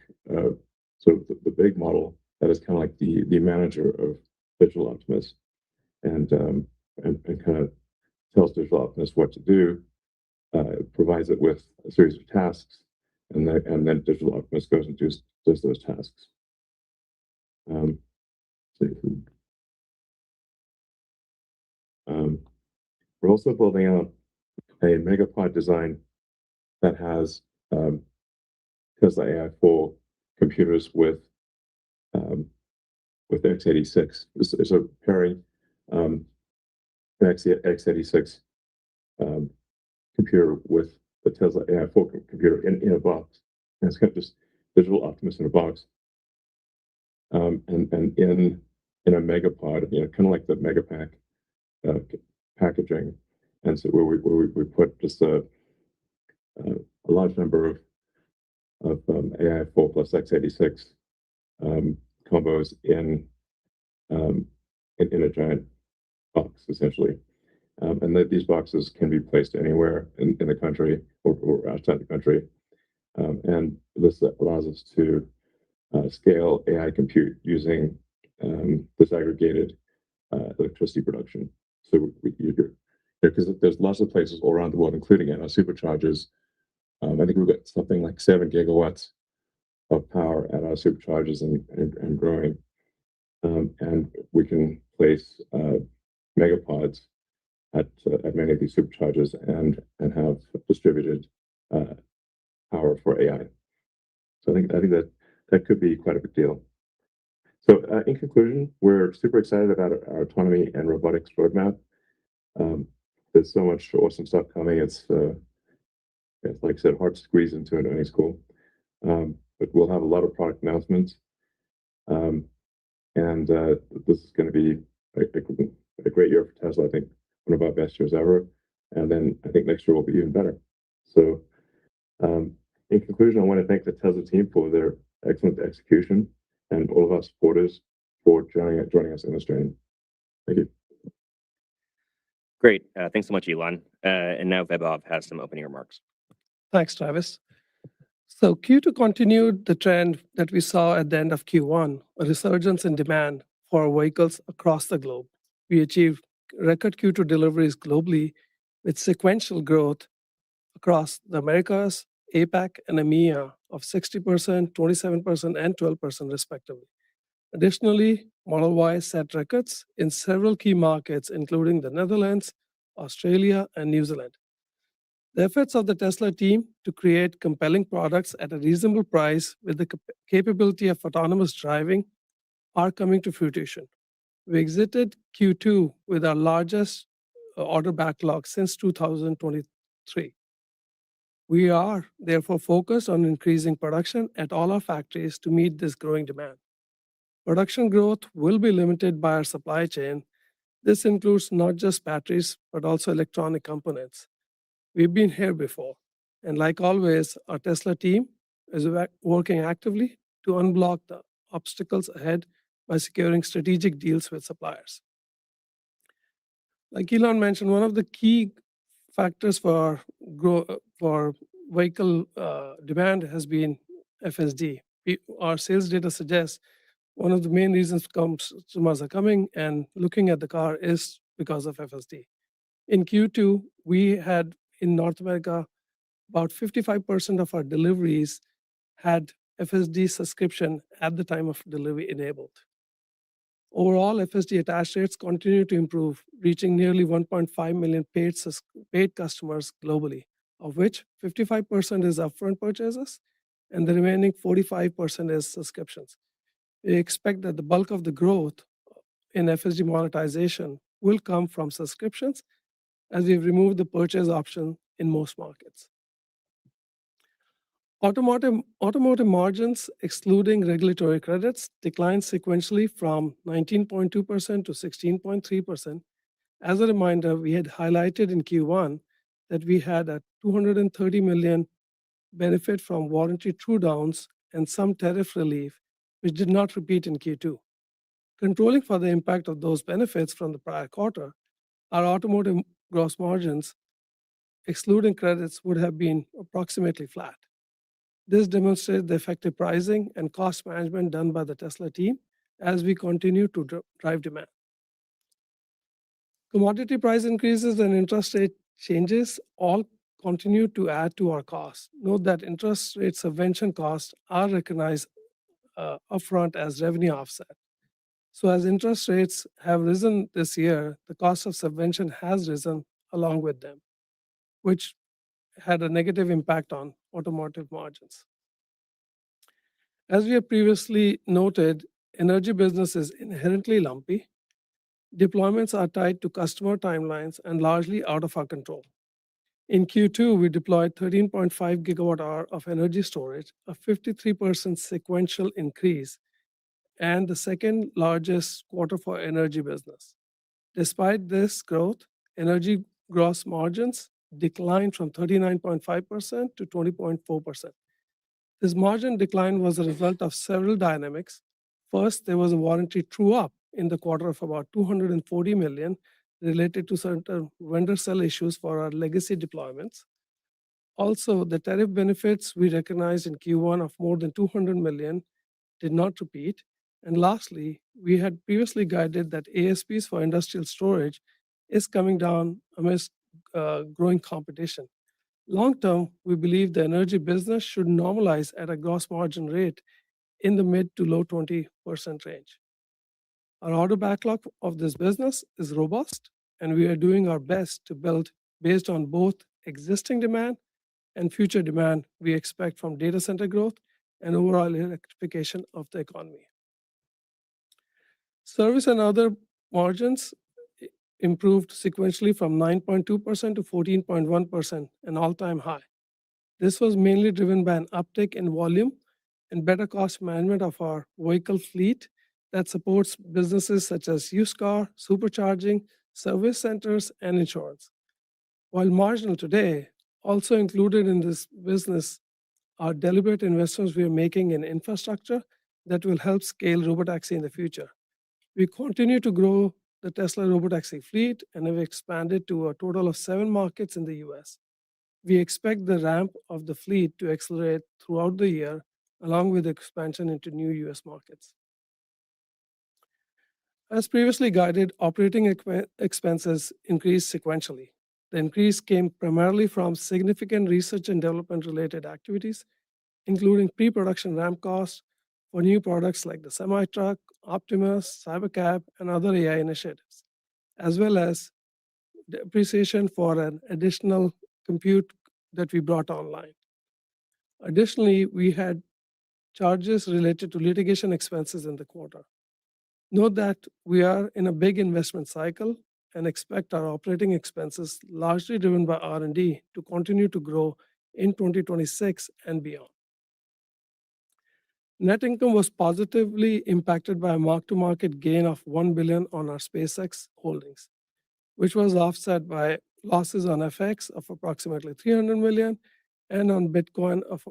sort of the big model that is kind of like the manager of digital Optimus, and kind of tells digital Optimus what to do, provides it with a series of tasks, and then digital Optimus goes and does those tasks. We're also building out a megapod design that has Tesla AI4 computers with x86. It's a pairing an x86 computer with the Tesla AI4 computer in a box. And it's kind of just digital Optimus in a box. And in a megapod, kind of like the Megapack packaging. And so where we put just a large number of AI4 plus x86 combos in a giant box, essentially. And that these boxes can be placed anywhere in the country or outside the country. And this allows us to scale AI compute using disaggregated electricity production. So because there's lots of places all around the world, including at our superchargers. I think we've got something like 7 gigawatts of power at our superchargers and growing. And we can place megapods at many of these superchargers and have distributed power for AI. So I think that could be quite a big deal. So in conclusion, we're super excited about our autonomy and robotics roadmap. There's so much awesome stuff coming. It's like I said, hard to squeeze into an earnings call. But we'll have a lot of product announcements. And this is going to be a great year for Tesla. I think one of our best years ever. And then I think next year will be even better. So in conclusion, I want to thank the Tesla team for their excellent execution and all of our supporters for joining us in this journey. Thank you. Great. Thanks so much, Elon. And now Vaibhav has some opening remarks. Thanks, Travis. So Q2 continued the trend that we saw at the end of Q1, a resurgence in demand for vehicles across the globe. We achieved record Q2 deliveries globally with sequential growth across the Americas, APAC, and EMEA of 60%, 27%, and 12% respectively. Additionally, Model Y set records in several key markets, including the Netherlands, Australia, and New Zealand. The efforts of the Tesla team to create compelling products at a reasonable price with the capability of autonomous driving are coming to fruition. We exited Q2 with our largest order backlog since 2023. We are therefore focused on increasing production at all our factories to meet this growing demand. Production growth will be limited by our supply chain. This includes not just batteries, but also electronic components. We've been here before, and like always, our Tesla team is working actively to unblock the obstacles ahead by securing strategic deals with suppliers. Like Elon mentioned, one of the key factors for vehicle demand has been FSD. Our sales data suggests one of the main reasons customers are coming and looking at the car is because of FSD. In Q2, we had in North America, about 55% of our deliveries had FSD subscription at the time of delivery enabled. Overall, FSD attach rates continue to improve, reaching nearly 1.5 million paid customers globally, of which 55% is upfront purchases and the remaining 45% is subscriptions. We expect that the bulk of the growth in FSD monetization will come from subscriptions as we've removed the purchase option in most markets. Automotive margins, excluding regulatory credits, declined sequentially from 19.2% to 16.3%. As a reminder, we had highlighted in Q1 that we had a $230 million benefit from warranty true-downs and some tariff relief, which did not repeat in Q2. Controlling for the impact of those benefits from the prior quarter, our automotive gross margins, excluding credits, would have been approximately flat. This demonstrates the effective pricing and cost management done by the Tesla team as we continue to drive demand. Commodity price increases and interest rate changes all continue to add to our costs. Note that interest rate subvention costs are recognized upfront as revenue offset. So as interest rates have risen this year, the cost of subvention has risen along with them, which had a negative impact on automotive margins. As we have previously noted, energy business is inherently lumpy. Deployments are tied to customer timelines and largely out of our control. In Q2, we deployed 13.5 gigawatt hour of energy storage, a 53% sequential increase, and the second largest quarter for energy business. Despite this growth, energy gross margins declined from 39.5% to 20.4%. This margin decline was a result of several dynamics. First, there was a warranty true-up in the quarter of about $240 million related to certain vendor cell issues for our legacy deployments. Also, the tariff benefits we recognized in Q1 of more than $200 million did not repeat. And lastly, we had previously guided that ASPs for industrial storage is coming down amidst growing competition. Long term, we believe the energy business should normalize at a gross margin rate in the mid to low 20% range. Our order backlog of this business is robust and we are doing our best to build based on both existing demand and future demand we expect from data center growth and overall electrification of the economy. Service and other margins improved sequentially from 9.2% to 14.1%, an all-time high. This was mainly driven by an uptick in volume and better cost management of our vehicle fleet that supports businesses such as used car, supercharging, service centers, and insurance. While marginal today, also included in this business are deliberate investments we are making in infrastructure that will help scale robotaxi in the future. We continue to grow the Tesla robotaxi fleet and have expanded to a total of 7 markets in the US. We expect the ramp of the fleet to accelerate throughout the year, along with expansion into new US markets. As previously guided, operating expenses increased sequentially. The increase came primarily from significant research and development related activities, including pre-production ramp costs for new products like the semi-truck, Optimus, Cybercab, and other AI initiatives, as well as depreciation for an additional compute that we brought online. Additionally, we had charges related to litigation expenses in the quarter. Note that we are in a big investment cycle and expect our operating expenses, largely driven by R&D, to continue to grow in 2026 and beyond. Net income was positively impacted by a mark-to-market gain of $1 billion on our SpaceX holdings, which was offset by losses on FX of approximately $300 million and on Bitcoin of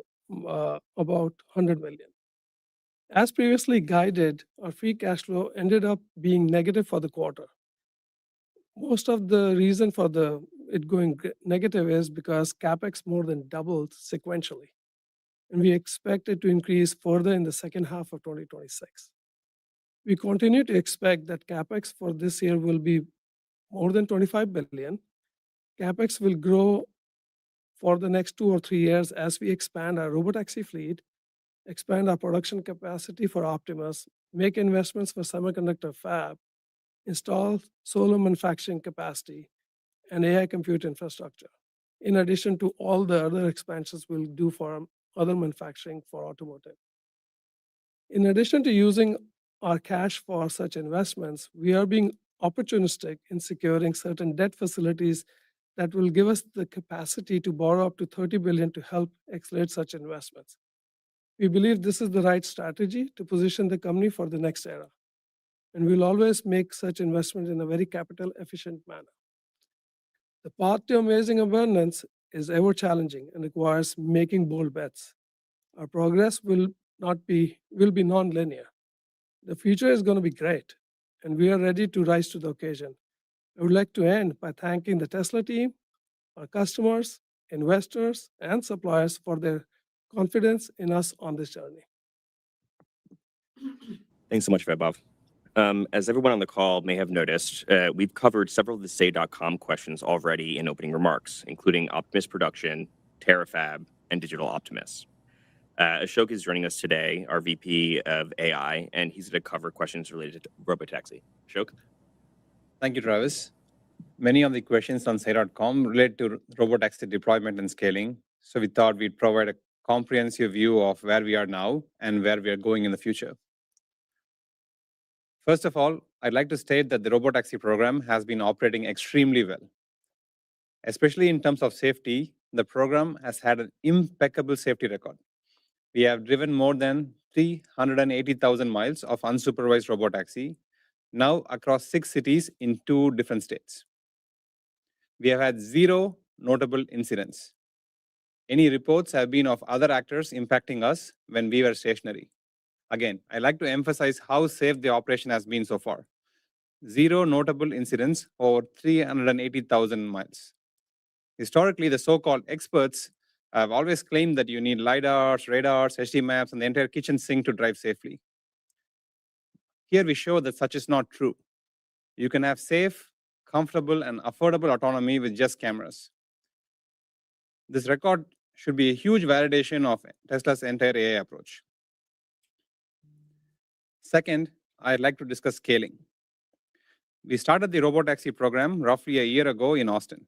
about $100 million. As previously guided, our free cash flow ended up being negative for the quarter. Most of the reason for it going negative is because CapEx more than doubled sequentially, and we expect it to increase further in the second half of 2026. We continue to expect that CapEx for this year will be more than $25 billion. CapEx will grow for the next 2 or 3 years as we expand our robotaxi fleet, expand our production capacity for Optimus, make investments for semiconductor fab, install solar manufacturing capacity, and AI compute infrastructure, in addition to all the other expansions we'll do for other manufacturing for automotive. In addition to using our cash for such investments, we are being opportunistic in securing certain debt facilities that will give us the capacity to borrow up to $30 billion to help accelerate such investments. We believe this is the right strategy to position the company for the next era, and we'll always make such investments in a very capital efficient manner. The path to amazing abundance is ever challenging and requires making bold bets. Our progress will be non-linear. The future is going to be great, and we are ready to rise to the occasion. I would like to end by thanking the Tesla team, our customers, investors, and suppliers for their confidence in us on this journey. Thanks so much, Vaibhav. As everyone on the call may have noticed, we've covered several of the Say.com questions already in opening remarks, including Optimus production, Terafab, and Digital Optimus. Ashok is joining us today, our VP of AI, and he's going to cover questions related to robotaxi. Ashok? Thank you, Travis. Many of the questions on Say.com relate to robotaxi deployment and scaling, so we thought we'd provide a comprehensive view of where we are now and where we are going in the future. First of all, I'd like to state that the robotaxi program has been operating extremely well. Especially in terms of safety, the program has had an impeccable safety record. We have driven more than 380,000 miles of unsupervised robotaxi, now across 6 cities in 2 different states. We have had 0 notable incidents. Any reports have been of other actors impacting us when we were stationary. Again, I like to emphasize how safe the operation has been so far. 0 notable incidents over 380,000 miles. Historically, the so-called experts have always claimed that you need LiDARs, radars, HD maps, and the entire kitchen sink to drive safely. Here we show that such is not true. You can have safe, comfortable, and affordable autonomy with just cameras. This record should be a huge validation of Tesla's entire AI approach. Second, I'd like to discuss scaling. We started the robotaxi program roughly a year ago in Austin.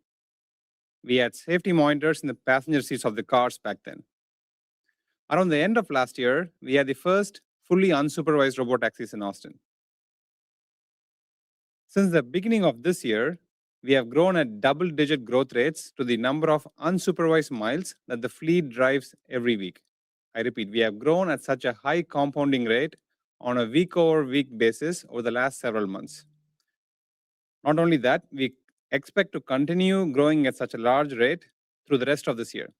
We had safety monitors in the passenger seats of the cars back then. Around the end of last year, we had the first fully unsupervised robotaxis in Austin. Since the beginning of this year, we have grown at double-digit growth rates to the number of unsupervised miles that the fleet drives every week. I repeat, we have grown at such a high compounding rate on a week-over-week basis over the last several months. Not only that, we expect to continue growing at such a large rate through the rest of this year.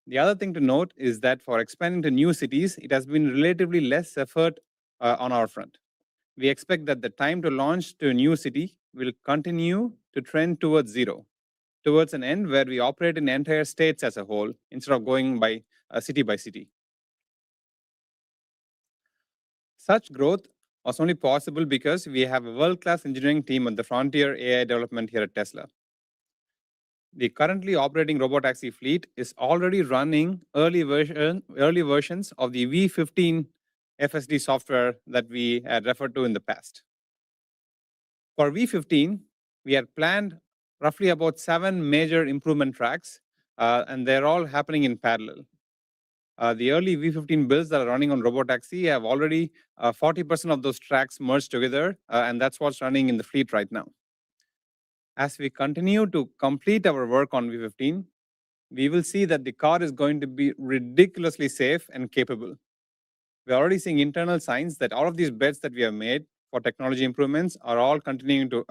The other thing to note is that for expanding to new cities, it has been relatively less effort on our front. We expect that the time to launch to a new city will continue to trend towards zero, towards an end where we operate in entire states as a whole instead of going by city by city. Such growth was only possible because we have a world-class engineering team at the frontier AI development here at Tesla. The currently operating robotaxi fleet is already running early versions of the V15 FSD software that we had referred to in the past. For V15, we had planned roughly about 7 major improvement tracks, and they're all happening in parallel. The early V15 builds that are running on robotaxi have already 40% of those tracks merged together, and that's what's running in the fleet right now. As we continue to complete our work on V15, we will see that the car is going to be ridiculously safe and capable. We're already seeing internal signs that all of these bets that we have made for technology improvements are all continuing to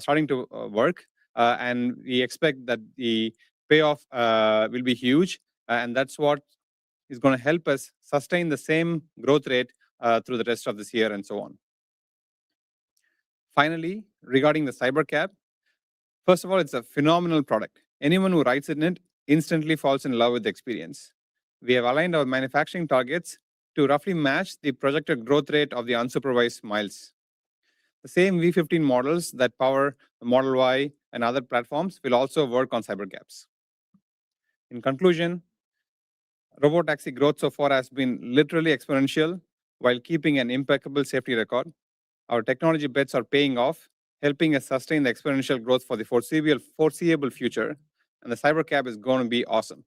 starting to work, and we expect that the payoff will be huge, and that's what is going to help us sustain the same growth rate through the rest of this year and so on. Finally, regarding the Cybercab, first of all, it's a phenomenal product. Anyone who rides in it instantly falls in love with the experience. We have aligned our manufacturing targets to roughly match the projected growth rate of the unsupervised miles. The same V15 models that power the Model Y and other platforms will also work on Cybercabs. In conclusion, robotaxi growth so far has been literally exponential while keeping an impeccable safety record. Our technology bets are paying off, helping us sustain the exponential growth for the foreseeable future, and the Cybercab is going to be awesome.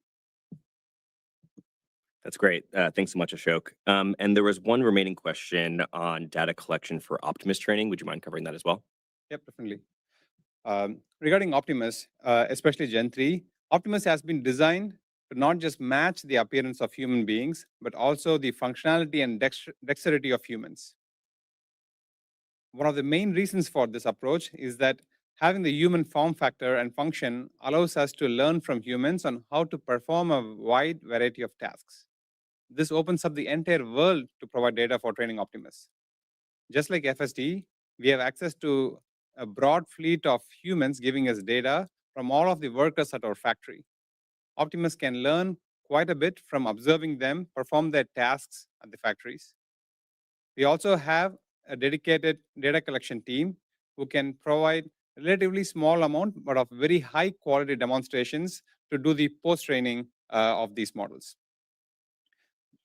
That's great. Thanks so much, Ashok. And there was one remaining question on data collection for Optimus training. Would you mind covering that as well? Yep, definitely. Regarding Optimus, especially Gen 3, Optimus has been designed to not just match the appearance of human beings, but also the functionality and dexterity of humans. One of the main reasons for this approach is that having the human form factor and function allows us to learn from humans on how to perform a wide variety of tasks. This opens up the entire world to provide data for training Optimus. Just like FSD, we have access to a broad fleet of humans giving us data from all of the workers at our factory. Optimus can learn quite a bit from observing them perform their tasks at the factories. We also have a dedicated data collection team who can provide a relatively small amount, but of very high quality demonstrations to do the post-training of these models.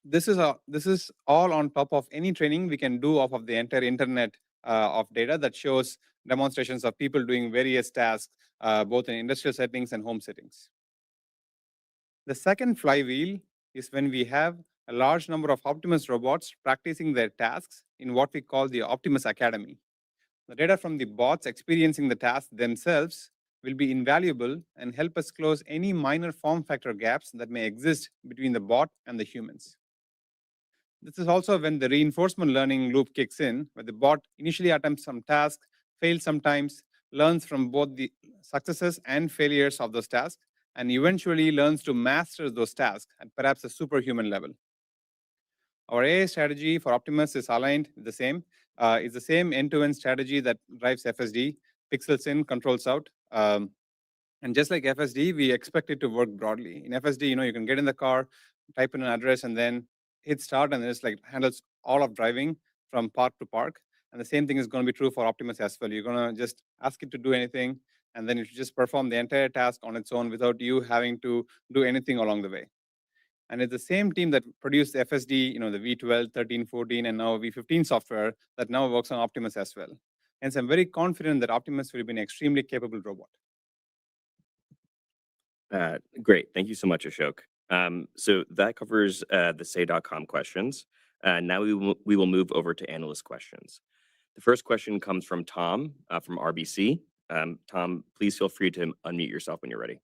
This is all on top of any training we can do off of the entire internet of data that shows demonstrations of people doing various tasks, both in industrial settings and home settings. The second flywheel is when we have a large number of Optimus robots practicing their tasks in what we call the Optimus Academy. The data from the bots experiencing the tasks themselves will be invaluable and help us close any minor form factor gaps that may exist between the bot and the humans. This is also when the reinforcement learning loop kicks in, where the bot initially attempts some tasks, fails sometimes, learns from both the successes and failures of those tasks, and eventually learns to master those tasks at perhaps a superhuman level. Our AI strategy for Optimus is aligned with the same. It's the same end-to-end strategy that drives FSD, pixels in, controls out. And just like FSD, we expect it to work broadly. In FSD, you can get in the car, type in an address, and then hit start, and it's like handles all of driving from park to park. And the same thing is going to be true for Optimus as well. You're going to just ask it to do anything, and then it should just perform the entire task on its own without you having to do anything along the way. And it's the same team that produced FSD, the V12, 13, 14, and now V15 software that now works on Optimus as well. Hence, I'm very confident that Optimus will be an extremely capable robot. Great. Thank you so much, Ashok. So that covers the say.com questions. Now we will move over to analyst questions. The first question comes from Tom from RBC. Tom, please feel free to unmute yourself when you're ready.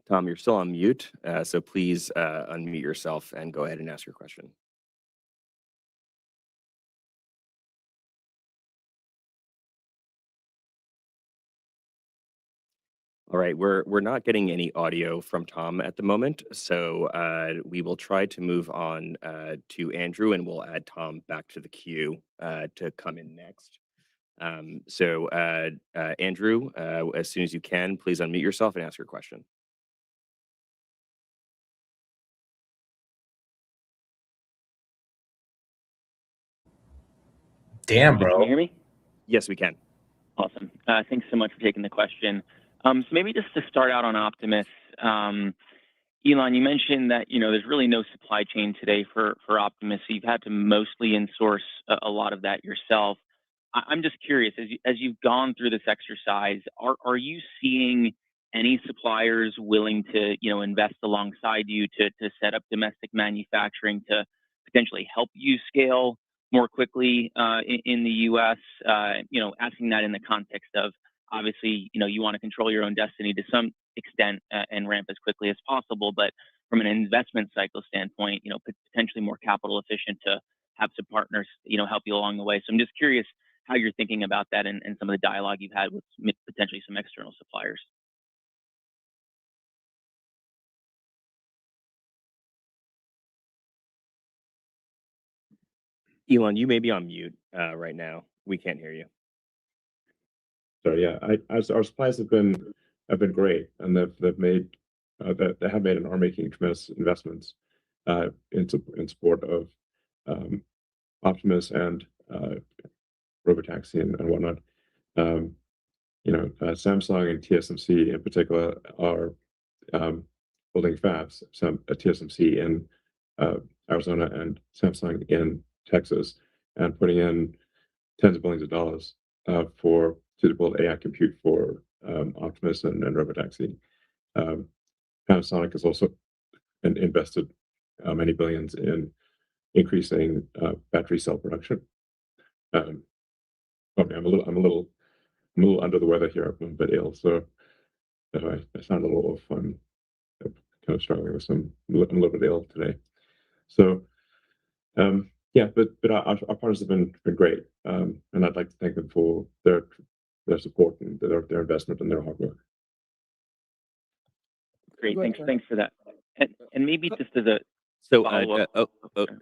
Tom, you're still on mute, so please unmute yourself and go ahead and ask your question. All right, we're not getting any audio from Tom at the moment, so we will try to move on to Andrew, and we'll add Tom back to the queue to come in next. Andrew, as soon as you can, please unmute yourself and ask your question. Damn, Can bro. you hear me? Yes, we can. Awesome. Thanks so much for taking the question. So maybe just to start out on Optimus, Elon, you mentioned that there's really no supply chain today for Optimus, so you've had to mostly insource a lot of that yourself. I'm just curious, as you've gone through this exercise, are you seeing any suppliers willing to invest alongside you to set up domestic manufacturing to potentially help you scale more quickly in the U.S.? Asking that in the context of obviously, you want to control your own destiny to some extent and ramp as quickly as possible, but from an investment cycle standpoint, potentially more capital efficient to have some partners, help you along the way. So I'm just curious how you're thinking about that and some of the dialogue you've had with potentially some external suppliers. Elon, you may be on mute right now. We can't hear you. So yeah, our suppliers have been great, and they have made and are making tremendous investments in support of Optimus and robotaxi and whatnot. Samsung and TSMC in particular are building fabs. TSMC in Arizona and Samsung in Texas, and putting in tens of billions of dollars to build AI compute for Optimus and robotaxi. Panasonic has also invested many billions in increasing battery cell production. I'm a little under the weather here. I'm a bit ill, so I sound a little off. I'm kind of struggling with I'm a little bit ill today. So yeah, but our partners have been great, and I'd like to thank them for their support and their investment and their hard work. Great, thanks for that. And maybe just as a So,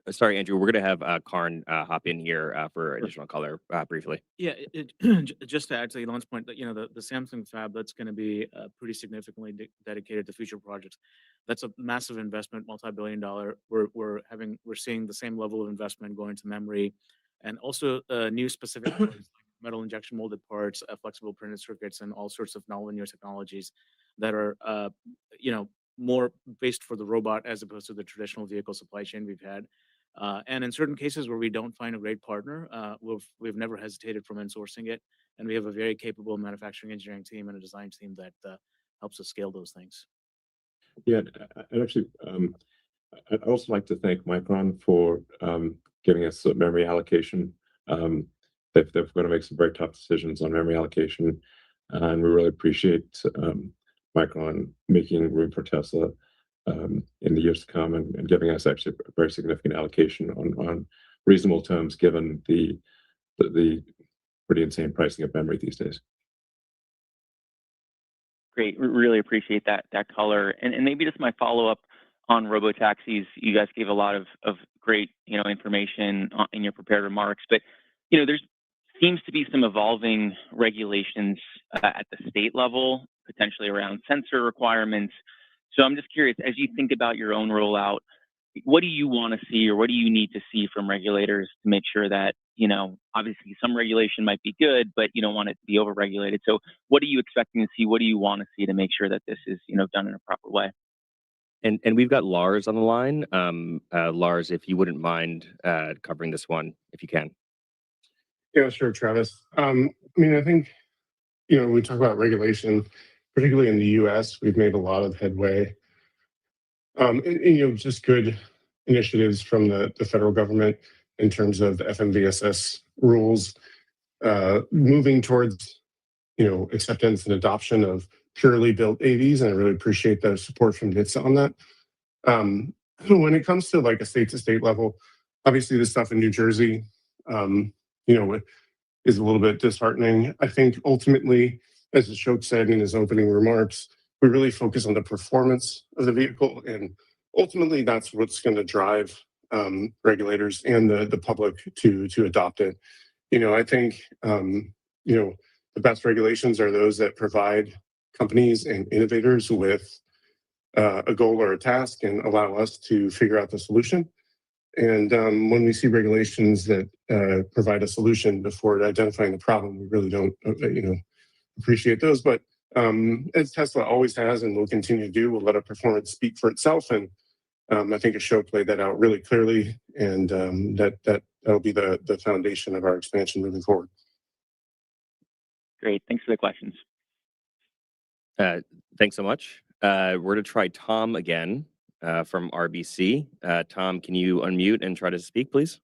sorry, Andrew, we're going to have Karn hop in here for additional color briefly. Yeah, just to add to Elon's point, that the Samsung fab that's going to be pretty significantly dedicated to future projects. That's a massive investment, multi-billion-dollar. We're seeing the same level of investment going to memory, and also new specific parts like metal injection molded parts, flexible printed circuits, and all sorts of novel new technologies that are more based for the robot as opposed to the traditional vehicle supply chain we've had. And in certain cases where we don't find a great partner, we've never hesitated from insourcing it. And we have a very capable manufacturing engineering team and a design team that helps us scale those things. Yeah, and actually, I'd also like to thank Micron for giving us a memory allocation. They're going to make some very tough decisions on memory allocation, and we really appreciate Micron making room for Tesla in the years to come, and giving us actually a very significant allocation on reasonable terms, given the pretty insane pricing of memory these days. Great, really appreciate that color. And maybe just my follow-up on robotaxis. You guys gave a lot of great information in your prepared remarks, but there seems to be some evolving regulations at the state level, potentially around sensor requirements. So I'm just curious, as you think about your own rollout, what do you want to see, or what do you need to see from regulators to make sure that obviously some regulation might be good, but you don't want it to be overregulated. So what are you expecting to see? What do you want to see to make sure that this is, done in a proper way? And we've got Lars on the line. Lars, if you wouldn't mind covering this one, if you can. Yeah, sure, Travis. I think, we talk about regulation, particularly in the US, we've made a lot of headway. Just good initiatives from the federal government in terms of the FMVSS rules, moving towards, acceptance and adoption of purely built AVs, and I really appreciate the support from NHTSA on that. When it comes to like a state-to-state level, obviously the stuff in New Jersey, is a little bit disheartening. I think ultimately, as Ashok said in his opening remarks, we really focus on the performance of the vehicle, and ultimately that's what's going to drive regulators and the public to adopt it. I think the best regulations are those that provide companies and innovators with a goal or a task and allow us to figure out the solution. And when we see regulations that provide a solution before identifying the problem, we really don't, appreciate those. But as Tesla always has and will continue to do, we'll let our performance speak for itself. And I think Ashok played that out really clearly, and that'll be the foundation of our expansion moving forward. Great. Thanks for the questions. Thanks so much. We're going to try Tom again from RBC. Tom, can you unmute and try to speak, please?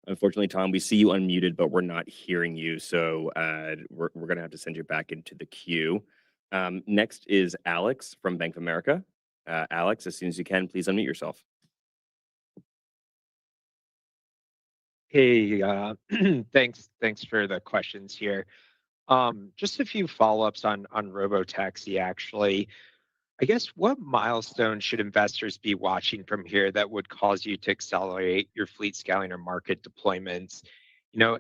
Unfortunately, Tom, we see you unmuted, but we're not hearing you. So we're going to have to send you back into the queue. Next is Alex from Bank of America. Alex, as soon as you can, please unmute yourself. Hey, thanks for the questions here. Just a few follow-ups on Robotaxi, actually. I guess what milestones should investors be watching from here that would cause you to accelerate your fleet scaling or market deployments?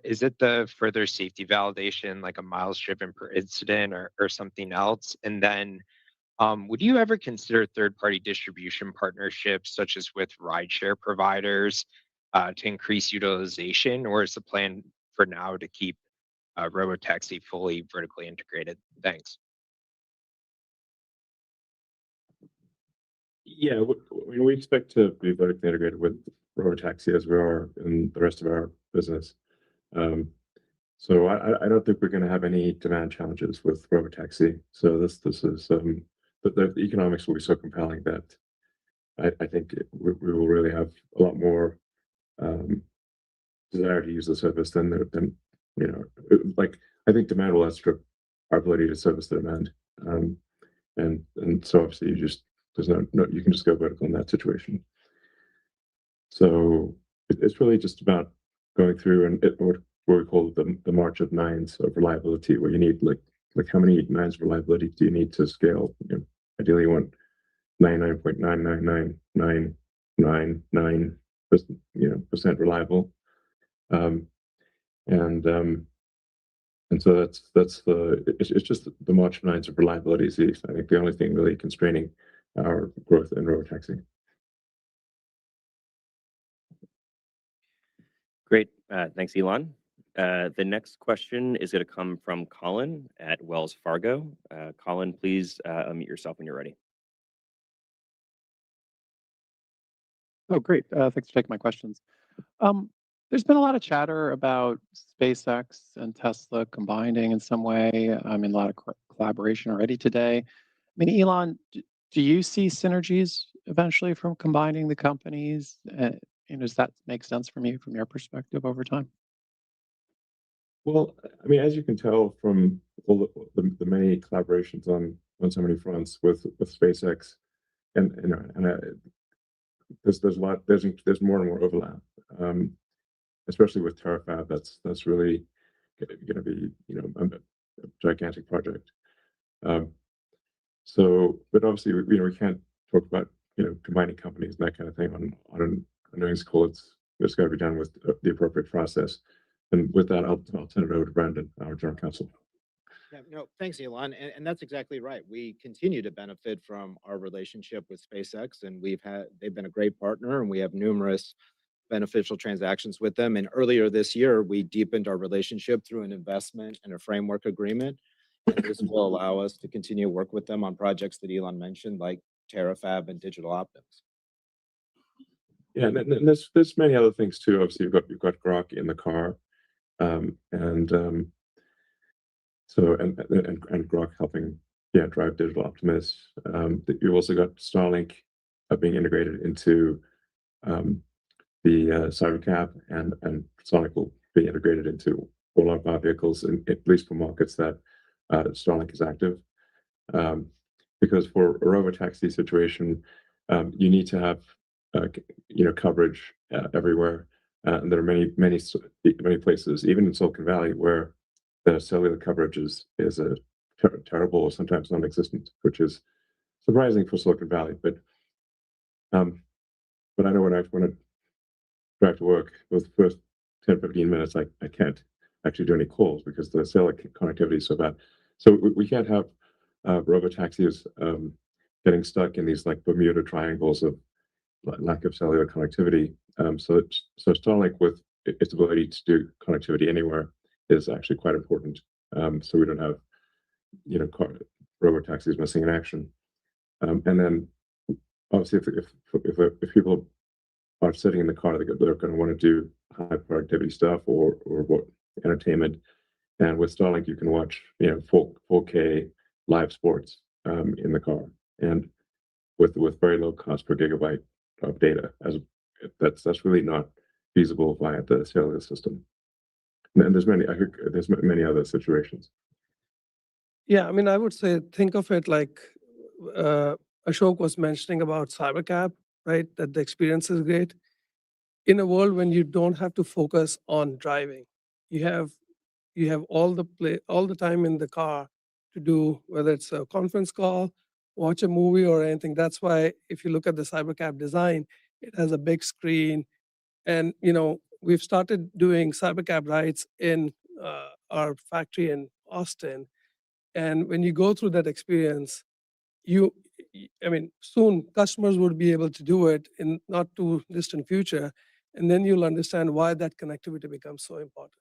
Is it the further safety validation, like a miles driven per incident or something else? And then would you ever consider third-party distribution partnerships, such as with rideshare providers, to increase utilization, or is the plan for now to keep Robotaxi fully vertically integrated? Thanks. Yeah, we expect to be vertically integrated with Robotaxi as we are in the rest of our business. So I don't think we're going to have any demand challenges with Robotaxi. So this is but the economics will be so compelling that I think we will really have a lot more desire to use the service than I think demand will outstrip our ability to service the demand. And so obviously there's no you can just go vertical in that situation. So it's really just about going through and what we call the march of nines of reliability, where you need like how many nines of reliability do you need to scale? Ideally you want 99.99999% reliable. And so it's just the march of nines of reliability is I think the only thing really constraining our growth in Robotaxi. Great. Thanks, Elon. The next question is going to come from Colin at Wells Fargo. Colin, please unmute yourself when you're ready. Oh, great. Thanks for taking my questions. There's been a lot of chatter about SpaceX and Tesla combining in some way. A lot of collaboration already today. Elon, do you see synergies eventually from combining the companies? Does that make sense from your perspective over time? Well, as you can tell from all the many collaborations on so many fronts with SpaceX, and there's a lot, there's more and more overlap, especially with Terafab. That's really going to be a gigantic project. But obviously we can't talk about combining companies and that kind of thing on an earnings call. It's got to be done with the appropriate process. And with that, I'll turn it over to Brandon, our General Counsel. Yeah, no, thanks, Elon. And that's exactly right. We continue to benefit from our relationship with SpaceX, and they've been a great partner, and we have numerous beneficial transactions with them. And earlier this year, we deepened our relationship through an investment and a framework agreement. And this will allow us to continue to work with them on projects that Elon mentioned, like TerraFab and Digital Optics. Yeah, and there's many other things too. Obviously, you've got Grok in the car, so Grok helping drive Digital Optimus. You've also got Starlink being integrated into the Cybercab, and Starlink will be integrated into all of our vehicles, at least for markets that Starlink is active. Because for a robotaxi situation, you need to have coverage everywhere. And there are many places, even in Silicon Valley, where the cellular coverage is terrible or sometimes non-existent, which is surprising for Silicon Valley. But I know when I drive to work, those first 10-15 minutes, I can't actually do any calls because the cellular connectivity is so bad. So we can't have robotaxis getting stuck in these like Bermuda triangles of lack of cellular connectivity. So Starlink, with its ability to do connectivity anywhere, is actually quite important. So we don't have robotaxis missing in action. And then obviously if people are sitting in the car, they're going to want to do high productivity stuff or what entertainment. And with Starlink, you can watch 4K live sports in the car, and with very low cost per gigabyte of data. That's really not feasible via the cellular system. And there's many other situations. Yeah, I mean, I would say think of it like Ashok was mentioning about Cybercab, right? That the experience is great. In a world when you don't have to focus on driving, you have all the time in the car to do, whether it's a conference call, watch a movie or anything. That's why if you look at the Cybercab design, it has a big screen. And we've started doing Cybercab rides in our factory in Austin. And when you go through that experience, soon customers would be able to do it in not too distant future. And then you'll understand why that connectivity becomes so important.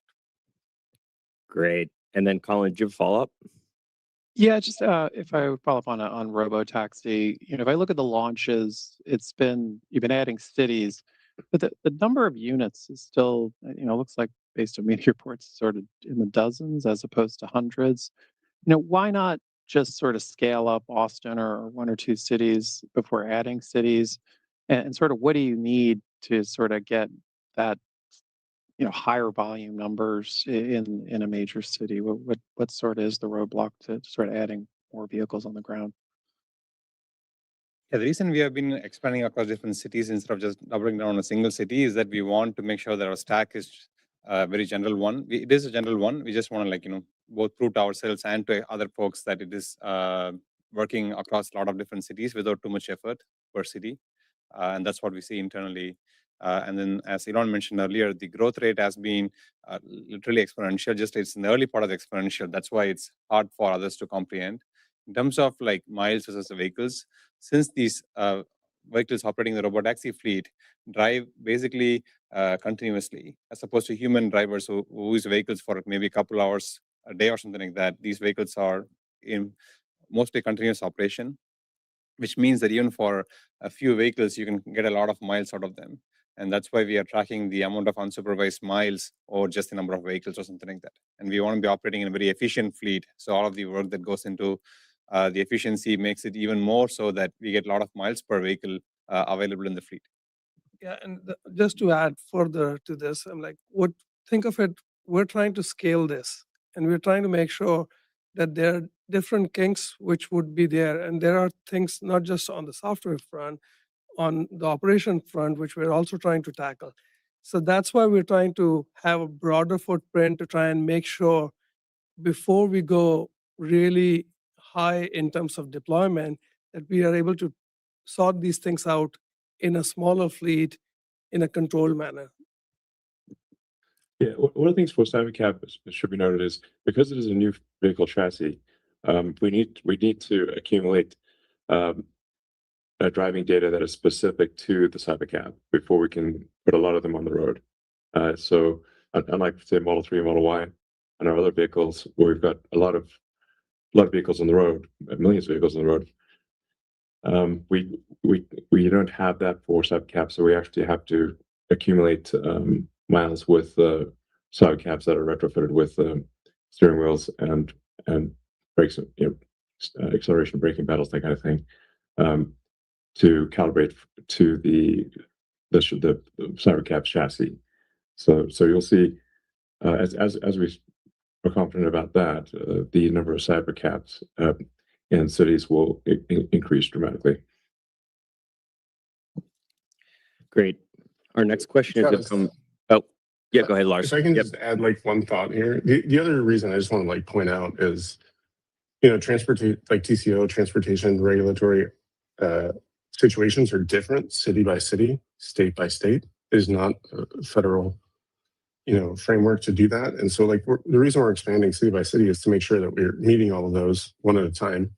Great. And then Colin, do you have a follow-up? Yeah, just if I would follow up on robotaxi, if I look at the launches, you've been adding cities, but the number of units is still, looks like based on media reports, sort of in the dozens as opposed to hundreds. Why not just sort of scale up Austin or one or two cities before adding cities, and sort of what do you need to sort of get that higher volume numbers in a major city? What sort of is the roadblock to sort of adding more vehicles on the ground? Yeah, the reason we have been expanding across different cities instead of just doubling down on a single city is that we want to make sure that our stack is a very general one. It is a general one. We just want to both prove to ourselves and to other folks that it is working across a lot of different cities without too much effort per city. And that's what we see internally. And then, as Elon mentioned earlier, the growth rate has been literally exponential. Just it's in the early part of the exponential. That's why it's hard for others to comprehend. In terms of miles versus the vehicles, since these vehicles operating the robotaxi fleet drive basically continuously, as opposed to human drivers who use vehicles for maybe a couple hours a day or something like that, these vehicles are in mostly continuous operation, which means that even for a few vehicles, you can get a lot of miles out of them. And that's why we are tracking the amount of unsupervised miles or just the number of vehicles or something like that. And we want to be operating in a very efficient fleet. So all of the work that goes into the efficiency makes it even more so that we get a lot of miles per vehicle available in the fleet. Yeah, and just to add further to this, think of it, we're trying to scale this, and we're trying to make sure that there are different kinks which would be there. And there are things not just on the software front, on the operation front, which we're also trying to tackle. So that's why we're trying to have a broader footprint to try and make sure before we go really high in terms of deployment, that we are able to sort these things out in a smaller fleet in a controlled manner. Yeah, one of the things for Cybercab should be noted is because it is a new vehicle chassis, we need to accumulate driving data that is specific to the Cybercab before we can put a lot of them on the road. So unlike say Model 3 and Model Y and our other vehicles, where we've got a lot of vehicles on the road, millions of vehicles on the road, we don't have that for Cybercab, so we actually have to accumulate miles with Cybercabs that are retrofitted with steering wheels and brakes, acceleration, braking pedals, that kind of thing, to calibrate to the Cybercab chassis. So you'll see as we are confident about that, the number of Cybercabs in cities will increase dramatically. Great. Our next question is come. Oh, yeah, go ahead, Lars. If I can just add like one thought here. The other reason I just want to like point out is, TCO, transportation regulatory situations are different city by city, state by state. There's not a federal, framework to do that. And so like the reason we're expanding city by city is to make sure that we're meeting all of those one at a time,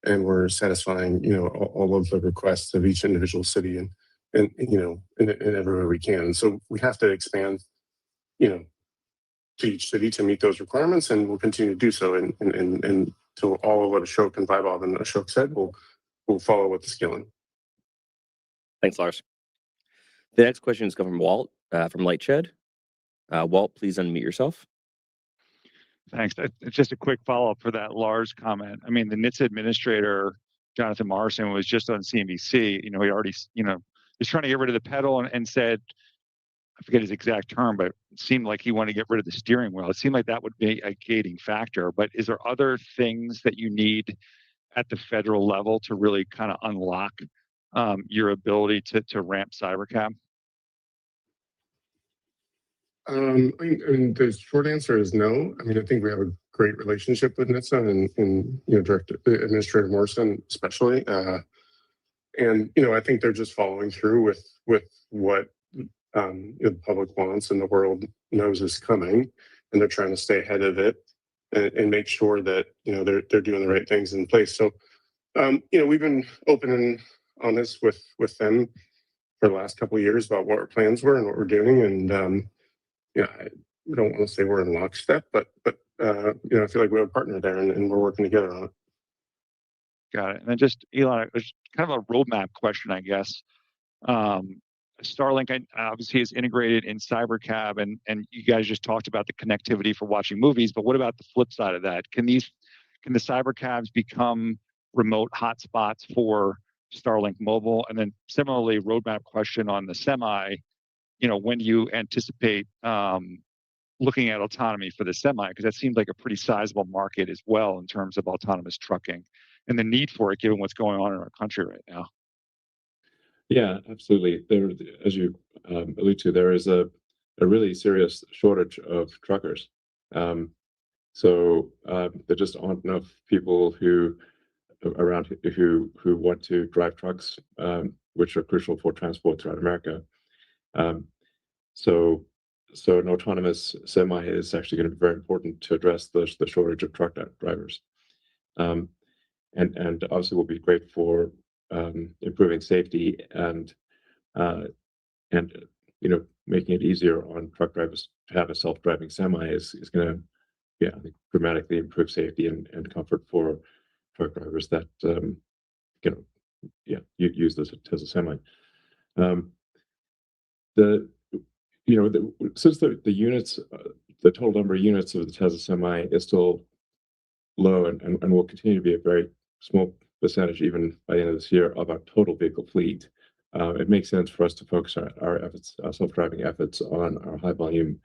and we're satisfying, all of the requests of each individual city and in everywhere we can. And so we have to expand, to each city to meet those requirements, and we'll continue to do so. And so all of what Ashok and Vaibhav and Ashok said, we'll follow with the scaling. Thanks, Lars. The next question is coming from Walt from Lightshed. Walt, please unmute yourself. Thanks. Just a quick follow-up for that Lars comment. I mean, the NHTSA administrator, Jonathan Morrison, was just on CNBC. He already, he's trying to get rid of the pedal and said, I forget his exact term, but it seemed like he wanted to get rid of the steering wheel. It seemed like that would be a gating factor. But is there other things that you need at the federal level to really kind of unlock your ability to ramp Cybercab? The short answer is no. I mean, I think we have a great relationship with NHTSA and Director Administrator Morrison especially. And I think they're just following through with what the public wants and the world knows is coming, and they're trying to stay ahead of it and make sure that they're doing the right things in place. So we've been open and honest with them for the last couple of years about what our plans were and what we're doing, and we don't want to say we're in lockstep, but I feel like we have a partner there, and we're working together on it. Got it. And then just Elon, it's kind of a roadmap question, I guess. Starlink obviously is integrated in Cybercab, and you guys just talked about the connectivity for watching movies, but what about the flip side of that? Can the Cybercabs become remote hotspots for Starlink Mobile? And then similarly, roadmap question on the Semi, when do you anticipate looking at autonomy for the Semi? Because that seems like a pretty sizable market as well in terms of autonomous trucking and the need for it, given what's going on in our country right now. Yeah, absolutely. There, as you allude to, there is a really serious shortage of truckers. So there just aren't enough people who want to drive trucks, which are crucial for transport throughout America. So an autonomous Semi is actually going to be very important to address the shortage of truck drivers. And obviously will be great for improving safety and making it easier on truck drivers to have a self-driving Semi is going to I think dramatically improve safety and comfort for truck drivers that use this as a Semi. Since the units, the total number of units of the Tesla Semi is still low and will continue to be a very small percentage even by the end of this year of our total vehicle fleet, it makes sense for us to focus our efforts, our self-driving efforts, on our high volume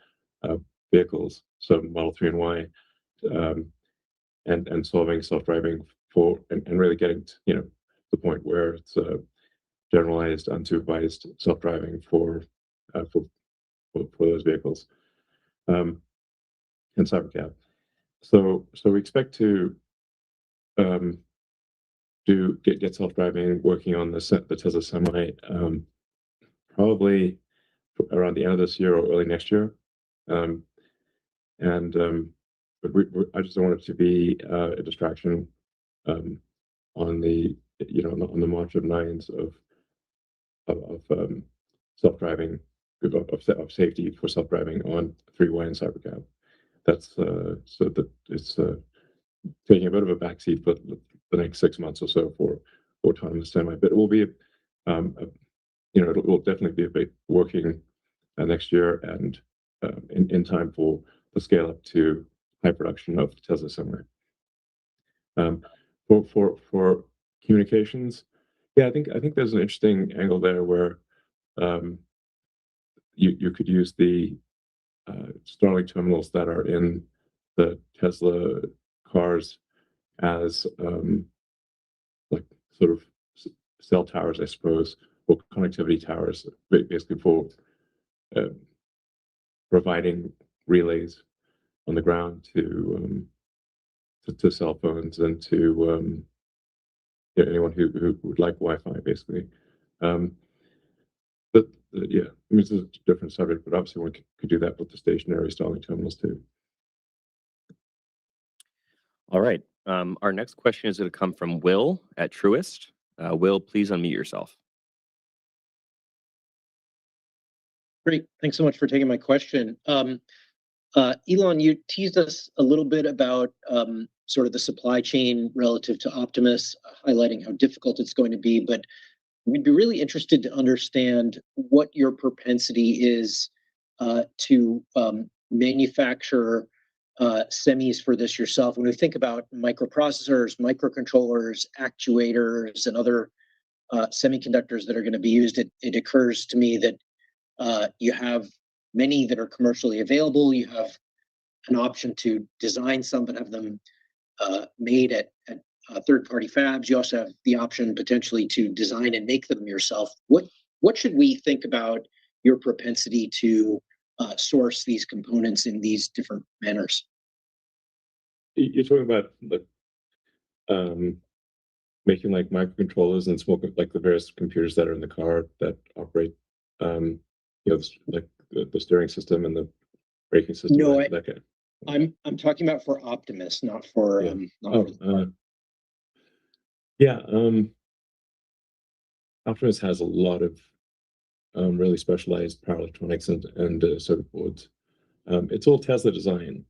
vehicles, so Model 3 and Y, and solving self-driving and really getting to the point where it's generalized, unsupervised self-driving for those vehicles, and Cybercab. So we expect to get self-driving working on the Tesla Semi probably around the end of this year or early next year. But I just don't want it to be a distraction on the on the march of nines of self-driving of safety for self-driving on three-way and cybercab. That's so that it's taking a bit of a backseat for the next 6 months or so for autonomous semi. But it will be, it will definitely be a big working next year and in time for the scale up to high production of Tesla Semi. For communications, yeah, I think there's an interesting angle there where you could use the Starlink terminals that are in the Tesla cars as like sort of cell towers, I suppose, or connectivity towers, basically for providing relays on the ground to cell phones and to anyone who would like Wi-Fi, basically. But yeah, I mean, it's a different subject, but obviously one could do that with the stationary Starlink terminals too. All right. Our next question is going to come from Will at Truist. Will, please unmute yourself. Great. Thanks so much for taking my question. Elon, you teased us a little bit about sort of the supply chain relative to Optimus, highlighting how difficult it's going to be, but we'd be really interested to understand what your propensity is to manufacture semis for this yourself. When we think about microprocessors, microcontrollers, actuators, and other semiconductors that are going to be used, it occurs to me that you have many that are commercially available. You have an option to design some but have them made at third-party fabs. You also have the option potentially to design and make them yourself. What should we think about your propensity to source these components in these different manners? You're talking about making like microcontrollers and small, like the various computers that are in the car that operate, like the steering system and the braking system. No, that I'm talking about for Optimus, not for Optimus has a lot of really specialized power electronics and circuit boards. It's all Tesla design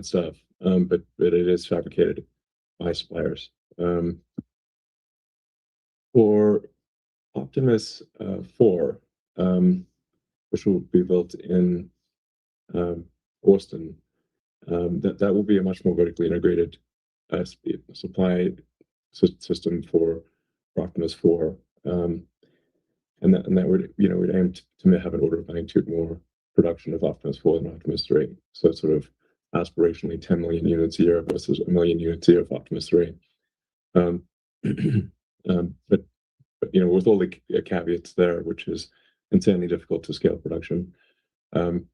stuff, but it is fabricated by suppliers. For Optimus 4, which will be built in Austin, that will be a much more vertically integrated supply system for Optimus 4, and that would we'd aim to have an order of magnitude more production of Optimus 4 than Optimus 3. So sort of aspirationally 10 million units a year versus 1 million units a year of Optimus 3. But with all the caveats there, which is insanely difficult to scale production. Optimus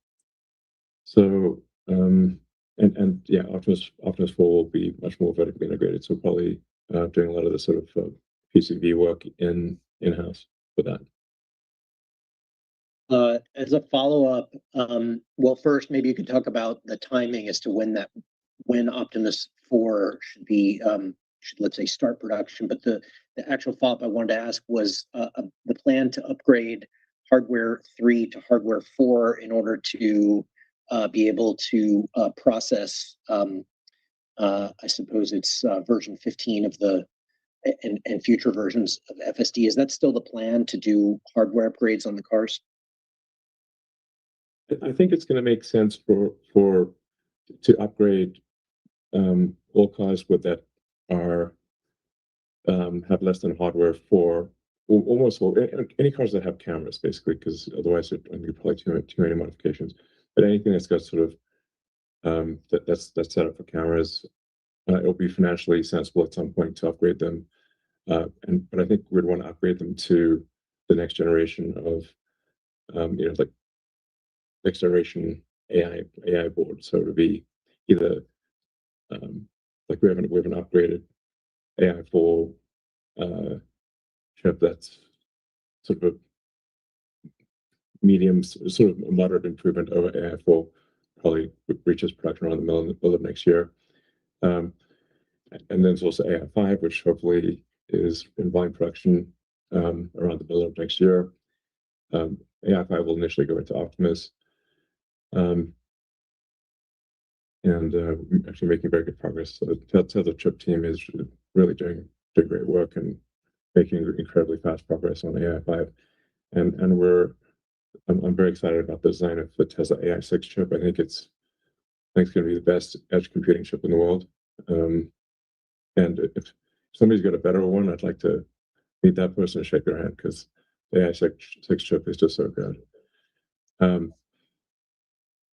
4 will be much more vertically integrated. So probably doing a lot of the sort of PCB work in-house for that. As a follow-up, well, first, maybe you could talk about the timing as to when Optimus 4 should let's say start production. But the actual follow-up I wanted to ask was the plan to upgrade hardware 3 to hardware 4 in order to be able to process, I suppose it's version 15 of and future versions of FSD. Is that still the plan to do hardware upgrades on the cars? I think it's going to make sense to upgrade all cars that are have less than hardware 4, almost all, any cars that have cameras, basically, because otherwise it would be probably too many modifications. But anything that's got sort of that's set up for cameras, it'll be financially sensible at some point to upgrade them. But I think we'd want to upgrade them to the next generation of like next generation AI board. So it'll be either like we have an upgraded AI4 chip that's sort of medium, sort of moderate improvement over AI4 probably reaches production around the middle of next year. And then there's also AI5, which hopefully is in volume production around the middle of next year. AI5 will initially go into Optimus. And actually making very good progress. So the Tesla chip team is really doing great work and making incredibly fast progress on AI5. And I'm very excited about the design of the Tesla AI6 chip. I think it's going to be the best edge computing chip in the world. And if somebody's got a better one, I'd like to meet that person and shake their hand, because the AI6 chip is just so good.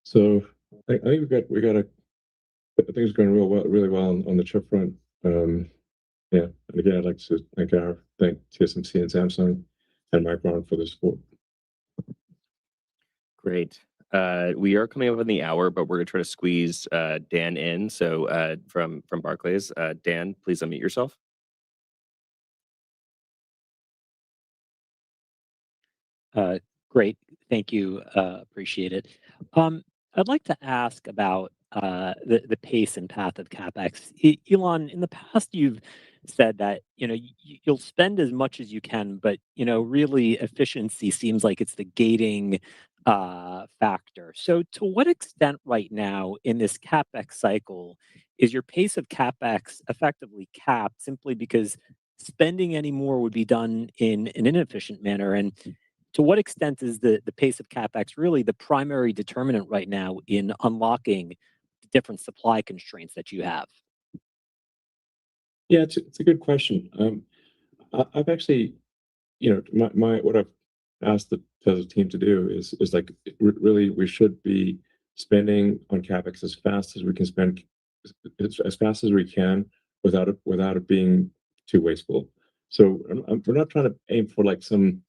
So I think things are going really well on the chip front. Yeah, and again, I'd like to thank TSMC and Samsung and Micron for the support. Great. We are coming up on the hour, but we're going to try to squeeze Dan in. So from Barclays, Dan, please unmute yourself. Great. Thank you. Appreciate it. I'd like to ask about the pace and path of CapEx. Elon, in the past, you've said that you'll spend as much as you can, but really efficiency seems like it's the gating factor. So to what extent right now in this CapEx cycle is your pace of CapEx effectively capped simply because spending any more would be done in an inefficient manner? And to what extent is the pace of CapEx really the primary determinant right now in unlocking the different supply constraints that you have? Yeah, it's a good question. I've actually, what I've asked the Tesla team to do is like really we should be spending on CapEx as fast as we can spend, as fast as we can without it being too wasteful. So we're not trying to aim for like some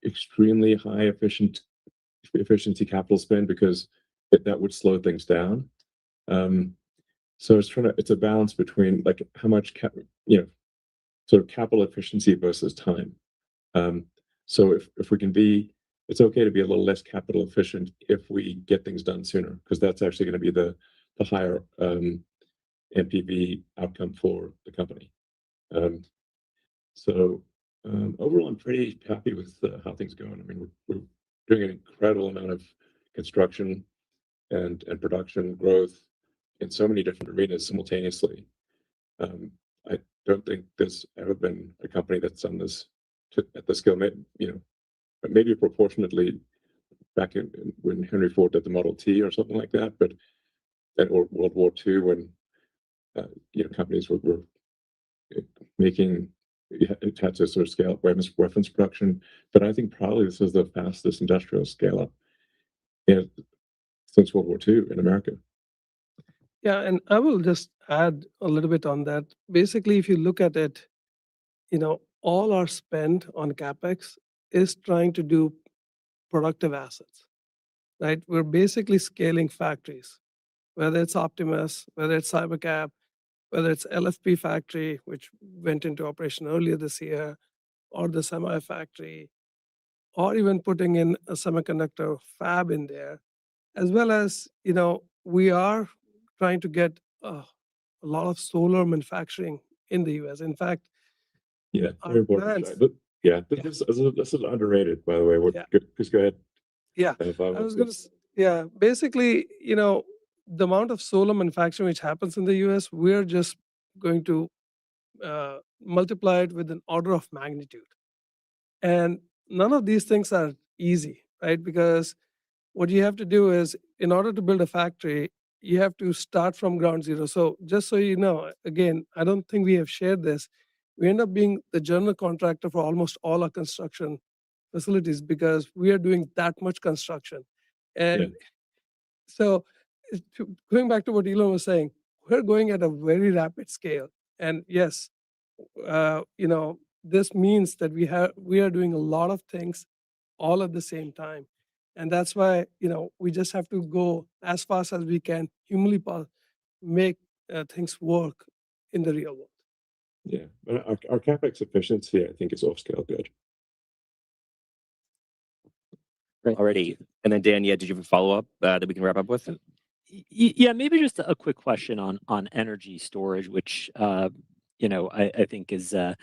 extremely high efficiency capital spend, because that would slow things down. So it's a balance between like how much sort of capital efficiency versus time. So if we can be, it's okay to be a little less capital efficient if we get things done sooner, because that's actually going to be the higher NPV outcome for the company. So overall, I'm pretty happy with how things are going. I mean, we're doing an incredible amount of construction and production growth in so many different arenas simultaneously. I don't think there's ever been a company that's done this at the scale, maybe proportionately back when Henry Ford did the Model T or something like that, or World War II when companies were making, it had to sort of scale up weapons production. But I think probably this is the fastest industrial scale up since World War II in America. Yeah, and I will just add a little bit on that. Basically, if you look at it, all our spend on CapEx is trying to do productive assets, right? We're basically scaling factories, whether it's Optimus, whether it's Cybercab, whether it's LFP factory, which went into operation earlier this year, or the semi factory, or even putting in a semiconductor fab in there, as well as, we are trying to get a lot of solar manufacturing in the US. In fact, yeah, very important. This is underrated, by the way. Just go ahead. Yeah, I was going to. Basically, the amount of solar manufacturing which happens in the US, we're just going to multiply it with an order of magnitude. And none of these things are easy, right? Because what you have to do is, in order to build a factory, you have to start from ground zero. So just so you know, again, I don't think we have shared this. We end up being the general contractor for almost all our construction facilities because we are doing that much construction. And so going back to what Elon was saying, we're going at a very rapid scale. And yes, this means that we are doing a lot of things all at the same time. And that's why, we just have to go as fast as we can, humanly make things work in the real world. Yeah, our CapEx efficiency, I think, is off scale good. Already. And then Dan, did you have a follow-up that we can wrap up with? Yeah, maybe just a quick question on energy storage, which I think is a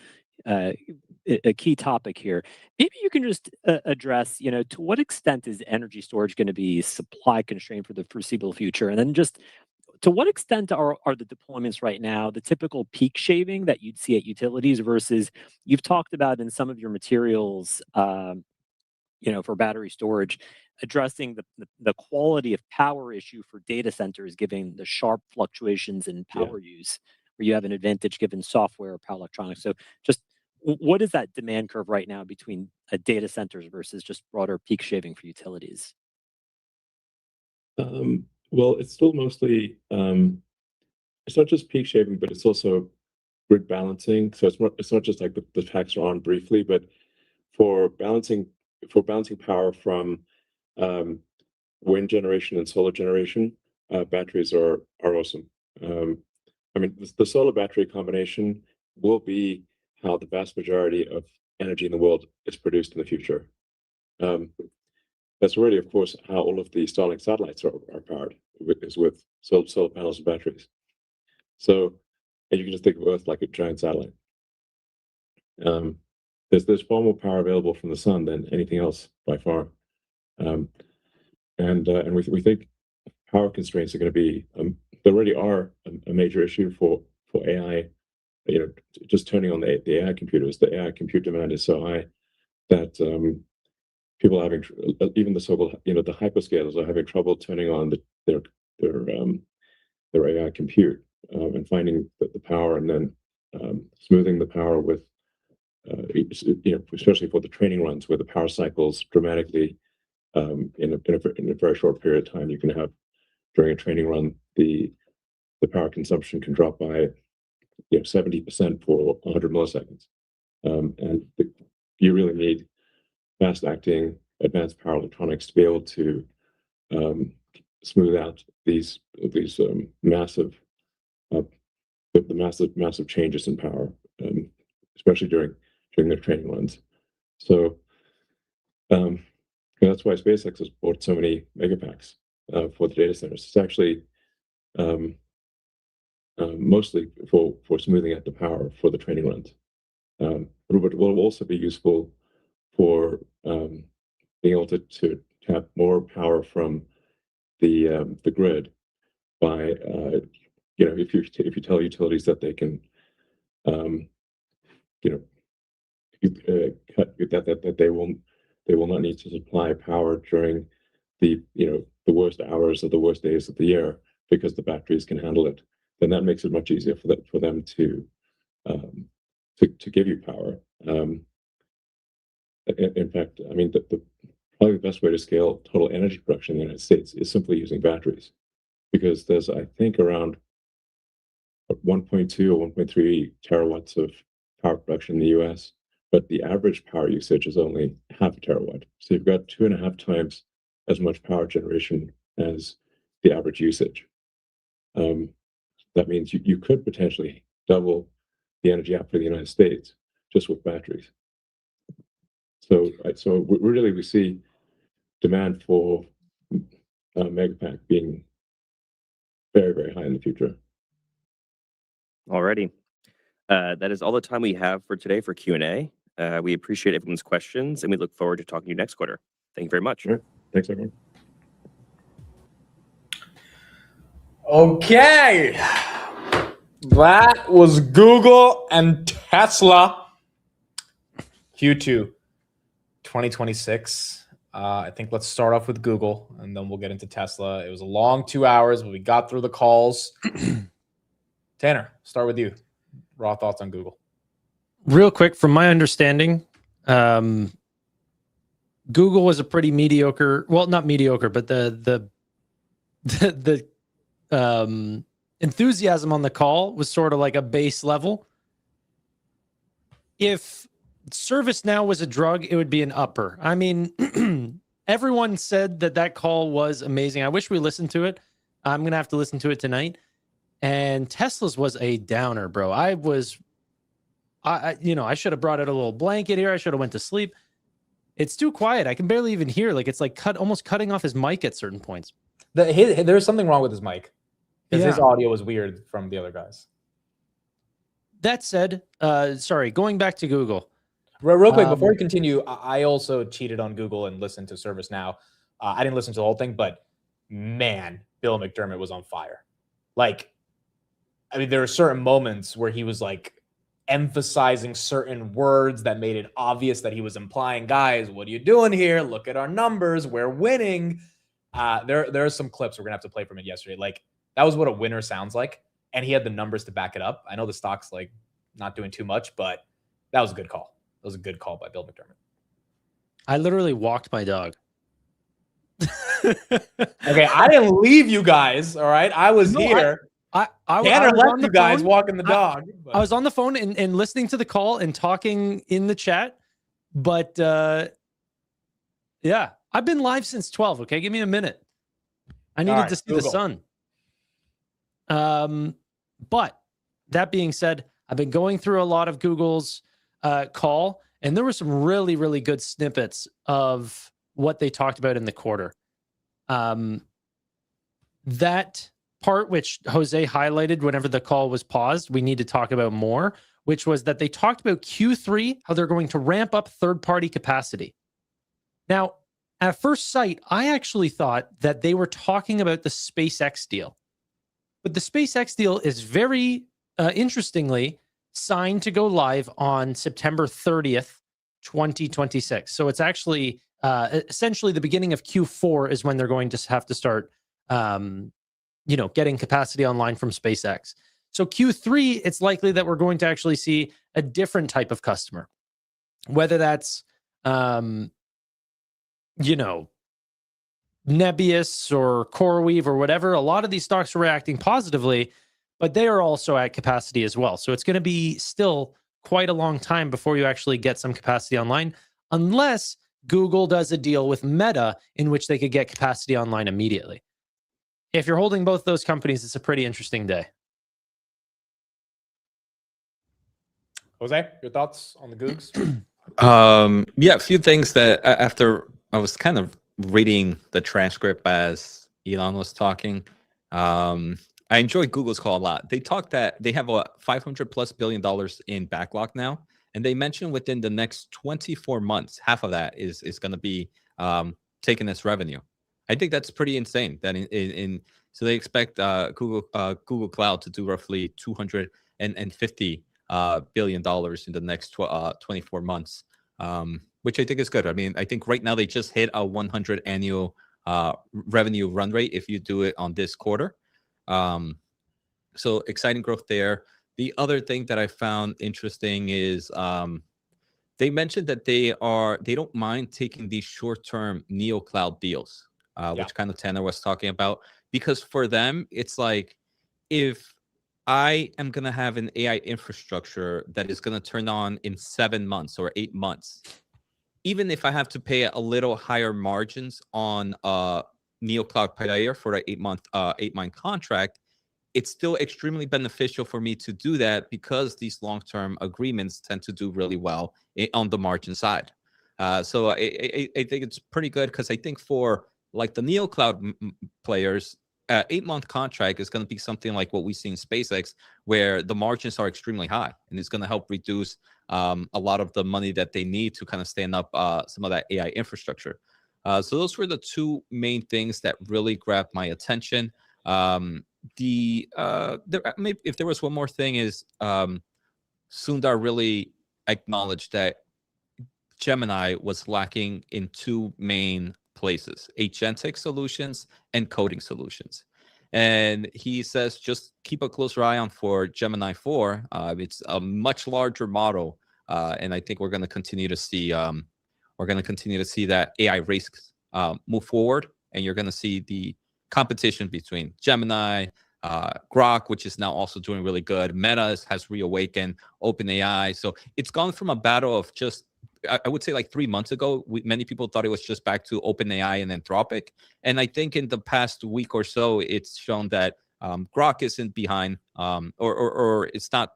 key topic here. Maybe you can just address, to what extent is energy storage going to be supply constrained for the foreseeable future, and then just to what extent are the deployments right now the typical peak shaving that you'd see at utilities versus you've talked about in some of your materials, for battery storage, addressing the quality of power issue for data centers, given the sharp fluctuations in power use, where you have an advantage given software or power electronics. So just what is that demand curve right now between data centers versus just broader peak shaving for utilities? Well, it's still mostly, it's not just peak shaving, but it's also grid balancing. So it's not just like the packs are on briefly, but for balancing power from wind generation and solar generation, batteries are awesome. The solar battery combination will be how the vast majority of energy in the world is produced in the future. That's already, of course, how all of the Starlink satellites are powered, is with solar panels and batteries. So, and you can just think of Earth like a giant satellite. There's far more power available from the sun than anything else by far, and we think power constraints are going to be there already are a major issue for AI. Just turning on the AI computers, the AI compute demand is so high that people are having even the so-called the hyperscalers are having trouble turning on their AI compute and finding the power and then smoothing the power with especially for the training runs where the power cycles dramatically in a very short period of time. You can have during a training run the power consumption can drop by 70% for 100 milliseconds, and you really need fast acting advanced power electronics to be able to smooth out these massive changes in power, especially during their training runs. So that's why SpaceX has bought so many megapacks for the data centers. It's actually mostly for smoothing out the power for the training runs. But it will also be useful for being able to tap more power from the grid by if you tell utilities that they can that they will not need to supply power during the worst hours or the worst days of the year because the batteries can handle it, then that makes it much easier for them to give you power. In fact, probably the best way to scale total energy production in the United States is simply using batteries, because there's, I think, around 1.2 or 1.3 terawatts of power production in the US, but the average power usage is only half a terawatt. So you've got 2.5 times as much power generation as the average usage. That means you could potentially double the energy output of the United States just with batteries. So we see demand for Megapack being very, very high in the future. Alrighty. That is all the time we have for today for Q&A. We appreciate everyone's questions, and we look forward to talking to you next quarter. Thank you very much. Sure. Thanks, everyone. Okay. That was Google and Tesla Q2 2026. I think let's start off with Google, and then we'll get into Tesla. It was a long 2 hours, but we got through the calls. Tanner, start with you. Raw thoughts on Google. Real quick, from my understanding, Google was a pretty mediocre, well, not mediocre, but the enthusiasm on the call was sort of like a base level. If ServiceNow was a drug, it would be an upper. I mean, everyone said that call was amazing. I wish we listened to it. I'm going to have to listen to it tonight. And Tesla's was a downer, bro. I should have brought out a little blanket here. I should have went to sleep. It's too quiet. I can barely even hear. Like it's like almost cutting off his mic at certain points. There's something wrong with his mic because his Yeah. audio was weird from the other guys. That said, sorry, going back to Google. Real quick, before we continue, I also cheated on Google and listened to ServiceNow. I didn't listen to the whole thing, but man, Bill McDermott was on fire. Like, I mean, there are certain moments where he was like emphasizing certain words that made it obvious that he was implying, guys, what are you doing here? Look at our numbers. We're winning. There are some clips we're going to have to play from it yesterday. Like, that was what a winner sounds like. And he had the numbers to back it up. I know the stock's like not doing too much, but that was a good call. That was a good call by Bill McDermott. I literally walked my dog. Okay, I didn't leave you guys. All right, I was here. Tanner left you guys walking the dog. I was on the phone and listening to the call and talking in the chat. But yeah, I've been live since 12. Okay, give me a minute. I needed to see Google. The sun. But that being said, I've been going through a lot of Google's call, and there were some really, really good snippets of what they talked about in the quarter. That part which Jose highlighted whenever the call was paused, we need to talk about more, which was that they talked about Q3, how they're going to ramp up third-party capacity. Now, at first sight, I actually thought that they were talking about the SpaceX deal. But the SpaceX deal is very interestingly signed to go live on September 30th, 2026. So it's actually essentially the beginning of Q4 is when they're going to have to start, getting capacity online from SpaceX. So Q3, it's likely that we're going to actually see a different type of customer, whether that's, Nebius or CoreWeave or whatever. A lot of these stocks are reacting positively, but they are also at capacity as well. So it's going to be still quite a long time before you actually get some capacity online, unless Google does a deal with Meta in which they could get capacity online immediately. If you're holding both those companies, it's a pretty interesting day. Jose, your thoughts on the Googs? Yeah, a few things that after I was kind of reading the transcript as Elon was talking. I enjoyed Google's call a lot. They talked that they have a $500+ billion in backlog now, and they mentioned within the next 24 months, half of that is going to be taken as revenue. I think that's pretty insane. That so they expect Google Cloud to do roughly $250 billion in the next 24 months. Which I think is good. I mean, I think right now they just hit a 100 annual revenue run rate if you do it on this quarter. So exciting growth there. The other thing that I found interesting is they mentioned that they don't mind taking these short-term neo cloud deals, which kind of Tanner was talking about, because for them it's like, if I am going to have an AI infrastructure that is going to turn on in 7 months or 8 months, even if I have to pay a little higher margins on neo cloud player for an 8-month contract, it's still extremely beneficial for me to do that, because these long-term agreements tend to do really well on the margin side. So I think it's pretty good, because I think for like the neo cloud players, 8-month contract is going to be something like what we see in SpaceX, where the margins are extremely high, and it's going to help reduce a lot of the money that they need to kind of stand up some of that AI infrastructure. So those were the two main things that really grabbed my attention. If there was one more thing is Sundar really acknowledged that Gemini was lacking in two main places: agentic solutions and coding solutions. And he says just keep a closer eye on for Gemini 4. It's a much larger model, and I think we're going to continue to see that AI race move forward, and you're going to see the competition between Gemini, Grok, which is now also doing really good. Meta has reawakened, OpenAI. So it's gone from a battle of just, I would say like 3 months ago, many people thought it was just back to OpenAI and Anthropic. And I think in the past week or so, it's shown that Grok isn't behind, or it's not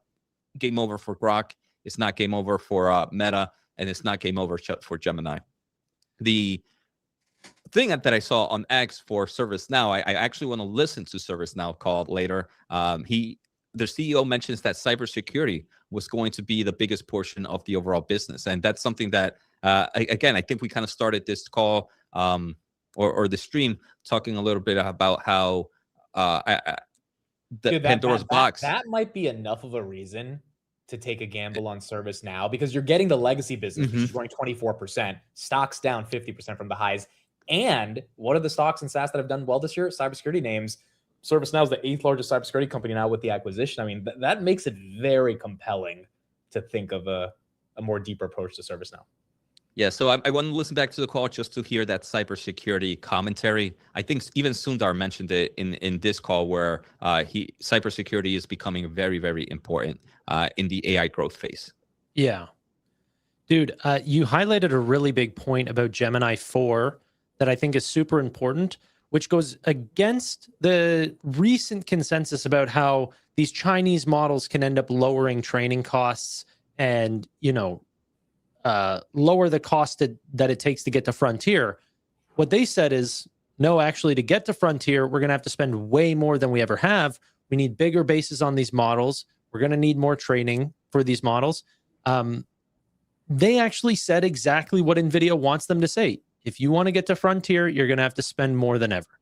game over for Grok. It's not game over for Meta, and it's not game over for Gemini. the thing that I saw on X for ServiceNow, I actually want to listen to ServiceNow call later. The CEO mentions that cybersecurity was going to be the biggest portion of the overall business, and that's something that again, I think we kind of started this call or the stream talking a little bit about how Dude, Pandora's box. That might be enough of a reason to take a gamble on ServiceNow, because you're getting the legacy business, which is growing 24%, stocks down 50% from the highs. And what are the stocks and SaaS that have done well this year? Cybersecurity names. ServiceNow is the 8th largest cybersecurity company now with the acquisition. I mean, that makes it very compelling to think of a more deeper approach to ServiceNow. Yeah, so I want to listen back to the call just to hear that cybersecurity commentary. I think even Sundar mentioned it in this call, where cybersecurity is becoming very, very important in the AI growth phase. Yeah. Dude, you highlighted a really big point about Gemini 4 that I think is super important, which goes against the recent consensus about how these Chinese models can end up lowering training costs and, lower the cost that it takes to get to frontier. What they said is, no, actually, to get to frontier, we're going to have to spend way more than we ever have. We need bigger bases on these models. We're going to need more training for these models. They actually said exactly what NVIDIA wants them to say. If you want to get to frontier, you're going to have to spend more than ever.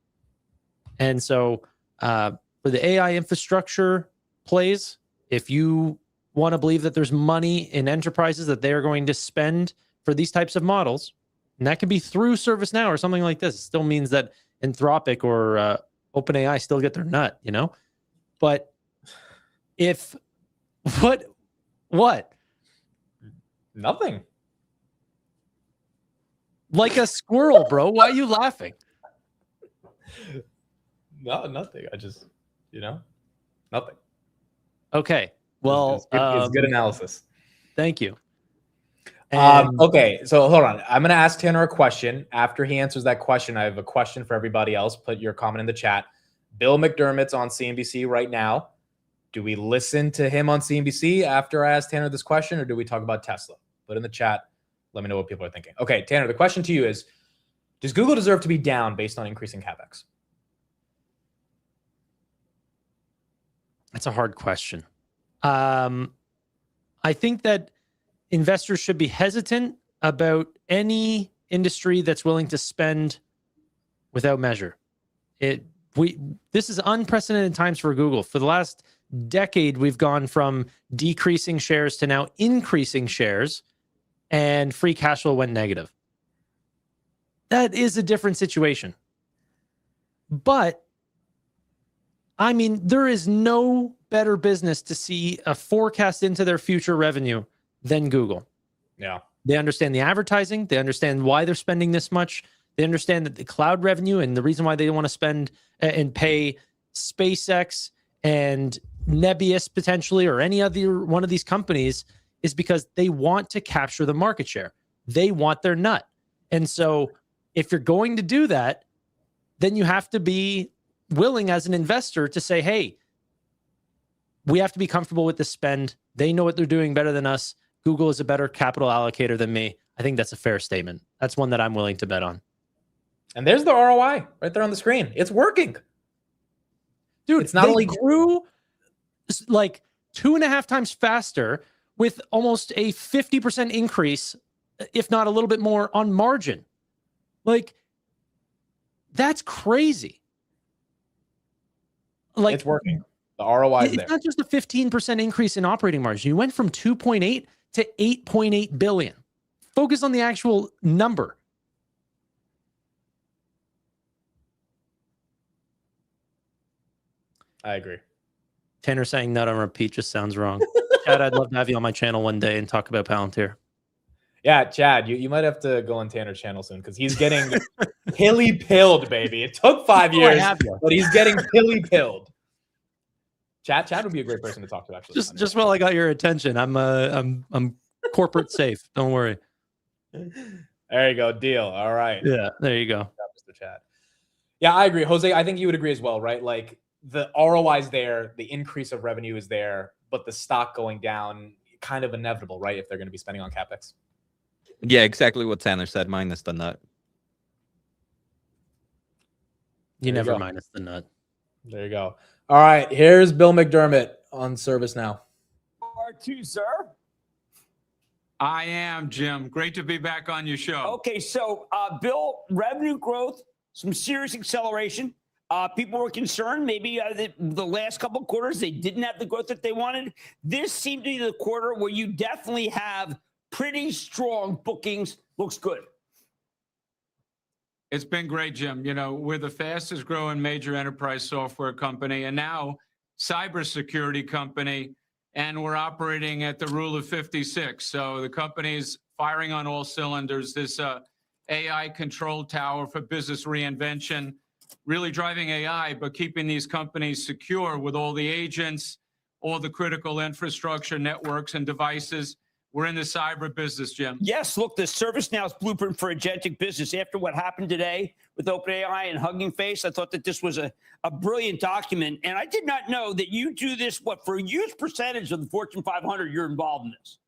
And so for the AI infrastructure plays, if you want to believe that there's money in enterprises that they are going to spend for these types of models, and that can be through ServiceNow or something like this, it still means that Anthropic or OpenAI still get their nut, But if what? Nothing. Like a squirrel, bro. Why are you laughing? No, nothing. I just, nothing. Okay. Well, it's good analysis. Thank you. Okay, so hold on. I'm going to ask Tanner a question. After he answers that question, I have a question for everybody else. Put your comment in the chat. Bill McDermott's on CNBC right now. Do we listen to him on CNBC after I ask Tanner this question, or do we talk about Tesla? Put in the chat. Let me know what people are thinking. Okay, Tanner, the question to you is, does Google deserve to be down based on increasing CapEx? That's a hard question. I think that investors should be hesitant about any industry that's willing to spend without measure. This is unprecedented times for Google. For the last decade, we've gone from decreasing shares to now increasing shares, and free cash flow went negative. That is a different situation. But I mean, there is no better business to see a forecast into their future revenue than Google. Yeah. They understand the advertising. They understand why they're spending this much. They understand that the cloud revenue and the reason why they want to spend and pay SpaceX and Nebius potentially, or any other one of these companies, is because they want to capture the market share. They want their nut. And so if you're going to do that, then you have to be willing as an investor to say, hey, we have to be comfortable with the spend. They know what they're doing better than us. Google is a better capital allocator than me. I think that's a fair statement. That's one that I'm willing to bet on. And there's the ROI right there on the screen. It's working. Dude, it's not only grew like 2.5 times faster with almost a 50% increase, if not a little bit more, on margin. Like, that's crazy. Like, it's working. The ROI is there. It's not just a 15% increase in operating margin. You went from 2.8 to 8.8 billion. Focus on the actual number. I agree. Tanner saying nut on repeat just sounds wrong. Chad, I'd love to have you on my channel one day and talk about Palantir. Yeah, Chad, you might have to go on Tanner's channel soon, because he's getting pilly-pilled, baby. It took 5 years, but he's getting pilly-pilled. Chad would be a great person to talk to, actually. Just while I got your attention, I'm corporate safe. Don't worry. There you go. Deal. All right. Yeah, there you go. Mr. Chad. Yeah, I agree. Jose, I think you would agree as well, right? Like, the ROI is there, the increase of revenue is there, but the stock going down, kind of inevitable, right? If they're going to be spending on CapEx. Yeah, exactly what Tanner said, minus the nut. You There you never go. minus the nut. There you go. All right, here's Bill McDermott on ServiceNow. R2, sir. I am, Jim. Great to be back on your show. Okay, so Bill, revenue growth, some serious acceleration. People were concerned maybe the last couple of quarters they didn't have the growth that they wanted. This seemed to be the quarter where you definitely have pretty strong bookings. Looks good. It's been great, Jim. You know, we're the fastest growing major enterprise software company and now cybersecurity company, and we're operating at the rule of 56. So the company's firing on all cylinders. This AI control tower for business reinvention, really driving AI, but keeping these companies secure with all the agents, all the critical infrastructure, networks, and devices. We're in the cyber business, Jim. Yes, look, the ServiceNow's blueprint for agentic business. After what happened today with OpenAI and Hugging Face, I thought that this was a brilliant document. And I did not know that you do this, for a huge percentage of the Fortune 500, you're involved in this.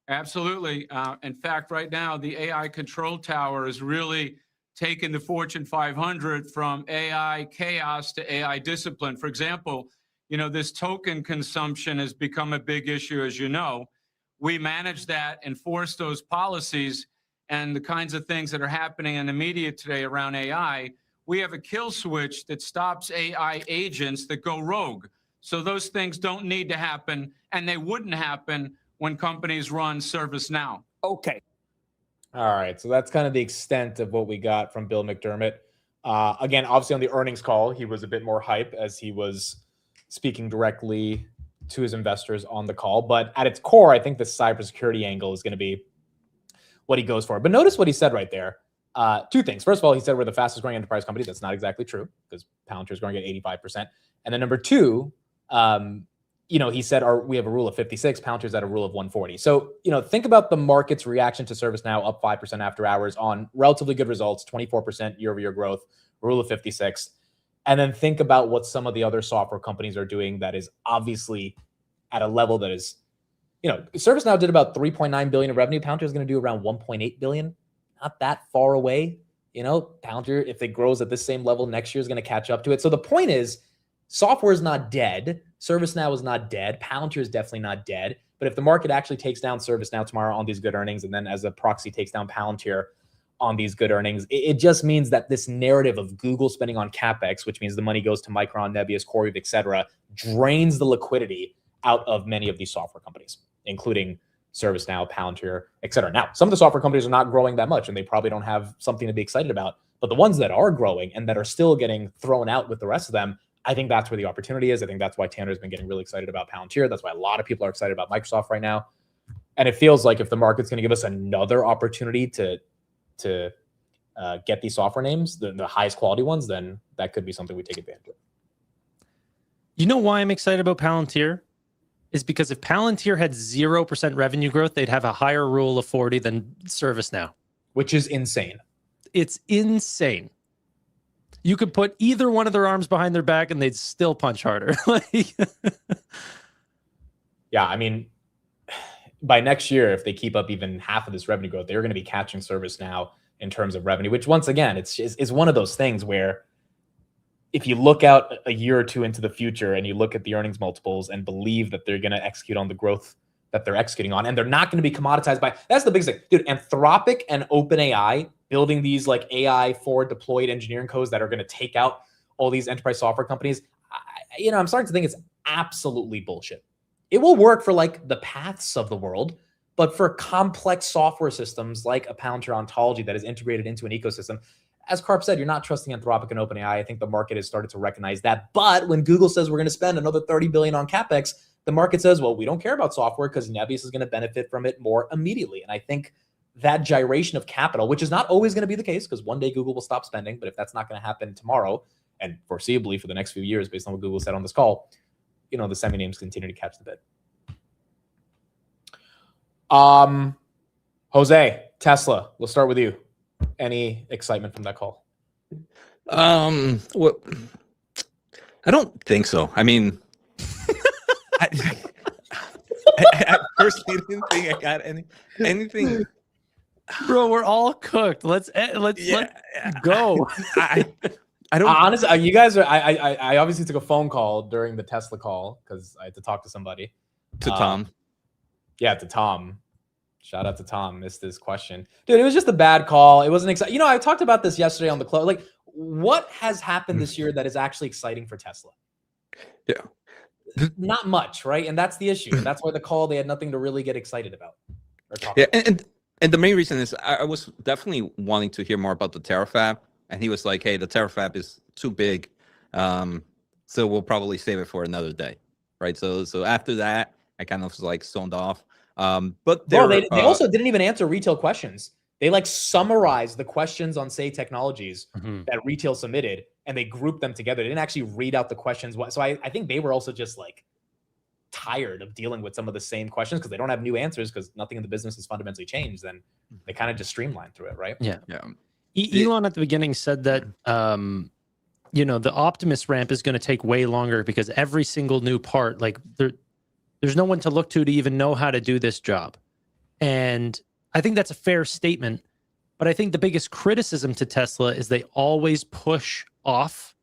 Absolutely. In fact, right now, the AI control tower is really taking the Fortune 500 from AI chaos to AI discipline. For example, you know, this token consumption has become a big issue, as you know. We manage that, enforce those policies, and the kinds of things that are happening in the media today around AI. We have a kill switch that stops AI agents that go rogue. So those things don't need to happen, and they wouldn't happen when companies run ServiceNow. Okay. All right, so that's kind of the extent of what we got from Bill McDermott. Again, obviously on the earnings call, he was a bit more hype as he was speaking directly to his investors on the call. But at its core, I think the cybersecurity angle is going to be what he goes for. But notice what he said right there. Two things. First of all, he said we're the fastest growing enterprise company. That's not exactly true because Palantir is growing at 85%. And then number two, you know, he said we have a rule of 56. Palantir's at a rule of 140. So, you know, think about the market's reaction to ServiceNow, up 5% after hours on relatively good results, 24% year-over-year growth, rule of 56. And then think about what some of the other software companies are doing that is obviously at a level that is, you know, ServiceNow did about 3.9 billion in revenue. Palantir is going to do around 1.8 billion. Not that far away. You know, Palantir, if it grows at this same level next year, is going to catch up to it. So the point is, software is not dead. ServiceNow is not dead. Palantir is definitely not dead. But if the market actually takes down ServiceNow tomorrow on these good earnings, and then as a proxy takes down Palantir on these good earnings, it just means that this narrative of Google spending on CapEx, which means the money goes to Micron, Nebius, CoreWeave, et cetera, drains the liquidity out of many of these software companies, including ServiceNow, Palantir, et cetera. Now, some of the software companies are not growing that much, and they probably don't have something to be excited about. But the ones that are growing and that are still getting thrown out with the rest of them, I think that's where the opportunity is. I think that's why Tanner's been getting really excited about Palantir. That's why a lot of people are excited about Microsoft right now. And it feels like if the market's going to give us another opportunity to get these software names, the highest quality ones, then that could be something we take advantage of. You know why I'm excited about Palantir? Is because if Palantir had 0% revenue growth, they'd have a higher rule of 40 than ServiceNow. Which is insane. It's insane. You could put either one of their arms behind their back and they'd still punch harder. Yeah, I mean, by next year, if they keep up even half of this revenue growth, they're going to be catching ServiceNow in terms of revenue, which once again, it's one of those things where if you look out a year or two into the future and you look at the earnings multiples and believe that they're going to execute on the growth that they're executing on, and they're not going to be commoditized by, that's the biggest thing. Dude, Anthropic and OpenAI building these like AI forward deployed engineering codes that are going to take out all these enterprise software companies, I'm starting to think it's absolutely bullshit. It will work for like the Paths of the world, but for complex software systems like a Palantir ontology that is integrated into an ecosystem, as Karp said, you're not trusting Anthropic and OpenAI. I think the market has started to recognize that. But when Google says we're going to spend another $30 billion on CapEx, the market says, well, we don't care about software because Nebius is going to benefit from it more immediately. And I think that gyration of capital, which is not always going to be the case because one day Google will stop spending, but if that's not going to happen tomorrow and foreseeably for the next few years based on what Google said on this call, the semi names continue to catch the bid. Jose, Tesla, we'll start with you. Any excitement from that call? Well, I don't think so. I mean, I personally didn't think I got anything Bro, we're all cooked. Let's go. I don't honestly. You guys are. I obviously took a phone call during the Tesla call because I had to talk to somebody. To Tom. Yeah, to Tom. Shout out to Tom. Missed this question, dude. It was just a bad call. It wasn't exciting. I talked about this yesterday on the close. Like, what has happened this year that is actually exciting for Tesla? Yeah. Not much, right? And that's the issue. And that's why the call, they had nothing to really get excited about. Yeah, and the main reason is I was definitely wanting to hear more about the Terafab, and he was like, "Hey, the Terafab is too big, so we'll probably save it for another day." Right. So after that, I kind of was like zoned off. But they also didn't even answer retail questions. They like summarized the questions on Say Technologies that retail submitted, and they grouped them together. They didn't actually read out the questions. So I think they were also just like tired of dealing with some of the same questions because they don't have new answers because nothing in the business has fundamentally changed. Then they kind of just streamline through it, right? Yeah. Elon at the beginning said that the Optimus ramp is going to take way longer because every single new part, like there's no one to look to even know how to do this job. And I think that's a fair statement. But I think the biggest criticism to Tesla is they always push off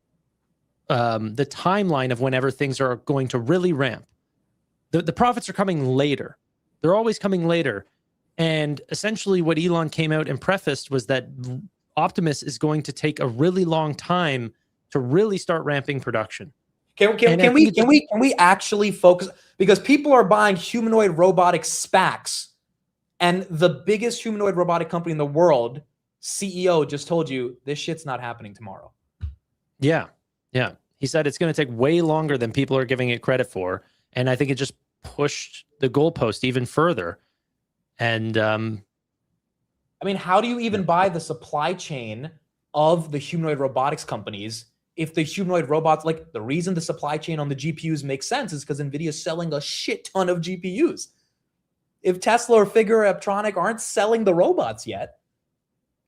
the timeline of whenever things are going to really ramp. The profits are coming later. They're always coming later. And essentially what Elon came out and prefaced was that Optimus is going to take a really long time to really start ramping production. Can we actually focus? Because people are buying humanoid robotic SPACs, and the biggest humanoid robotic company in the world, CEO, just told you this shit's not happening tomorrow. Yeah. He said it's going to take way longer than people are giving it credit for. And I think it just pushed the goalpost even further. And I mean, how do you even buy the supply chain of the humanoid robotics companies if the humanoid robots, like the reason the supply chain on the GPUs makes sense is because NVIDIA is selling a shit ton of GPUs. If Tesla or Figure or Apptronic aren't selling the robots yet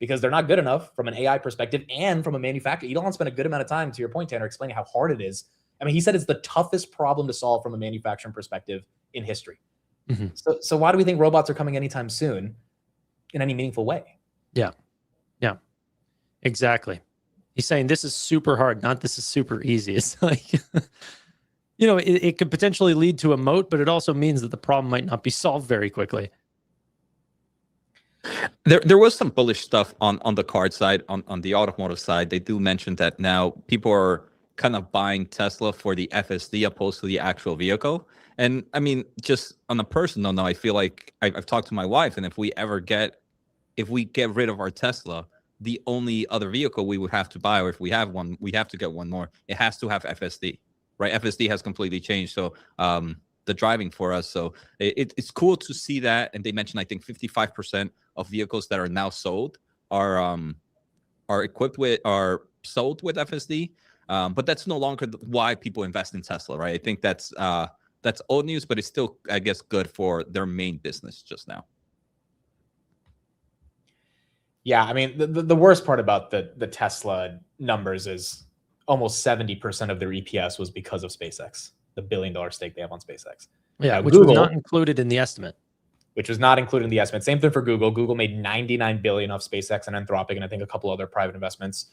because they're not good enough from an AI perspective and from a manufacturer, Elon spent a good amount of time, to your point, Tanner, explaining how hard it is. I mean, he said it's the toughest problem to solve from a manufacturing perspective in history. So why do we think robots are coming anytime soon in any meaningful way? Yeah, exactly. He's saying this is super hard, not this is super easy. It's like, it could potentially lead to a moat, but it also means that the problem might not be solved very quickly. There was some bullish stuff on the card side, on the automotive side. They do mention that now people are kind of buying Tesla for the FSD opposed to the actual vehicle. And I mean, just on a personal note, I feel like I've talked to my wife, and if we get rid of our Tesla, the only other vehicle we would have to buy, or if we have one, we have to get one more. It has to have FSD, right? FSD has completely changed. So the driving for us. So it's cool to see that. And they mentioned, I think 55% of vehicles that are now sold are sold with FSD. But that's no longer why people invest in Tesla, right? I think that's old news, but it's still, I guess, good for their main business just now. Yeah, I mean, the worst part about the Tesla numbers is almost 70% of their EPS was because of SpaceX, the $1 billion stake they have on SpaceX. Yeah, now, which Google, was not included in the estimate. Which was not included in the estimate. Same thing for Google. Google made $99 billion off SpaceX and Anthropic, and I think a couple other private investments.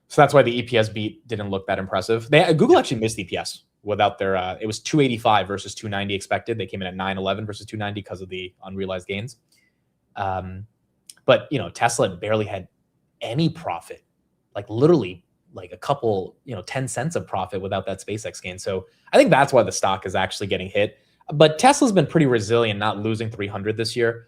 So that's why the EPS beat didn't look that impressive. Google actually missed EPS without their. It was 285 versus 290 expected. They came in at 911 versus 290 because of the unrealized gains. But Tesla barely had any profit, like literally like a couple, 10 cents of profit without that SpaceX gain. So I think that's why the stock is actually getting hit. But Tesla's been pretty resilient, not losing 300 this year.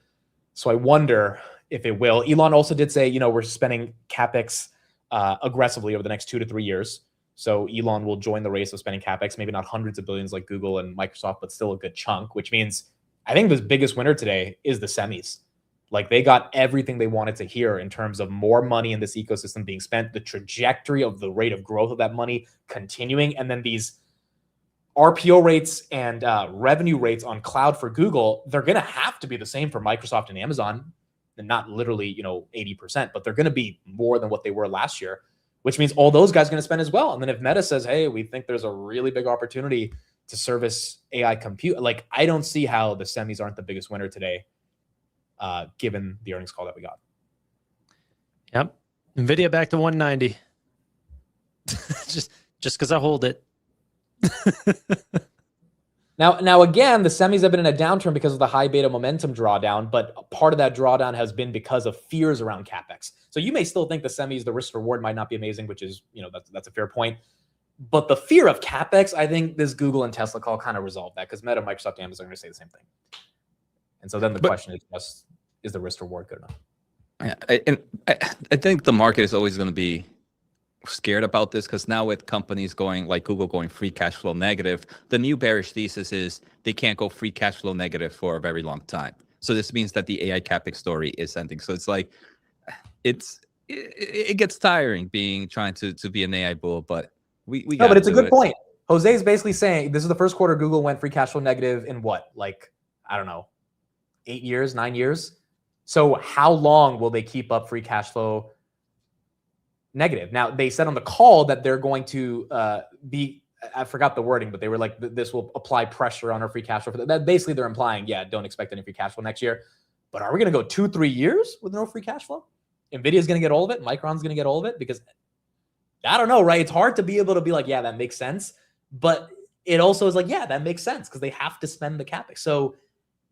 So I wonder if it will. Elon also did say, we're spending CapEx aggressively over the next 2 to 3 years. So Elon will join the race of spending CapEx, maybe not hundreds of billions like Google and Microsoft, but still a good chunk, which means I think the biggest winner today is the semis. Like they got everything they wanted to hear in terms of more money in this ecosystem being spent, the trajectory of the rate of growth of that money continuing, and then these RPO rates and revenue rates on cloud for Google, they're going to have to be the same for Microsoft and Amazon, and not literally 80%, but they're going to be more than what they were last year, which means all those guys are going to spend as well. And then if Meta says, hey, we think there's a really big opportunity to service AI compute, like I don't see how the semis aren't the biggest winner today. given the earnings call that we got. Yep. NVIDIA back to 190. just because I hold it. Now again, the semis have been in a downturn because of the high beta momentum drawdown, but part of that drawdown has been because of fears around CapEx. So you may still think the semis, the risk reward might not be amazing, which is, that's a fair point. But the fear of CapEx, I think this Google and Tesla call kind of resolved that, because Meta, Microsoft, Amazon are going to say the same thing. And so then the question is just, is the risk reward good enough? Yeah, I think the market is always going to be scared about this, because now with companies going like Google going free cash flow negative, the new bearish thesis is they can't go free cash flow negative for a very long time. So this means that the AI CapEx story is ending. So it's like, it gets tiring trying to be an AI bull, but we no, but it's a good point. Jose is basically saying this is the first quarter Google went free cash flow negative in what, like, I don't know, 8 years, 9 years. So how long will they keep up free cash flow negative? Now, they said on the call that they're going to be, I forgot the wording, but they were like, this will apply pressure on our free cash flow. That basically they're implying, yeah, don't expect any free cash flow next year. But are we going to go 2-3 years with no free cash flow? NVIDIA is going to get all of it. Micron's going to get all of it, because I don't know, right? It's hard to be able to be like, yeah, that makes sense. But it also is like, yeah, that makes sense, because they have to spend the CapEx. So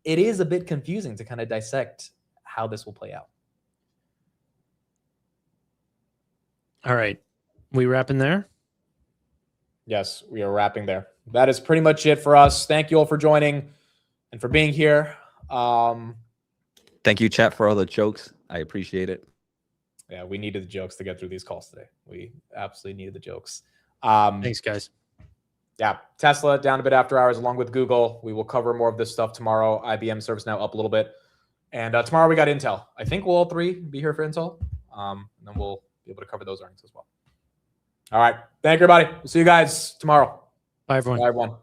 it is a bit confusing to kind of dissect how this will play out. All right. We wrapping there? Yes, we are wrapping there. That is pretty much it for us. Thank you all for joining and for being here. Thank you, chat, for all the jokes. I appreciate it. Yeah, we needed the jokes to get through these calls today. We absolutely needed the jokes. Thanks, guys. Yeah, Tesla down a bit after hours along with Google. We will cover more of this stuff tomorrow. IBM ServiceNow up a little bit. And tomorrow we got Intel. I think we'll all three be here for Intel. And then we'll be able to cover those earnings as well. All right. Thank you, everybody. We'll see you guys tomorrow. Bye, everyone. Bye, everyone.